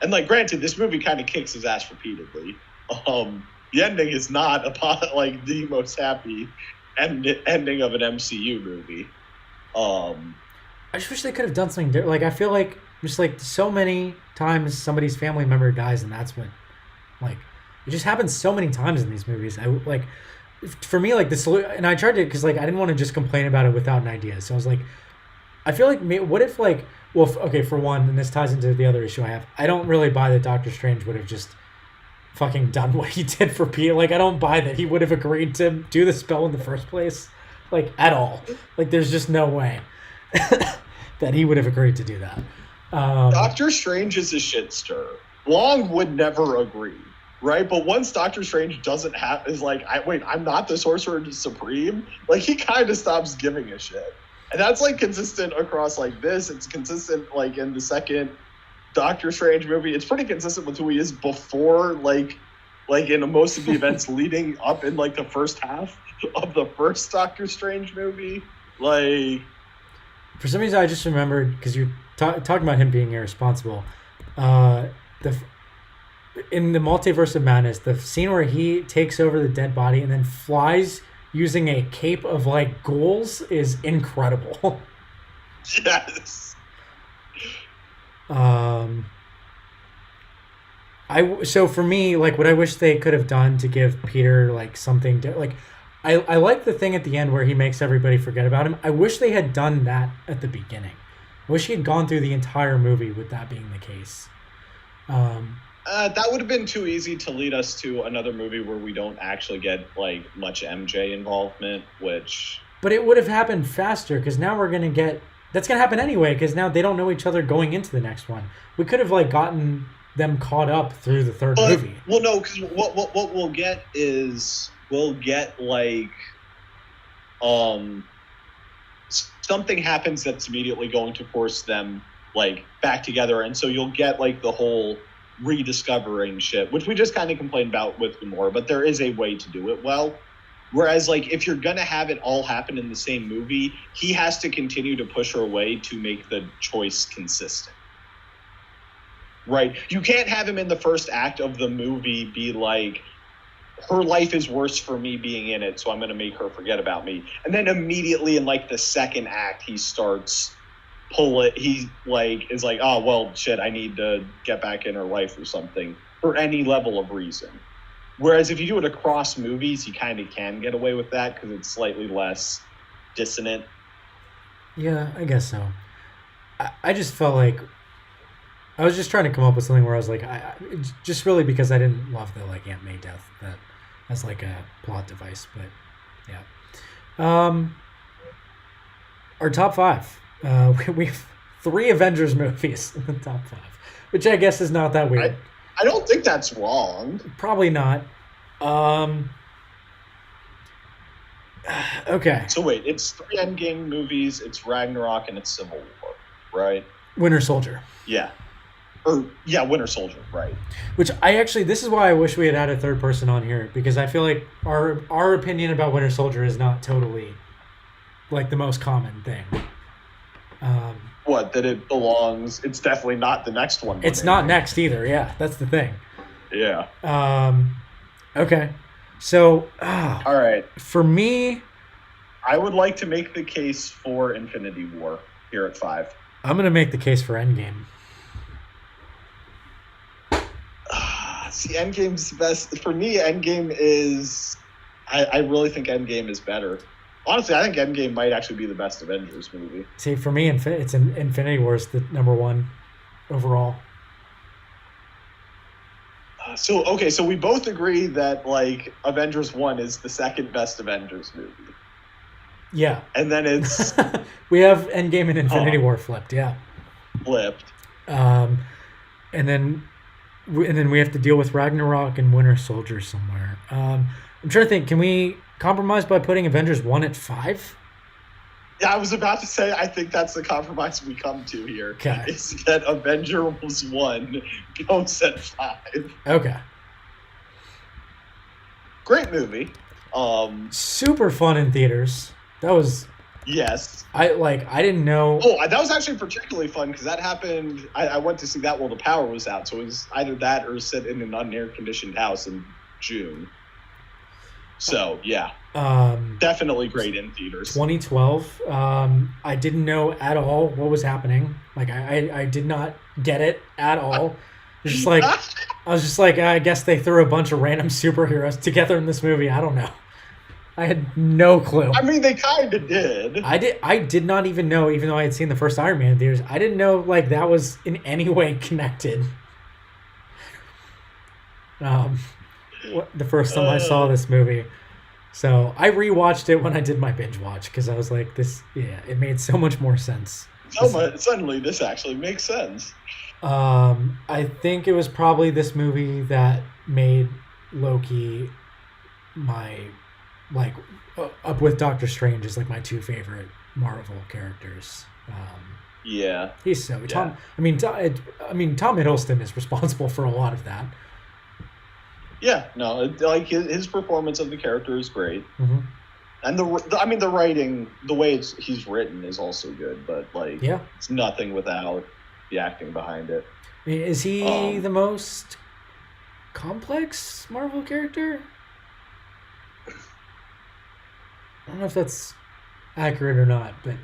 And, like, granted, this movie kind of kicks his ass repeatedly. The ending is not like the most happy ending of an MCU movie. I just wish they could have done something different. Like, I feel like just like so many times somebody's family member dies, and that's when, like, it just happens so many times in these movies. for me, like the solution, and I tried to, because like I didn't want to just complain about it without an idea. So I was like, I feel like what if like, well, okay, for one, and this ties into the other issue I have. I don't really buy that Doctor Strange would have just fucking done what he did for Peter. Like I don't buy that he would have agreed to do the spell in the first place, like at all. Like there's just no way that he would have agreed to do that. Doctor Strange is a shit stirrer. Long would never agree, right? But once Doctor Strange doesn't have is like, I'm not the Sorcerer Supreme. Like he kind of stops giving a shit, and that's like consistent across like this. It's consistent like in the second Doctor Strange movie. It's pretty consistent with who he is before, like in most of the events leading up in like the first half of the first Doctor Strange movie. Like for some reason, I just remembered because you talking about him being irresponsible. In the Multiverse of Madness, the scene where he takes over the dead body and then flies using a cape of like ghouls is incredible. Yes. So for me, like what I wish they could have done to give Peter like something to, like I like the thing at the end where he makes everybody forget about him. I wish they had done that at the beginning. I wish he had gone through the entire movie with that being the case. That would have been too easy to lead us to another movie where we don't actually get like much MJ involvement, But it would have happened faster because now we're gonna get. That's gonna happen anyway because now they don't know each other going into the next one. We could have like gotten them caught up through the third movie. Well, no, because what we'll get is we'll get like something happens that's immediately going to force them like back together, and so you'll get like the whole rediscovering shit, which we just kind of complained about with Gamora, but there is a way to do it well. Whereas like if you're gonna have it all happen in the same movie, he has to continue to push her away to make the choice consistent. Right? You can't have him in the first act of the movie be like, her life is worse for me being in it, so I'm going to make her forget about me. And then immediately in like the second act, he starts he like is like, oh well, shit, I need to get back in her life or something for any level of reason. Whereas if you do it across movies, you kind of can get away with that because it's slightly less dissonant. Yeah, I guess so. I just felt like I was just trying to come up with something where I was like, just really because I didn't love the like Aunt May death that as like a plot device, but yeah. Our top five. We have 3 Avengers movies in the top 5, which I guess is not that weird. I don't think that's wrong. Probably not. Okay. So wait, it's 3 Endgame movies, it's Ragnarok, and it's Civil War, right? Winter Soldier. Yeah. Winter Soldier, right. Which this is why I wish we had a third person on here, because I feel like our opinion about Winter Soldier is not totally like the most common thing. That it belongs, it's definitely not the next one. It's not next either, yeah, that's the thing. Yeah. Okay. So, all right. For me, I would like to make the case for Infinity War here at 5. I'm going to make the case for Endgame. See, Endgame's the best. For me, Endgame is... I really think Endgame is better. Honestly, I think Endgame might actually be the best Avengers movie. See, for me, it's Infinity War is the number 1 overall. So we both agree that, like, Avengers 1 is the second best Avengers movie. Yeah. And then it's... we have Endgame and Infinity War flipped, yeah. Flipped. And then we have to deal with Ragnarok and Winter Soldier somewhere. I'm trying to think, can we compromise by putting Avengers 1 at 5? Yeah, I was about to say, I think that's the compromise we come to here. Okay. Is that Avengers 1 goes at 5. Okay. Great movie. Super fun in theaters. That was... Yes. I didn't know... Oh, that was actually particularly fun because that happened... I went to see that while the power was out, so it was either that or sit in an unair-conditioned house in June. So, yeah. Definitely great in theaters. 2012. I didn't know at all what was happening. Like, I did not get it at all. It's just like... I was just like, I guess they threw a bunch of random superheroes together in this movie. I don't know. I had no clue. I mean, they kind of did. I did not even know, even though I had seen the first Iron Man in theaters, I didn't know like that was in any way connected. Um, the first time I saw this movie. So I rewatched it when I did my binge watch because I was like, this, yeah, it made so much more sense. Suddenly, this actually makes sense. I think it was probably this movie that made Loki my, like, up with Doctor Strange is like my two favorite Marvel characters. Yeah. He's so Yeah. Tom. I mean, Tom Hiddleston is responsible for a lot of that. Yeah, no, like his performance of the character is great, Mm-hmm. and the writing, the way he's written is also good, but like, Yeah. it's nothing without the acting behind it. I mean, is he Um, the most complex Marvel character? I don't know if that's accurate or not, but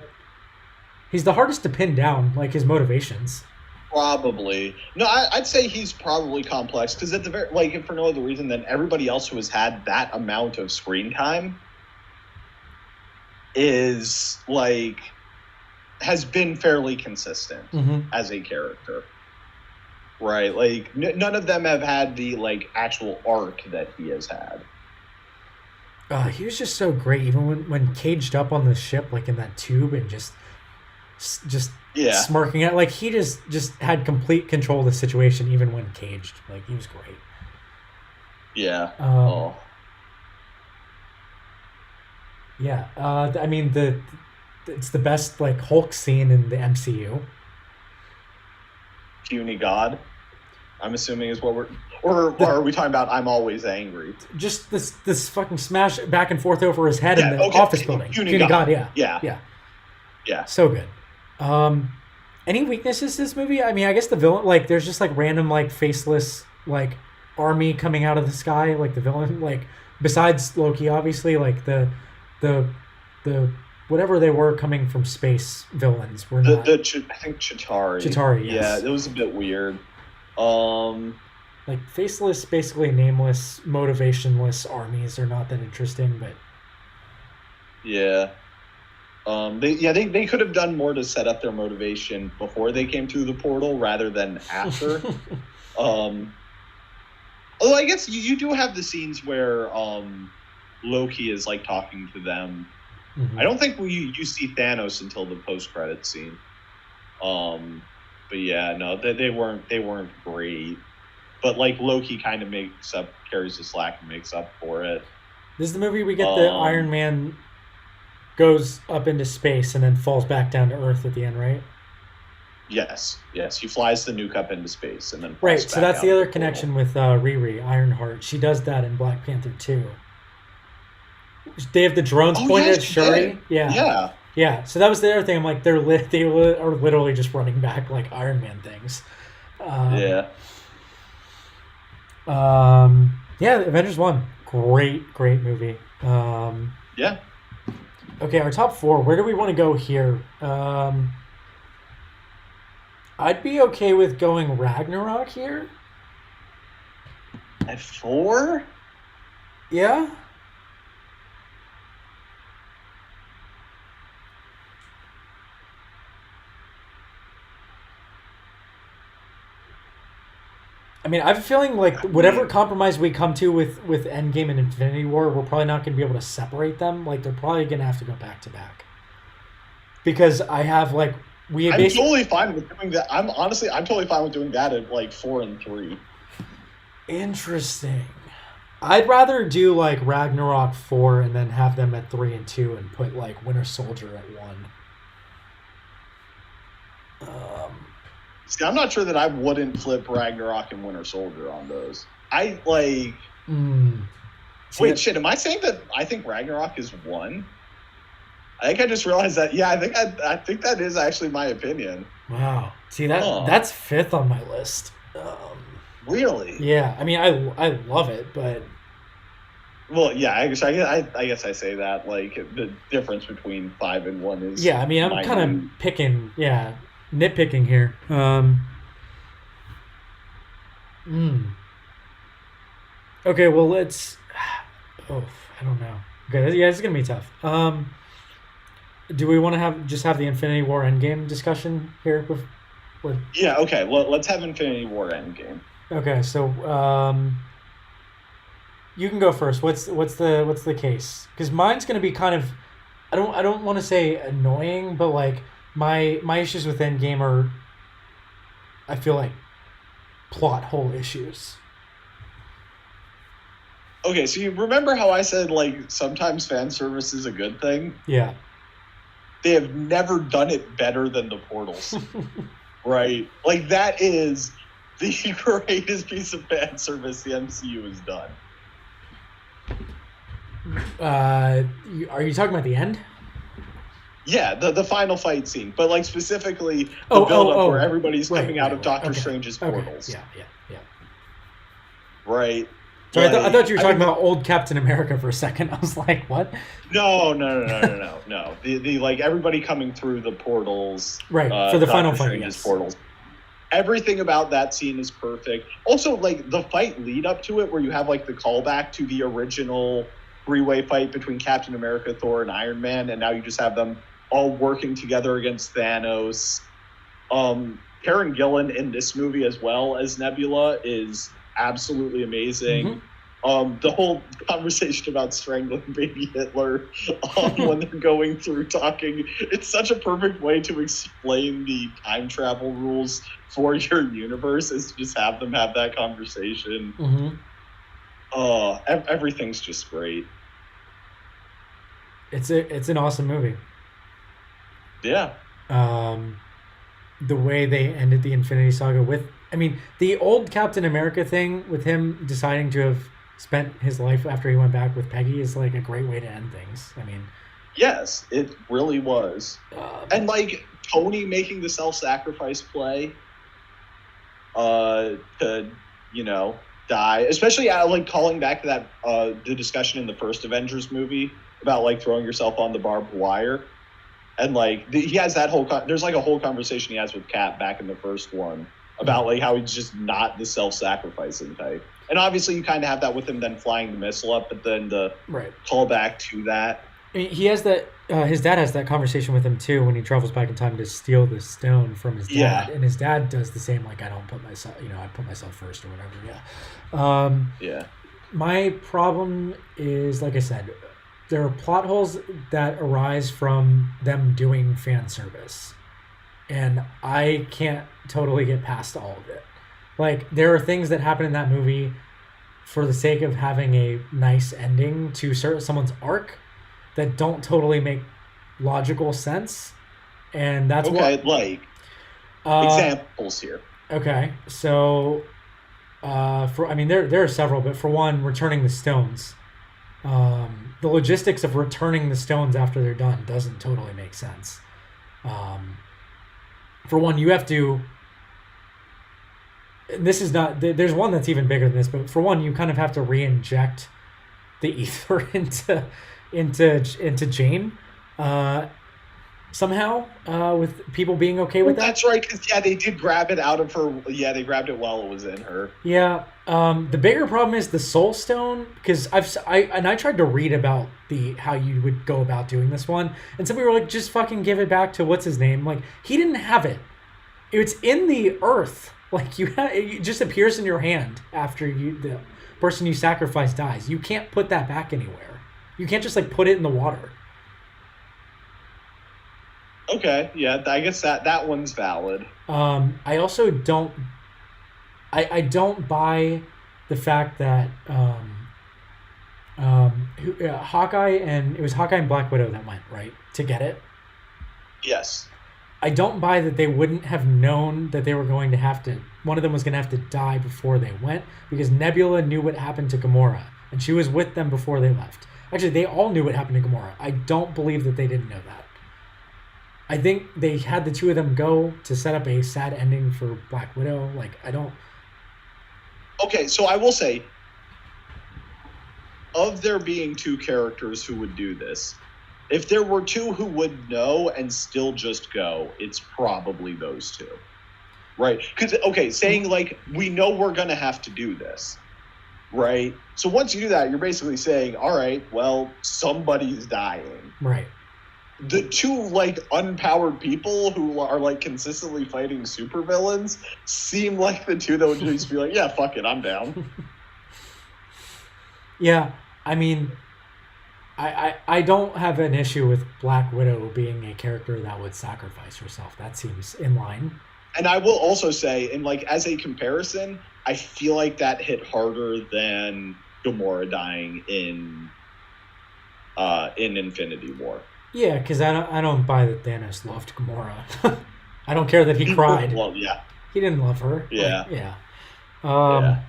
he's the hardest to pin down, like his motivations. Probably no, I'd say he's probably complex because at the very like, if for no other reason than everybody else who has had that amount of screen time is like has been fairly consistent Mm-hmm. as a character. Right, like none of them have had the like actual arc that he has had. He was just so great, even when caged up on the ship, like in that tube, and just Yeah, smirking at, like he just had complete control of the situation, even when caged. Like he was great. yeah. Um, Oh, Yeah, I mean it's the best like Hulk scene in the MCU. puny god. I'm assuming is what or are we talking about? I'm always angry. Just this fucking smash back and forth over his head Yeah, in the okay, office building. Puny God, God. yeah, Yeah, yeah, yeah. so good. Any weaknesses to this movie? I mean, I guess the villain, like, there's just like random like faceless like army coming out of the sky, like the villain, like besides Loki, obviously, like the the whatever they were coming from space villains were not I think Chitari. Chitauri. Yes. Yeah, it was a bit weird. Um, Like faceless, basically nameless, motivationless armies are not that interesting, but yeah. They could have done more to set up their motivation before they came through the portal rather than after. Although I guess you do have the scenes where Loki is like talking to them. Mhm. I don't think you see Thanos until the post credit scene. But yeah, no, they weren't great. But like Loki kind of carries the slack and makes up for it. This is the movie we get the Iron Man goes up into space and then falls back down to Earth at the end, right? Yes, he flies the nuke up into space and then falls Right. So back that's out the other portal. connection with Riri Ironheart. She does that in Black Panther 2. They have the drones Oh, pointed yeah, at she Shuri. did. Yeah. Yeah. Yeah. So that was the other thing. I'm like, they are literally just running back like Iron Man things. Yeah. Yeah, Avengers 1. Great movie. Yeah. Okay, our top 4. Where do we want to go here? I'd be okay with going Ragnarok here. At 4? Yeah. I mean, I have a feeling like whatever compromise we come to with Endgame and Infinity War, we're probably not going to be able to separate them. Like, they're probably going to have to go back to back. Because I have like I'm totally fine with doing that. I'm totally fine with doing that at like 4 and 3. Interesting. I'd rather do like Ragnarok 4 and then have them at 3 and 2 and put like Winter Soldier at 1. See, I'm not sure that I wouldn't flip Ragnarok and Winter Soldier on those. I like. Wait, shit. Am I saying that I think Ragnarok is 1? I think I just realized that. Yeah, I think that is actually my opinion. Wow. See that's 5th on my list. Really? Yeah. I mean, I love it, but Well, yeah. I guess I say that like the difference between 5 and 1 is. yeah. I mean, I'm kind of picking. Yeah, nitpicking here. Okay. Well, let's. Oh, I don't know. Okay, yeah, it's gonna be tough. Do we want to have the Infinity War Endgame discussion here? With Yeah, okay. Let's have Infinity War Endgame. okay, so you can go first. What's the case? Because mine's gonna be kind of, I don't want to say annoying, but like my issues with Endgame are, I feel like, plot hole issues. Okay, so you remember how I said like sometimes fan service is a good thing? Yeah. They have never done it better than the portals. Right? Like that is the greatest piece of fan service the MCU has done. Are you talking about the end? Yeah, the final fight scene, but like specifically the Oh, build up oh, where oh. everybody's Right, coming out of right. Doctor Okay. Strange's Okay. portals. Yeah. Right? So I thought you were I talking mean, about old Captain America for a second. I was like, what? no. The like everybody coming through the portals. Right, for the final Doctor fight, Strange's yes. portals. Everything about that scene is perfect. Also, like the fight lead up to it, where you have like the callback to the original three-way fight between Captain America, Thor, and Iron Man, and now you just have them all working together against Thanos. Karen Gillan in this movie as well as Nebula is absolutely amazing. The whole conversation about strangling baby Hitler when they're going through talking, it's such a perfect way to explain the time travel rules for your universe is to just have them have that conversation. Everything's just great. It's an awesome movie. Yeah. The way they ended the Infinity Saga with, I mean, the old Captain America thing with him deciding to have spent his life after he went back with Peggy is like a great way to end things. I mean, yes, it really was. And like Tony making the self-sacrifice play to, die, especially like calling back to that the discussion in the first Avengers movie about like throwing yourself on the barbed wire. And like he has that whole there's like a whole conversation he has with Cap back in the first one about like how he's just not the self-sacrificing type. And obviously you kind of have that with him then flying the missile up, but then the callback to that. I mean, he has that. His dad has that conversation with him too when he travels back in time to steal the stone from his dad, and his dad does the same. Like, I don't put myself, I put myself first or whatever. Yeah. Yeah. My problem is, like I said, there are plot holes that arise from them doing fan service, and I can't totally get past all of it. Like, there are things that happen in that movie for the sake of having a nice ending to someone's arc that don't totally make logical sense, and that's like examples here. Okay, so there are several, but for one, returning the stones. The logistics of returning the stones after they're done doesn't totally make sense. For one, you have to. This is not. There's one that's even bigger than this, but for one, you kind of have to re-inject the ether into Jane somehow, with people being okay with that. That's right, because they did grab it out of her. Yeah, they grabbed it while it was in her. Yeah. The bigger problem is the Soul Stone, because I tried to read about how you would go about doing this one, and some people were like, just fucking give it back to what's his name. Like, he didn't have it. It's in the earth. Like, it just appears in your hand after the person you sacrifice dies. You can't put that back anywhere. You can't just like put it in the water. Okay, yeah, I guess that one's valid. I also don't. I don't buy the fact that Hawkeye and Black Widow that went right to get it. Yes. I don't buy that they wouldn't have known that they were going to have to. One of them was going to have to die before they went, because Nebula knew what happened to Gamora, and she was with them before they left. Actually, they all knew what happened to Gamora. I don't believe that they didn't know that. I think they had the two of them go to set up a sad ending for Black Widow. Like, I don't. Okay, so I will say, of there being two characters who would do this, if there were two who would know and still just go, it's probably those two. Right? Because, saying like, we know we're going to have to do this. right? So once you do that, you're basically saying, all right, well, somebody's dying. Right. The two like unpowered people who are like consistently fighting supervillains seem like the two that would just be like, yeah, fuck it, I'm down. Yeah, I mean, I don't have an issue with Black Widow being a character that would sacrifice herself. That seems in line. And I will also say, and like as a comparison, I feel like that hit harder than Gamora dying in Infinity War. Yeah, because I don't buy that Thanos loved Gamora. I don't care that he cried. Well, yeah. He didn't love her. Yeah. Like, yeah. Yeah.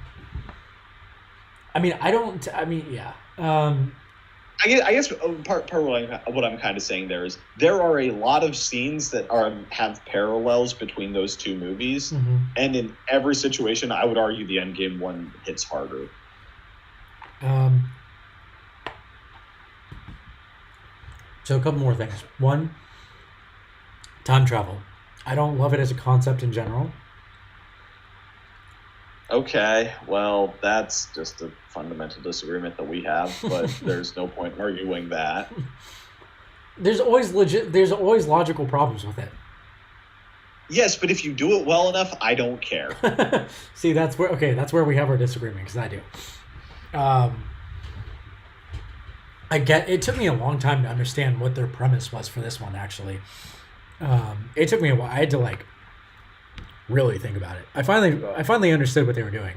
I mean, I don't. I mean, yeah. I guess part of what I'm kind of saying there is there are a lot of scenes that have parallels between those two movies, and in every situation, I would argue the Endgame one hits harder. So a couple more things. One, time travel. I don't love it as a concept in general. Okay, well, that's just a fundamental disagreement that we have, but there's no point arguing that. There's always logical problems with it. Yes, but if you do it well enough, I don't care. See, that's where we have our disagreement, because I do. I get it. Took me a long time to understand what their premise was for this one. Actually, it took me a while. I had to like really think about it. I finally understood what they were doing,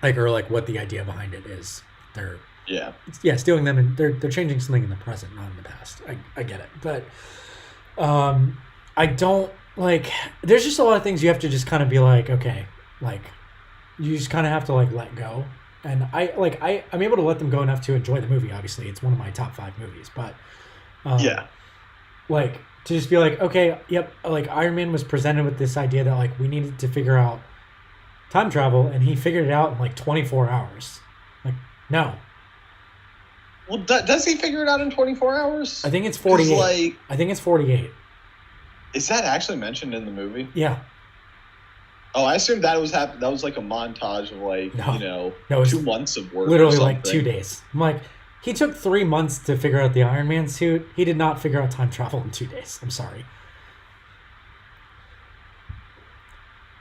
or what the idea behind it is. They're stealing them, and they're changing something in the present, not in the past. I get it, but I don't like. There's just a lot of things you have to just kind of be like, okay, like you just kind of have to like let go. And I'm able to let them go enough to enjoy the movie. Obviously, it's one of my top 5 movies. But to just be like, okay, yep, like Iron Man was presented with this idea that like we needed to figure out time travel, and he figured it out in like 24 hours. Like, no. Well, does he figure it out in 24 hours? I think it's 48. I think it's 48. Is that actually mentioned in the movie? Yeah. Oh, I assumed that was that was like a montage of like, no, 2 months of work. Literally like 2 days. I'm like, he took 3 months to figure out the Iron Man suit. He did not figure out time travel in 2 days. I'm sorry.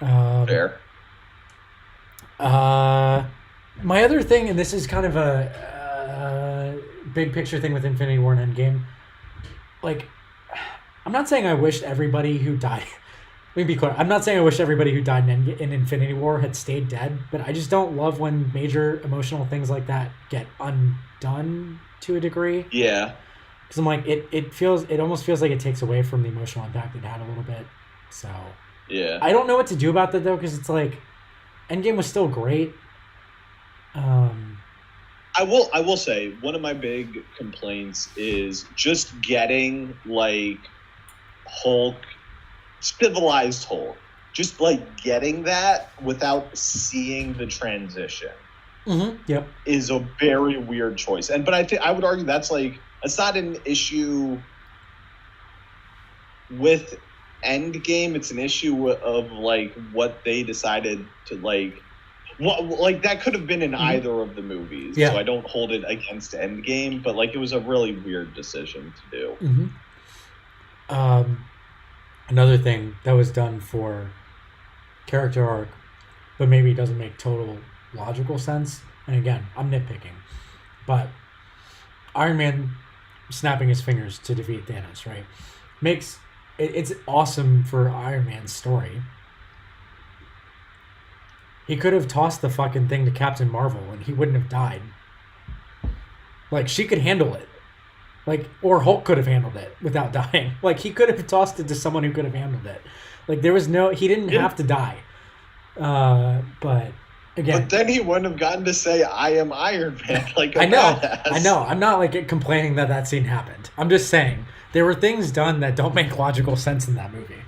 Fair. My other thing, and this is kind of a big picture thing with Infinity War and Endgame. Like, I'm not saying I wished everybody who died. Let me be clear. I'm not saying I wish everybody who died in Infinity War had stayed dead, but I just don't love when major emotional things like that get undone to a degree. Yeah. Because I'm like, it almost feels like it takes away from the emotional impact it had a little bit. So yeah, I don't know what to do about that though, because it's like, Endgame was still great. I will say one of my big complaints is just getting like Hulk. Civilized Hulk, just like getting that without seeing the transition. Yep, is a very weird choice. But I would argue that's not an issue with Endgame. It's an issue of like what they decided to like. What that could have been in either of the movies. Yeah. So I don't hold it against Endgame, but like it was a really weird decision to do. Another thing that was done for character arc, but maybe doesn't make total logical sense. And again, I'm nitpicking, but Iron Man snapping his fingers to defeat Thanos, right? It's awesome for Iron Man's story. He could have tossed the fucking thing to Captain Marvel and he wouldn't have died. Like, she could handle it. Like, or Hulk could have handled it without dying. Like, he could have tossed it to someone who could have handled it. Like, he didn't have to die. But again, but then he wouldn't have gotten to say, "I am Iron Man." Like, I know. I'm not like complaining that scene happened. I'm just saying there were things done that don't make logical sense in that movie.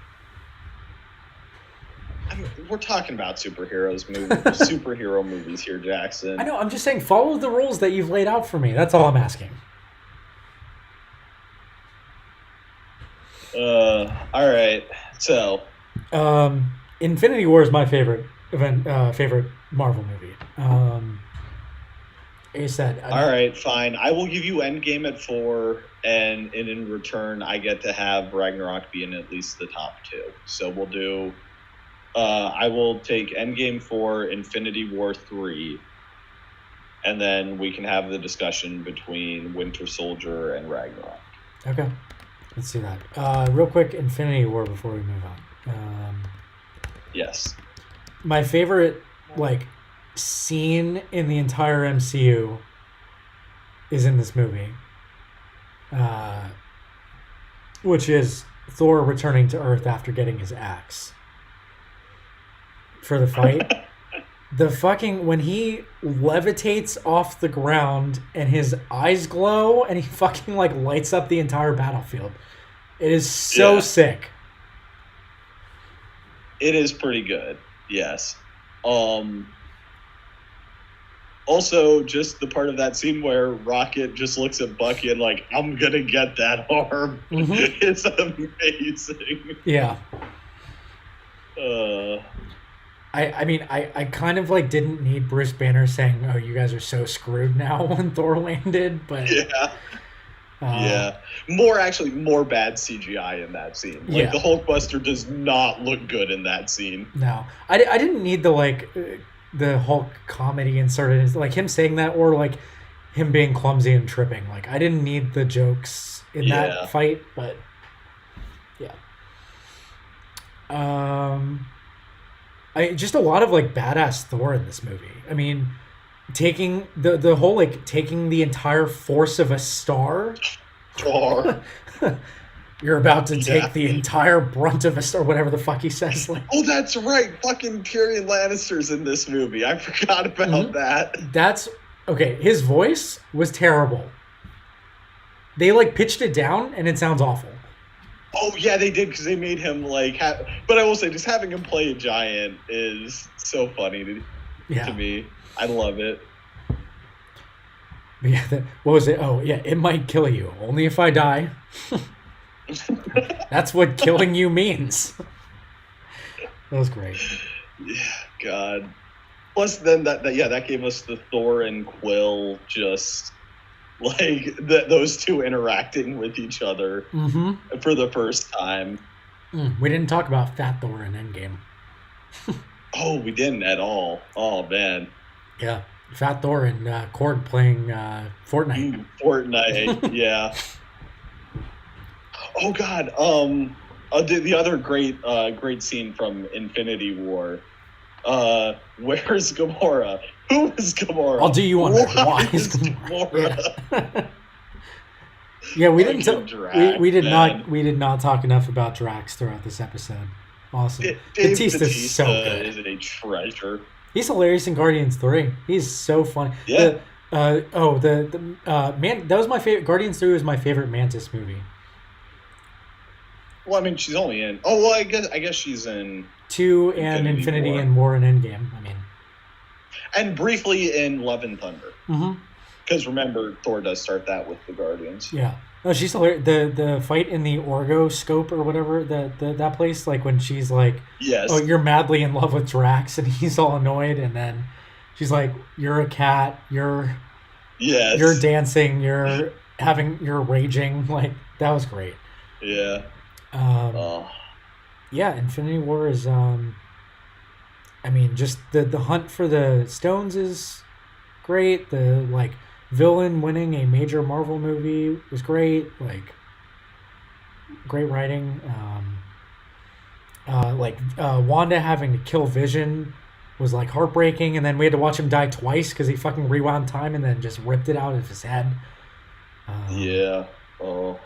I mean, we're talking about superhero movies here, Jackson. I know. I'm just saying, follow the rules that you've laid out for me. That's all I'm asking. All right. So, Infinity War is my favorite favorite Marvel movie. Like I said, All right, fine. I will give you Endgame at 4, and in return, I get to have Ragnarok be in at least the top 2. So we'll do. I will take Endgame 4, Infinity War 3, and then we can have the discussion between Winter Soldier and Ragnarok. Okay, let's do that. Real quick, Infinity War before we move on. Yes. My favorite scene in the entire MCU is in this movie, which is Thor returning to Earth after getting his axe for the fight. When he levitates off the ground and his eyes glow and he fucking lights up the entire battlefield. It is so sick. It is pretty good. Yes. Also, just the part of that scene where Rocket just looks at Bucky and I'm gonna get that arm. Mm-hmm. It's amazing. Yeah. I kind of didn't need Bruce Banner saying, "Oh, you guys are so screwed now" when Thor landed, but yeah. More bad CGI in that scene. The Hulkbuster does not look good in that scene. No, I didn't need the Hulk comedy inserted, him saying that or him being clumsy and tripping. I didn't need the jokes in that fight, but yeah. Just a lot of badass Thor in this movie. I mean, taking the whole taking the entire force of a star. You're about to take the entire brunt of a star, whatever the fuck he says. Oh, that's right. Fucking Tyrion Lannister's in this movie. I forgot about that. That's okay. His voice was terrible. They pitched it down, and it sounds awful. Oh yeah, they did because they made him but I will say, just having him play a giant is so funny to me. I love it. But yeah, what was it? Oh yeah, it might kill you. Only if I die. That's what killing you means. That was great. Yeah, God. Plus, then that gave us the Thor and Quill just those two interacting with each other for the first time. We didn't talk about Fat Thor in Endgame. Oh, we didn't at all. Oh man. Yeah, Fat Thor and Korg playing Fortnite. Fortnite, yeah. Oh God. The other great scene from Infinity War. Where's Gamora? Who is Gamora? I'll do you one. Why is Gamora? Yeah, we didn't. We did not talk enough about Drax throughout this episode. Awesome. Batista's so good. Is a treasure. He's hilarious in Guardians 3. He's so funny. Yeah. Man, that was my favorite. Guardians 3 was my favorite Mantis movie. Well, I mean, she's only in. Oh well, I guess she's in 2 and Infinity and War and Endgame. I mean, and briefly in Love and Thunder. Mm-hmm. Because remember, Thor does start that with the Guardians. Yeah. No, she's hilarious. The fight in the Orgo scope or whatever, that place, when she's yes. Oh, you're madly in love with Drax, and he's all annoyed, and then she's like, you're a cat, you're dancing, you're raging. That was great. Yeah. Yeah, Infinity War is just the hunt for the stones is great. The villain winning a major Marvel movie was great. Great writing. Wanda having to kill Vision was heartbreaking, and then we had to watch him die twice because he fucking rewound time and then just ripped it out of his head. Yeah. Oh.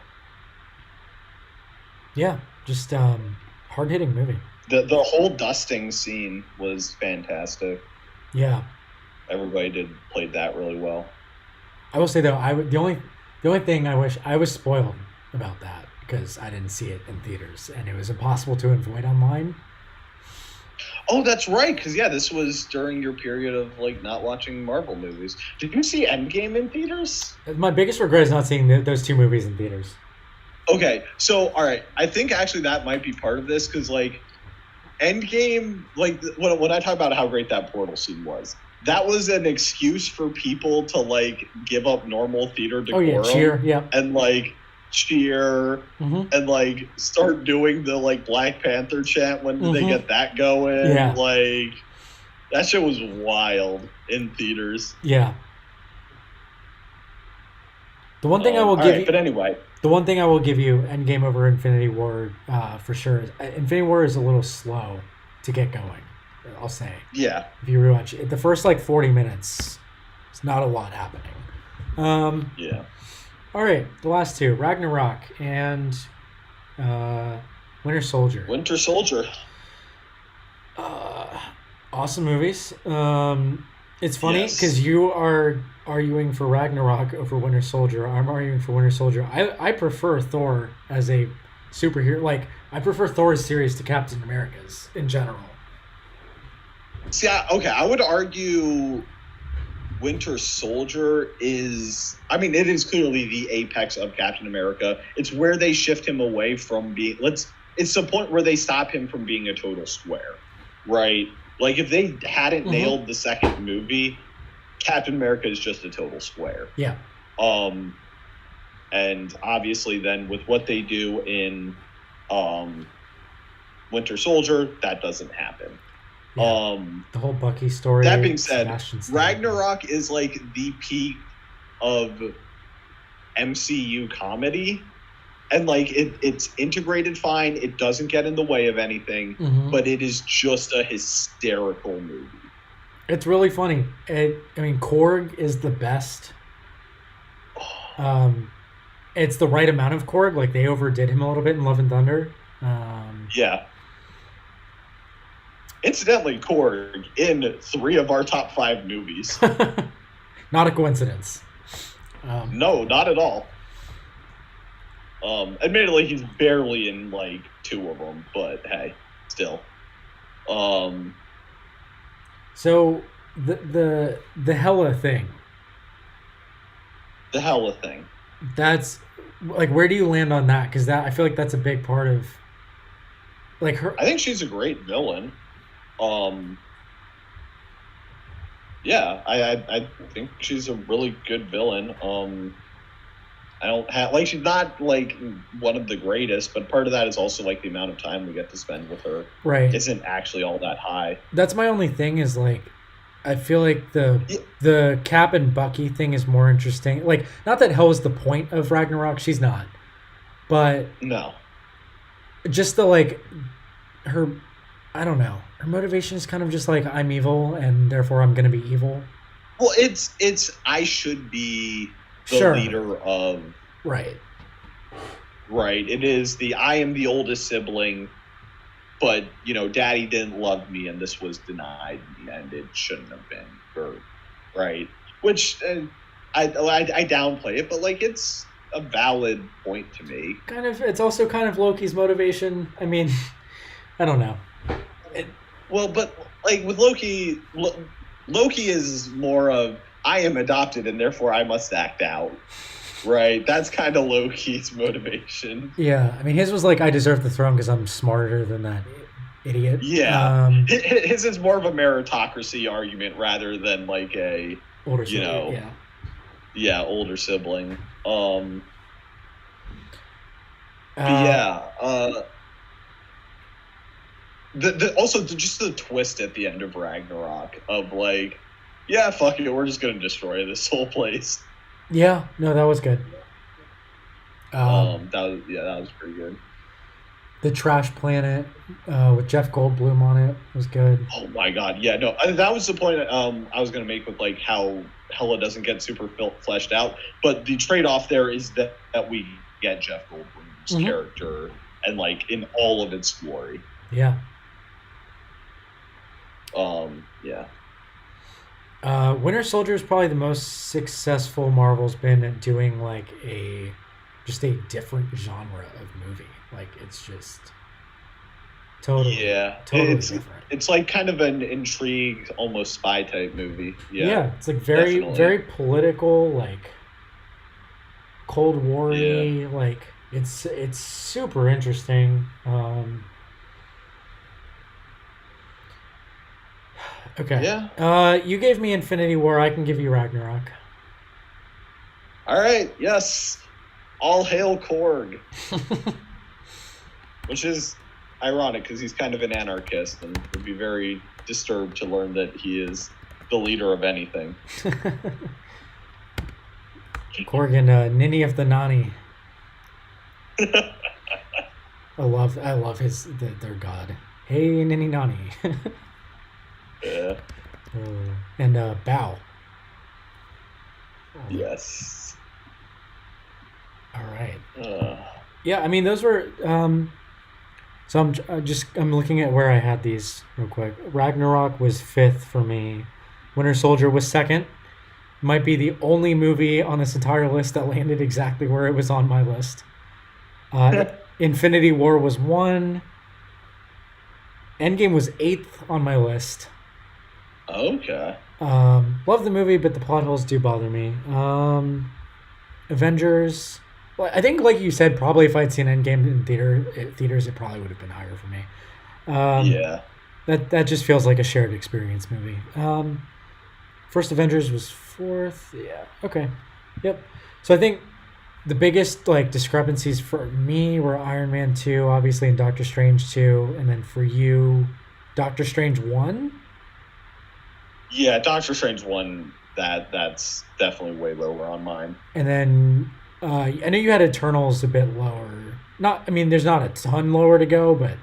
Yeah, just hard-hitting movie. The whole dusting scene was fantastic. Yeah. Everybody played that really well. I will say though, the only thing I wish I was spoiled about that because I didn't see it in theaters and it was impossible to avoid online. Oh, that's right. Because this was during your period of not watching Marvel movies. Did you see Endgame in theaters? My biggest regret is not seeing those two movies in theaters. Okay, so all right, I think actually that might be part of this because Endgame, like when I talk about how great that portal scene was, that was an excuse for people to like give up normal theater Oh yeah, decorum cheer. Yeah. and like cheer Mm-hmm. and like start doing the like Black Panther chant when they Mhm. get that going. Yeah. Like that shit was wild in theaters. Yeah. The one thing I will All give right, you, but anyway, the one thing I will give you, Endgame over Infinity War, for sure. Infinity War is a little slow to get going. I'll say yeah, if you rewatch it, the first like 40 minutes, it's not a lot happening. yeah. All right, the last two, Ragnarok and uh, Winter Soldier. Winter Soldier. Uh, awesome movies. It's funny Yes. because you are arguing for Ragnarok over Winter Soldier. I'm arguing for Winter Soldier. I prefer Thor as a superhero. Like I prefer Thor's series to Captain America's in general. See, okay, I would argue Winter Soldier is, I mean, it is clearly the apex of Captain America. It's where they shift him away from being, it's the point where they stop him from being a total square, right? Like, if they hadn't nailed the second movie, Captain America is just a total square. Yeah. And obviously, then with what they do in Winter Soldier, that doesn't happen. Yeah. The whole Bucky story. That being said, Sebastian Stan. Ragnarok is like the peak of MCU comedy, and like it's integrated fine. It doesn't get in the way of anything, but it is just a hysterical movie. It's really funny. I mean, Korg is the best. It's the right amount of Korg. Like they overdid him a little bit in Love and Thunder. Yeah. Incidentally, Korg in 3 of our top 5 movies. Not a coincidence. No, not at all. Admittedly, he's barely in like 2 of them, but hey, still. So the Hela thing. The Hela thing. That's like, where do you land on that? Because that, I feel like that's a big part of like her. I think she's a great villain. Yeah, I think she's a really good villain. I don't have like, she's not like one of the greatest, but part of that is also like the amount of time we get to spend with her. Right. Isn't actually all that high. That's my only thing is like, I feel like the Cap and Bucky thing is more interesting. Like, not that Hela's the point of Ragnarok, she's not, but no, just the like her, I don't know, her motivation is kind of just like, I'm evil and therefore I'm gonna be evil. Well, it's I should be the leader of right. It is the I am the oldest sibling, but Daddy didn't love me, and this was denied me, and it shouldn't have been, right? Which I downplay it, but like it's a valid point to me. Kind of, it's also kind of Loki's motivation. I mean, I don't know. Well, but like with Loki is more of I am adopted and therefore I must act out. Right, that's kind of Loki's motivation. Yeah, I mean, his was like, I deserve the throne because I'm smarter than that idiot. Yeah, his is more of a meritocracy argument rather than like a older sibling. Older sibling. Also just the twist at the end of Ragnarok of like, yeah, fuck it, we're just gonna destroy this whole place. Yeah, no, that was good. That was pretty good. The Trash Planet with Jeff Goldblum on it was good. Oh my god, yeah, no, that was the point I was gonna make with like how Hela doesn't get super fleshed out, but the trade-off there is that we get Jeff Goldblum's character and like in all of its glory. Yeah. Winter Soldier is probably the most successful Marvel's been at doing like just a different genre of movie. Like it's just totally different. It's like kind of an intrigue, almost spy type movie. Yeah, it's like very political, like Cold War-y. Like it's super interesting. Okay. Yeah. You gave me Infinity War. I can give you Ragnarok. All right. Yes. All hail Korg, which is ironic because he's kind of an anarchist and would be very disturbed to learn that he is the leader of anything. Korg and Ninny of the Nani. I love their god. Hey Ninny Nani. Yeah. And Bao. Yes. All right. Yeah, I mean those were. So I'm looking at where I had these real quick. Ragnarok was 5th for me. Winter Soldier was 2nd. Might be the only movie on this entire list that landed exactly where it was on my list. Infinity War was 1. Endgame was 8th on my list. Okay. Love the movie, but the plot holes do bother me. Avengers. Well, I think, like you said, probably if I'd seen Endgame in theaters, it probably would have been higher for me. Yeah. That just feels like a shared experience movie. First Avengers was 4th. Yeah. Okay. Yep. So I think the biggest discrepancies for me were Iron Man 2, obviously, and Doctor Strange 2, and then for you, Doctor Strange 1. Yeah, Doctor Strange 1. That's definitely way lower on mine. And then I know you had Eternals a bit lower. There's not a ton lower to go, but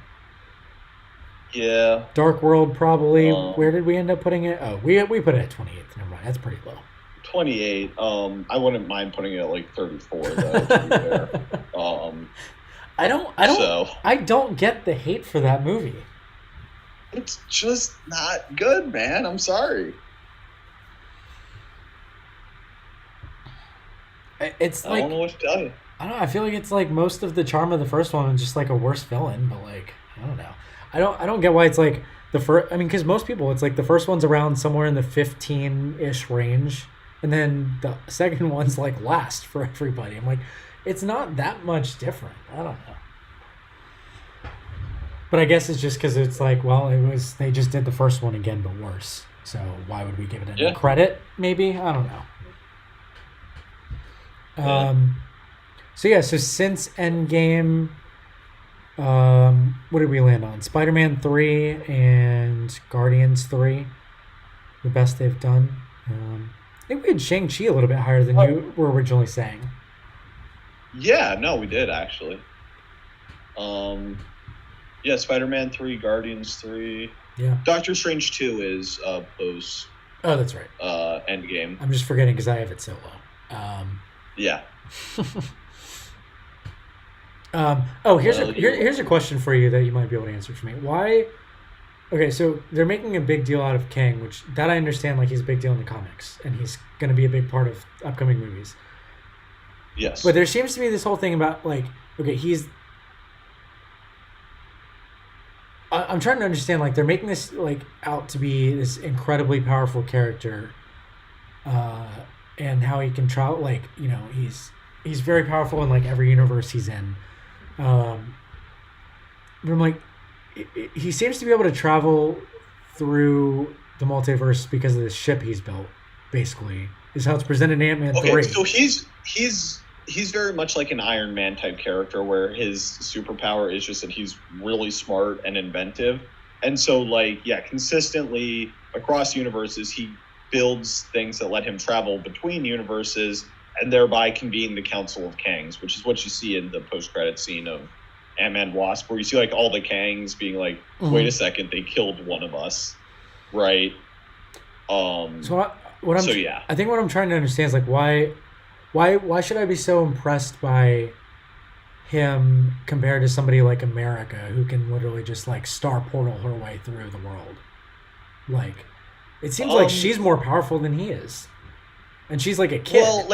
yeah. Dark World probably. Where did we end up putting it? Oh, we put it at 28th. Never mind, that's pretty low. 28. I wouldn't mind putting it at 34 though. To be fair. I don't get the hate for that movie. It's just not good, man. I'm sorry. It's I don't know what to tell you. I don't know. I feel like it's most of the charm of the first one and just a worse villain, but I don't know. I don't get why it's the first. I mean, because most people, it's the first one's around somewhere in the 15-ish range, and then the second one's last for everybody. I'm it's not that much different. I don't know. But I guess it's just because it's they just did the first one again but worse. So why would we give it any credit? Maybe, I don't know. So since Endgame, what did we land on? Spider-Man 3 and Guardians 3, the best they've done. I think we had Shang-Chi a little bit higher than you were originally saying. Yeah, no, we did actually. Yeah, Spider-Man 3, Guardians 3. Yeah. Doctor Strange 2 is post. Oh, that's right. Endgame. I'm just forgetting because I have it so low. Yeah. Here's a question for you that you might be able to answer for me. Why? Okay, so they're making a big deal out of Kang, which that I understand. He's a big deal in the comics, and he's going to be a big part of upcoming movies. Yes. But there seems to be this whole thing about he's. I'm trying to understand. They're making this out to be this incredibly powerful character, and how he can travel. He's very powerful in every universe he's in. But I'm he seems to be able to travel through the multiverse because of the ship he's built. Basically, is how it's presented in Ant-Man 3. So he's very much like an Iron Man type character where his superpower is just that he's really smart and inventive. And so consistently across universes, he builds things that let him travel between universes and thereby convene the Council of Kangs, which is what you see in the post-credit scene of Ant-Man Wasp, where you see all the Kangs being wait a second, they killed one of us, right? I think what I'm trying to understand is why should I be so impressed by him compared to somebody like America who can literally just star portal her way through the world? It seems she's more powerful than he is, and she's a kid. Well,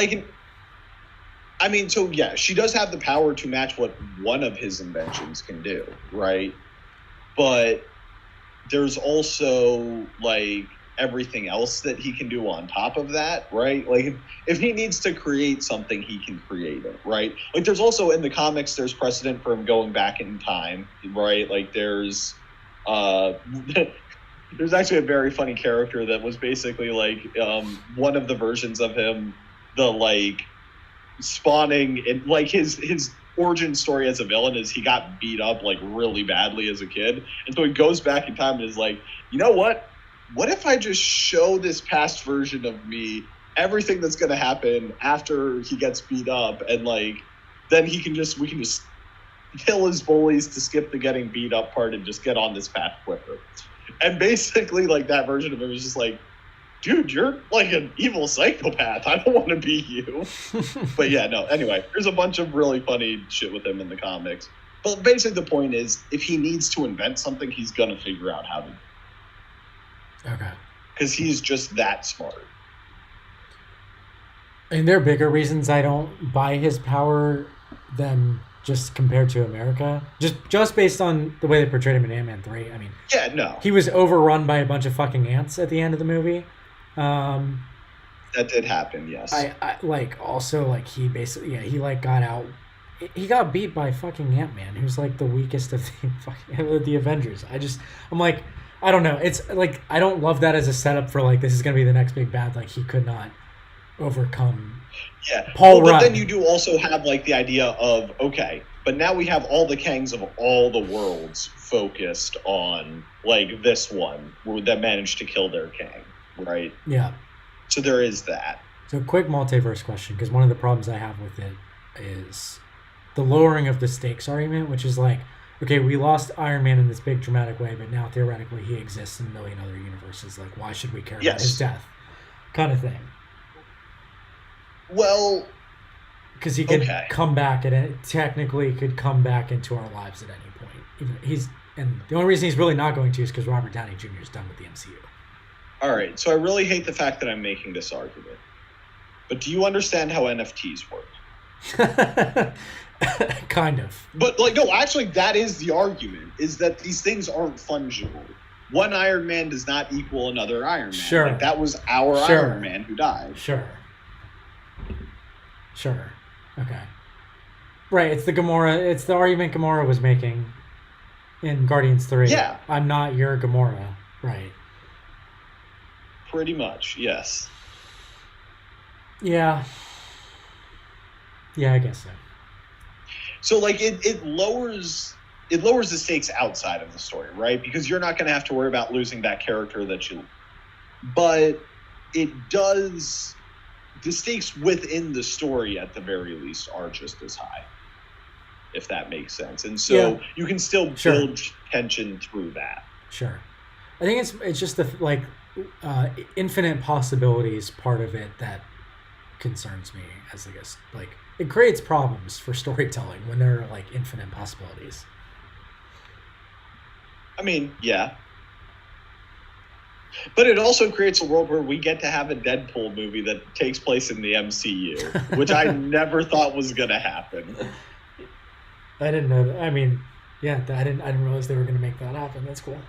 she does have the power to match what one of his inventions can do, right? But there's also everything else that he can do on top of that, right? If he needs to create something, he can create it, right? There's also in the comics, there's precedent for him going back in time, right? There's There's actually a very funny character that was basically like one of the versions of him, the like spawning in like his origin story as a villain is he got beat up like really badly as a kid, and so he goes back in time and is like, you know what if I just show this past version of me everything that's going to happen after he gets beat up, and like then we can just kill his bullies to skip the getting beat up part and just get on this path quicker. And basically like that version of him is just like, dude, you're like an evil psychopath. I don't want to be you. But yeah, no. Anyway, there's a bunch of really funny shit with him in the comics. But basically the point is, if he needs to invent something, he's going to figure out how to. Okay. Because he's just that smart. And there are bigger reasons I don't buy his power than just compared to America. Just based on the way they portrayed him in Ant-Man 3. I mean, yeah, no. He was overrun by a bunch of fucking ants at the end of the movie. That did happen, yes. I like also like he basically he like got out. He got beat by fucking Ant-Man, who's like the weakest of the Avengers. I'm like, I don't know. It's like I don't love that as a setup for like this is gonna be the next big bad. Like he could not overcome. Yeah, Paul but Rudd. then you do also have like the idea of okay, but now we have all the Kangs of all the worlds focused on like this one that managed to kill their Kang, right? Yeah. So there is that. So quick multiverse question, because one of the problems I have with it is the lowering of the stakes argument, which is like, okay, we lost Iron Man in this big dramatic way, but now theoretically he exists in a million other universes. Like, why should we care about his death? Kind of thing. Well, because he could come back and it technically could come back into our lives at any point. And the only reason he's really not going to is because Robert Downey Jr. is done with the MCU. All right, so I really hate the fact that I'm making this argument, but do you understand how NFTs work? Kind of. But like, no, actually, that is the argument: is that these things aren't fungible. One Iron Man does not equal another Iron Man. Sure, like, that was our Iron Man who died. Sure. Okay. Right, it's the argument Gamora was making in Guardians 3. Yeah. I'm not your Gamora. Right. Pretty much, yes. Yeah. Yeah, I guess so. So like it lowers the stakes outside of the story, right? Because you're not going to have to worry about losing that character but it does. The stakes within the story, at the very least, are just as high, if that makes sense. And so you can still build tension through that. Sure. I think it's just the infinite possibilities part of it that concerns me. As I guess it creates problems for storytelling when there are like infinite possibilities. I mean, yeah. But it also creates a world where we get to have a Deadpool movie that takes place in the MCU, which I never thought was going to happen. I didn't know that. I mean, yeah, I didn't realize they were going to make that happen. That's cool.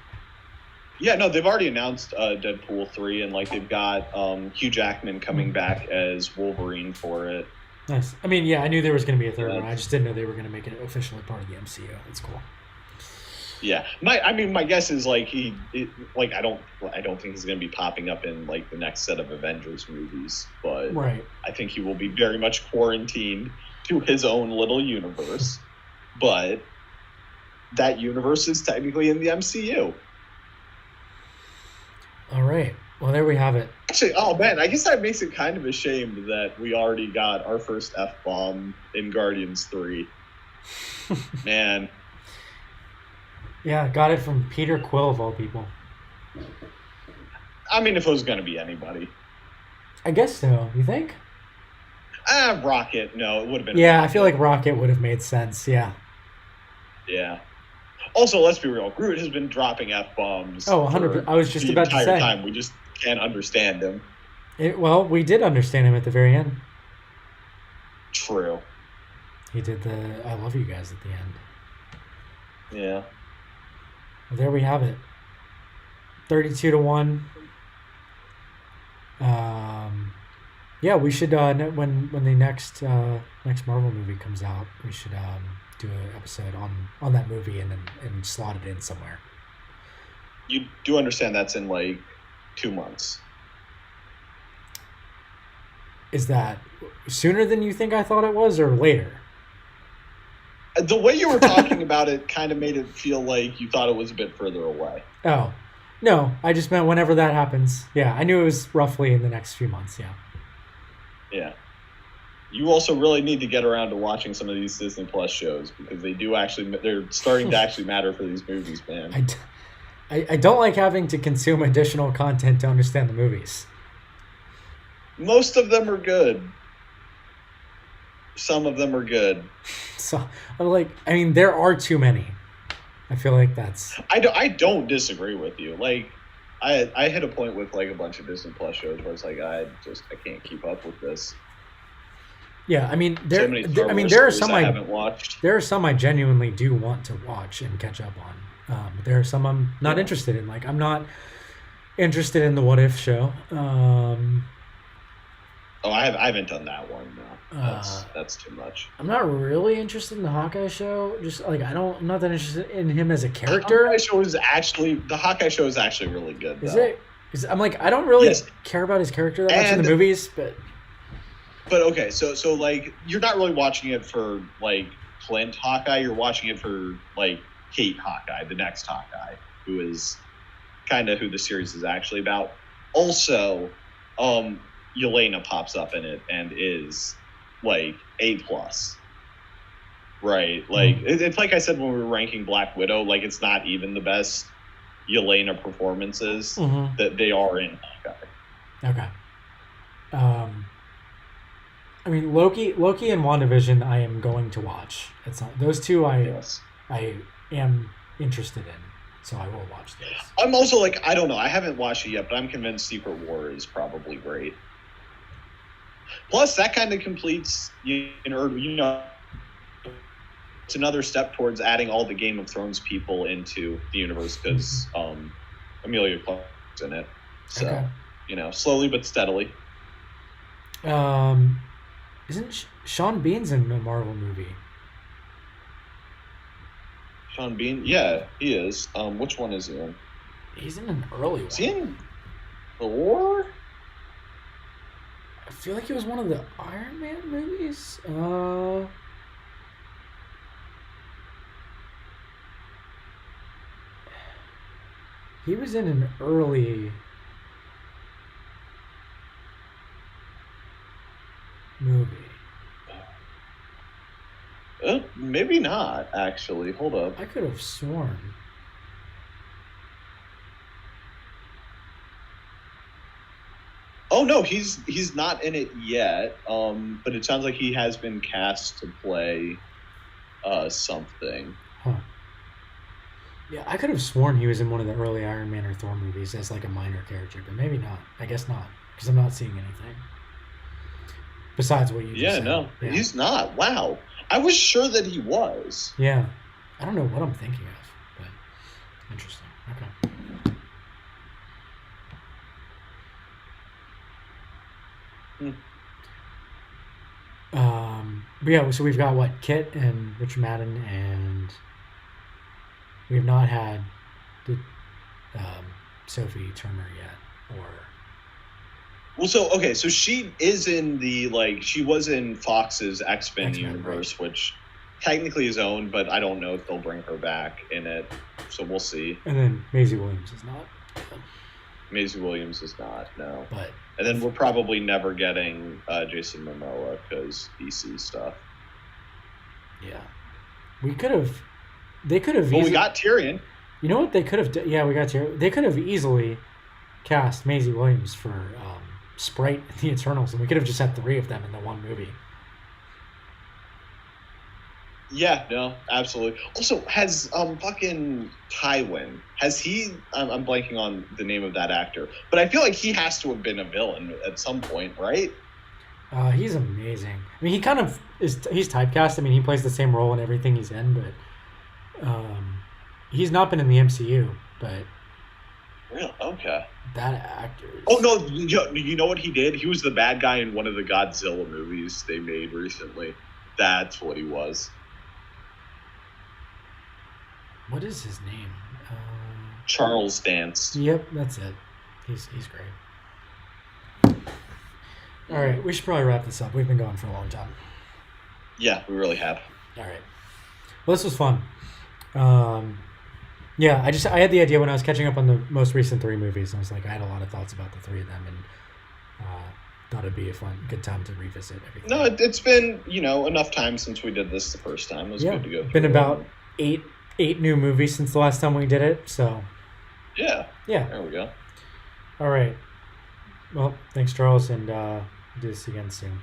Yeah, no, they've already announced Deadpool 3, and like they've got Hugh Jackman coming back as Wolverine for it. Nice. I mean, yeah, I knew there was going to be a third one. I just didn't know they were going to make it officially part of the MCU. That's cool. Yeah, my guess is like I don't think he's going to be popping up in like the next set of Avengers movies, but right. I think he will be very much quarantined to his own little universe. But that universe is technically in the MCU. All right. Well, there we have it. Actually, oh man, I guess that makes it kind of a shame that we already got our first F-bomb in Guardians 3. Man. Yeah, got it from Peter Quill of all people. I mean, if it was going to be anybody. I guess so. You think? Rocket. No, it would have been. Yeah, Rocket. I feel like Rocket would have made sense. Yeah. Yeah. Also, let's be real. Groot has been dropping F-bombs. Oh, 100%. I was just about to say. The entire time. We just can't understand him. Well, we did understand him at the very end. True. He did the I love you guys at the end. Yeah. Well, there we have it. 32-1. Yeah, we should when the next Marvel movie comes out, we should do an episode on that movie and slot it in somewhere. You do understand that's in like 2 months. Is that sooner than you think I thought it was, or later? The way you were talking about it kind of made it feel like you thought it was a bit further away. Oh, no, I just meant whenever that happens. Yeah, I knew it was roughly in the next few months. Yeah. Yeah. You also really need to get around to watching some of these Disney Plus shows because they're starting to actually matter for these movies, man. I don't like having to consume additional content to understand the movies. Most of them are good. Some of them are good. So I mean, there are too many. I feel like that's. I don't disagree with you. Like, I hit a point with like a bunch of Disney Plus shows where it's like I can't keep up with this. Yeah, I mean, there are some I haven't watched. There are some I genuinely do want to watch and catch up on. But there are some I'm not interested in. Like, I'm not interested in the What If show. I haven't done that one. No, that's too much. I'm not really interested in the Hawkeye show. Just like I'm not that interested in him as a character. The Hawkeye show is actually really good. Is it? I'm like, I don't really care about his character that much in the movies, but okay, so like you're not really watching it for like Clint Hawkeye. You're watching it for like Kate Hawkeye, the next Hawkeye, who is kind of who the series is actually about. Also, Yelena pops up in it and is like A+, right? Like it's like I said when we were ranking Black Widow, like it's not even the best Yelena performances that they are in Hawkeye. Okay. I mean, Loki and WandaVision I am going to watch. Those two I am interested in, so I will watch those. I'm also like, I don't know, I haven't watched it yet, but I'm convinced Secret War is probably great. Plus, that kind of completes, it's another step towards adding all the Game of Thrones people into the universe because Emilia Clarke's in it. So, slowly but steadily. Isn't Sean Bean's in a Marvel movie? Sean Bean? Yeah, he is. Which one is he in? He's in an early one. Is he in Thor? I feel like he was one of the Iron Man movies. He was in an early movie. Maybe not, actually. Hold up. I could have sworn. Oh no, he's not in it yet. But it sounds like he has been cast to play something. Huh. Yeah, I could have sworn he was in one of the early Iron Man or Thor movies as like a minor character, but maybe not. I guess not, because I'm not seeing anything besides what you just said. No, he's not. Wow. I was sure that he was. Yeah. I don't know what I'm thinking of, but interesting. Okay. But yeah, so we've got what, Kit and Richard Madden, and we have not had Sophie Turner yet, or. Well, so she is in she was in Fox's X-Men universe, right, which technically is owned, but I don't know if they'll bring her back in it, so we'll see. And then Maisie Williams is not. Maisie Williams is not, no. But and then we're probably never getting Jason Momoa because DC stuff. Yeah, they could have. Well, we got Tyrion. You know what they could have done? Yeah, we got Tyrion. They could have easily cast Maisie Williams for Sprite in the Eternals, and we could have just had 3 of them in the one movie. Yeah, no, absolutely. Also, has fucking Tywin, has he, I'm blanking on the name of that actor, but I feel like he has to have been a villain at some point, right? He's amazing. I mean, he kind of he's typecast. I mean, he plays the same role in everything he's in, but he's not been in the MCU, but... Really? Okay. That actor is... Oh, no, you know what he did? He was the bad guy in one of the Godzilla movies they made recently. That's what he was. What is his name? Charles Dance. Yep, that's it. He's great. All right, we should probably wrap this up. We've been going for a long time. Yeah, we really have. All right. Well, this was fun. Yeah, I had the idea when I was catching up on the most recent 3 movies. I was like, I had a lot of thoughts about the 3 of them, and thought it'd be a good time to revisit everything. No, it's been enough time since we did this the first time. It was good to go. Been about 8 new movies since the last time we did it. So yeah, yeah. There we go. All right. Well, thanks, Charles, and do this again soon.